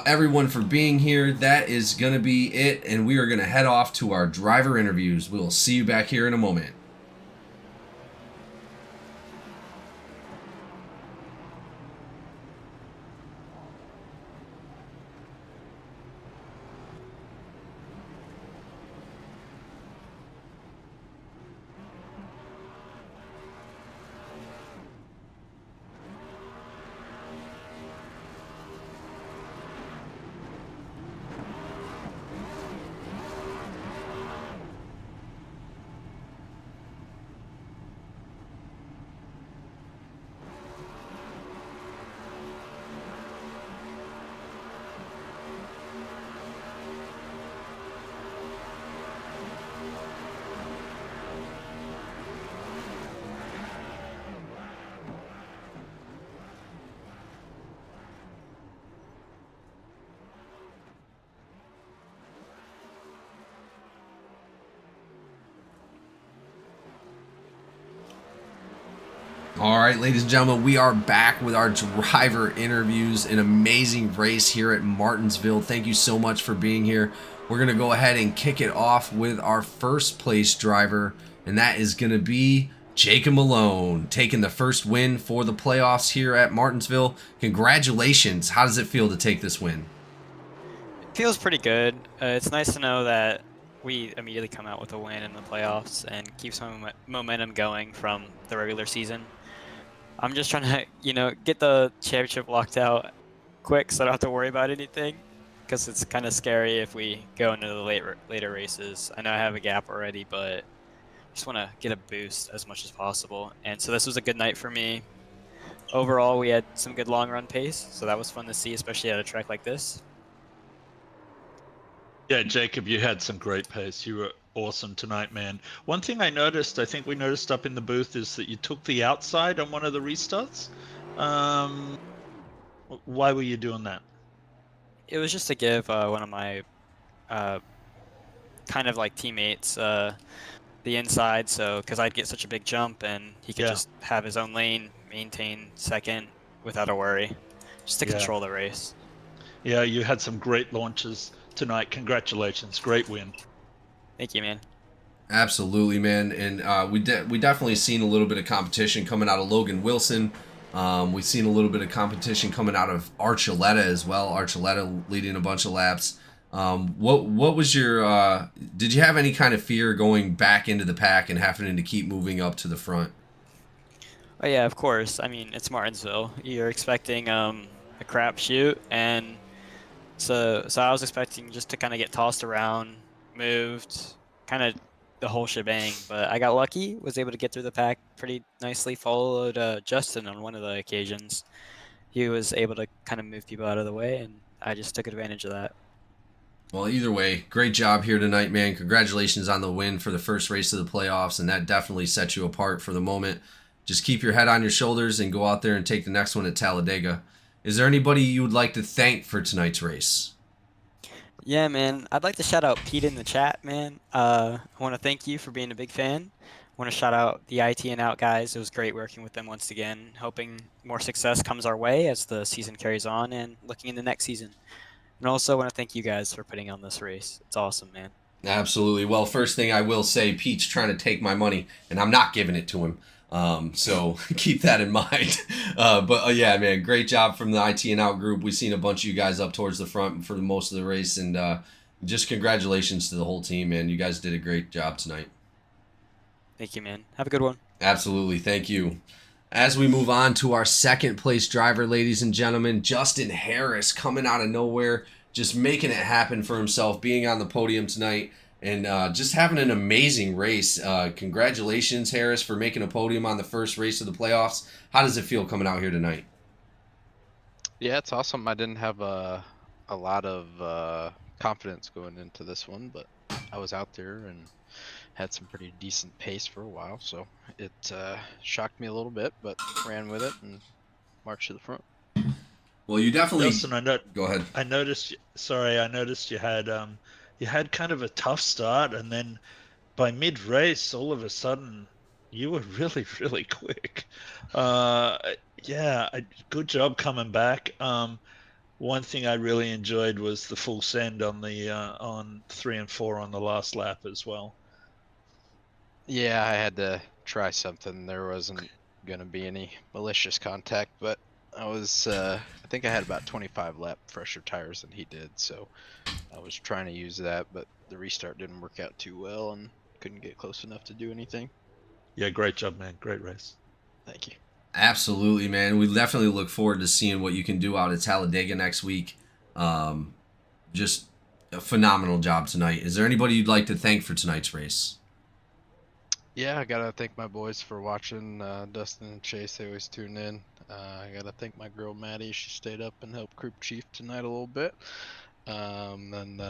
A: everyone, for being here. That is going to be it, and we are going to head off to our driver interviews. We will see you back here in a moment. All right, ladies and gentlemen, we are back with our driver interviews. An amazing race here at Martinsville. Thank you so much for being here. We're going to go ahead and kick it off with our first place driver, and that is going to be Jacob Malone, taking the first win for the playoffs here at Martinsville. Congratulations. How does it feel to take this win?
F: It feels pretty good. It's nice to know that we immediately come out with a win in the playoffs and keep some momentum going from the regular season. I'm just trying to, get the championship locked out quick so I don't have to worry about anything, because it's kind of scary if we go into the later races. I know I have a gap already, but I just want to get a boost as much as possible. And so this was a good night for me. Overall, we had some good long run pace, so that was fun to see, especially at a track like this.
B: Yeah, Jacob, you had some great pace. You were awesome tonight, man. One thing I noticed, I think we noticed up in the booth, is that you took the outside on one of the restarts. Why were you doing that?
F: It was just to give one of my kind of like teammates the inside, so because I'd get such a big jump and he could just have his own lane, maintain second without a worry, just to control the race.
B: Yeah, you had some great launches tonight. Congratulations. Great win.
F: Thank you, man.
A: Absolutely, man. And we definitely seen a little bit of competition coming out of Logan Wilson. We've seen a little bit of competition coming out of Archuleta as well. Archuleta leading a bunch of laps. What was your? Did you have any kind of fear going back into the pack and having to keep moving up to the front?
F: Oh yeah, of course. I mean, it's Martinsville. You're expecting a crapshoot, and so I was expecting just to kind of get tossed around, moved, kind of the whole shebang. But I got lucky, was able to get through the pack pretty nicely. Followed Justin on one of the occasions. He was able to kind of move people out of the way, and I just took advantage of that.
A: Well, either way, great job here tonight, man. Congratulations on the win for the first race of the playoffs, and that definitely set you apart for the moment. Just keep your head on your shoulders and go out there and take the next one at Talladega. Is there anybody you would like to thank for tonight's race?
F: Yeah, man. I'd like to shout out Pete in the chat, man. I want to thank you for being a big fan. I want to shout out the IT and out guys. It was great working with them once again. Hoping more success comes our way as the season carries on and looking into next season. And also want to thank you guys for putting on this race. It's awesome, man.
A: Absolutely. Well, first thing I will say, Pete's trying to take my money, and I'm not giving it to him. So keep that in mind. But yeah, man, great job from the IT and Out group. We've seen a bunch of you guys up towards the front for most of the race, and just congratulations to the whole team, man. You guys did a great job tonight.
F: Thank you, man. Have a good one.
A: Absolutely. Thank you. As we move on to our second place driver, ladies and gentlemen, Justin Harris coming out of nowhere, just making it happen for himself, being on the podium tonight, and just having an amazing race. Congratulations, Harris, for making a podium on the first race of the playoffs. How does it feel coming out here tonight?
E: Yeah, it's awesome. I didn't have a lot of confidence going into this one, but I was out there and had some pretty decent pace for a while, so it shocked me a little bit, but ran with it and marched to the front.
A: Well, you definitely
B: Justin,
A: go ahead.
B: I noticed. Sorry, I noticed you had kind of a tough start, and then by mid race, all of a sudden, you were really really quick. Yeah, good job coming back. One thing I really enjoyed was the full send on the on 3 and 4 on the last lap as well.
E: Yeah, I had to try something. There wasn't gonna be any malicious contact, but I think I had about 25 lap fresher tires than he did, so I was trying to use that, but the restart didn't work out too well and couldn't get close enough to do anything.
B: Yeah, great job, man. Great race.
E: Thank you.
A: Absolutely, man. We definitely look forward to seeing what you can do out at Talladega next week. Just a phenomenal job tonight. Is there anybody you'd like to thank for tonight's race?
E: Yeah, I gotta thank my boys for watching. Dustin and Chase, they always tune in. I gotta thank my girl Maddie. She stayed up and helped Group Chief tonight a little bit. And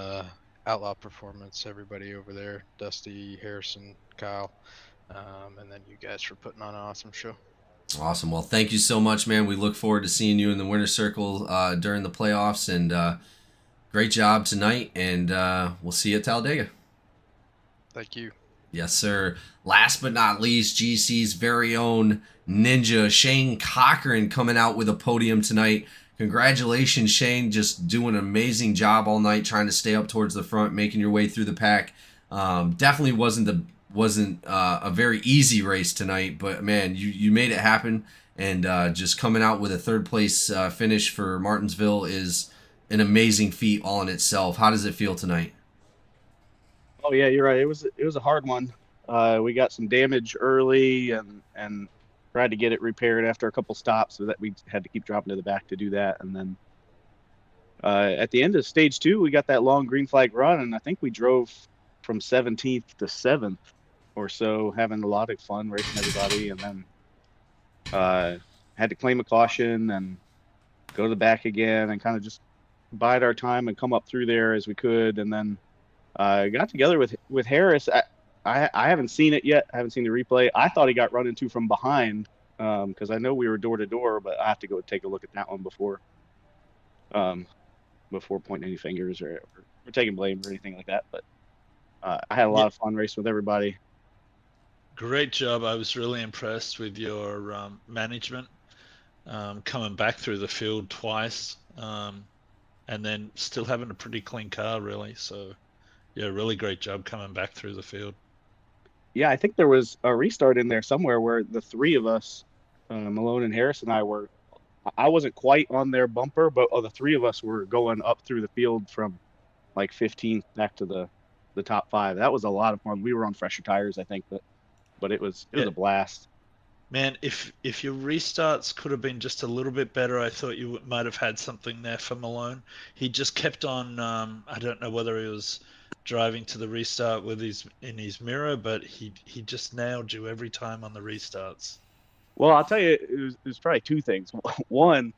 E: Outlaw Performance, everybody over there, Dusty, Harrison, Kyle, and then you guys for putting on an awesome show.
A: Awesome. Well, thank you so much, man. We look forward to seeing you in the winner's circle during the playoffs, and great job tonight, and we'll see you at Talladega.
E: Thank you.
A: Yes, sir. Last but not least, GC's very own ninja, Shane Cochran, coming out with a podium tonight. Congratulations, Shane. Just doing an amazing job all night, trying to stay up towards the front, making your way through the pack. Definitely wasn't a very easy race tonight, but man, you made it happen, and just coming out with a third place finish for Martinsville is an amazing feat all in itself. How does it feel tonight?
G: Oh yeah, you're right. It was a hard one. We got some damage early and tried to get it repaired after a couple stops, so that we had to keep dropping to the back to do that. And then at the end of stage 2, we got that long green flag run, and I think we drove from 17th to 7th or so, having a lot of fun racing everybody. And then had to claim a caution and go to the back again and kind of just bide our time and come up through there as we could. And then got together with Harris. I haven't seen it yet. I haven't seen the replay. I thought he got run into from behind because I know we were door to door, but I have to go take a look at that one before pointing any fingers or taking blame or anything like that. But I had a lot of fun racing with everybody.
B: Great job. I was really impressed with your management, coming back through the field twice, and then still having a pretty clean car, really. So, yeah, really great job coming back through the field.
G: Yeah, I think there was a restart in there somewhere where the three of us, Malone and Harris and I were. I wasn't quite on their bumper, but the three of us were going up through the field from like 15th back to the top five. That was a lot of fun. We were on fresher tires, I think, but it was
B: Yeah.
G: a blast.
B: Man, if your restarts could have been just a little bit better, I thought you might have had something there for Malone. He just kept on. I don't know whether he was driving to the restart with his mirror, but he just nailed you every time on the restarts.
G: Well, I'll tell you, it was probably two things. One,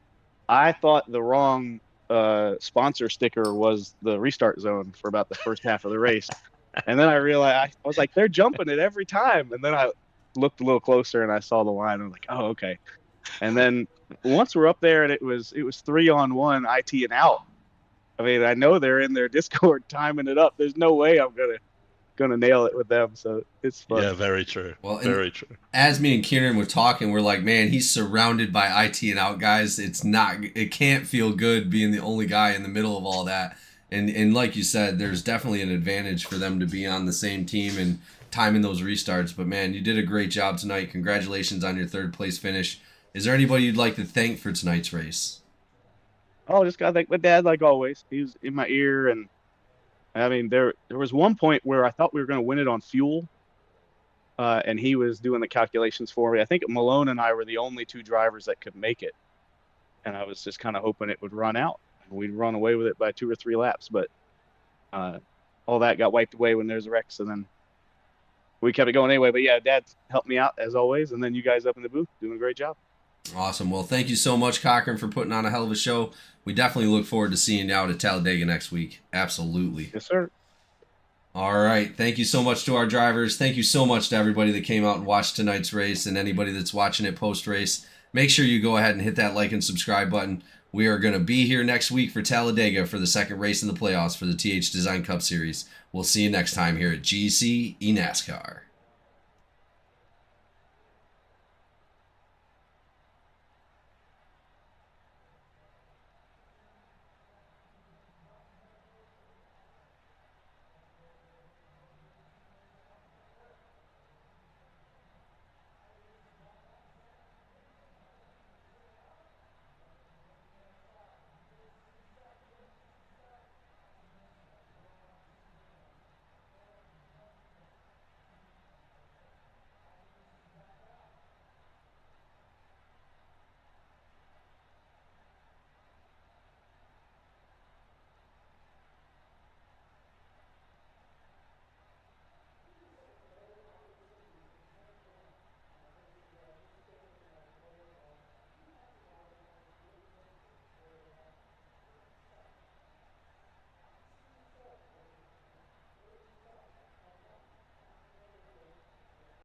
G: I thought the wrong sponsor sticker was the restart zone for about the first half of the race. And then I realized, I was like, they're jumping it every time. And then I looked a little closer and I saw the line. I'm like, oh, okay. And then once we're up there and it was 3-on-1 IT and out. I mean, I know they're in their Discord timing it up. There's no way I'm gonna nail it with them. So it's fun.
B: Yeah, very true.
A: Well,
B: very true.
A: As me and Kieran were talking, we're like, man, he's surrounded by IT and out guys. It can't feel good being the only guy in the middle of all that. And like you said, there's definitely an advantage for them to be on the same team and timing those restarts. But man, you did a great job tonight. Congratulations on your third place finish. Is there anybody you'd like to thank for tonight's race?
G: Oh, just gotta thank my dad, like always. He was in my ear, and I mean, there was one point where I thought we were gonna win it on fuel, and he was doing the calculations for me. I think Malone and I were the only two drivers that could make it, and I was just kind of hoping it would run out and we'd run away with it by 2 or 3 laps. But all that got wiped away when there's a wreck, so then we kept it going anyway. But yeah, Dad helped me out as always, and then you guys up in the booth doing a great job.
A: Awesome. Well, thank you so much, Cochran, for putting on a hell of a show. We definitely look forward to seeing you out at Talladega next week. Absolutely.
G: Yes, sir.
A: All right. Thank you so much to our drivers. Thank you so much to everybody that came out and watched tonight's race, and anybody that's watching it post-race. Make sure you go ahead and hit that like and subscribe button. We are going to be here next week for Talladega for the second race in the playoffs for the THDesign Cup Series. We'll see you next time here at GEC eNASCAR.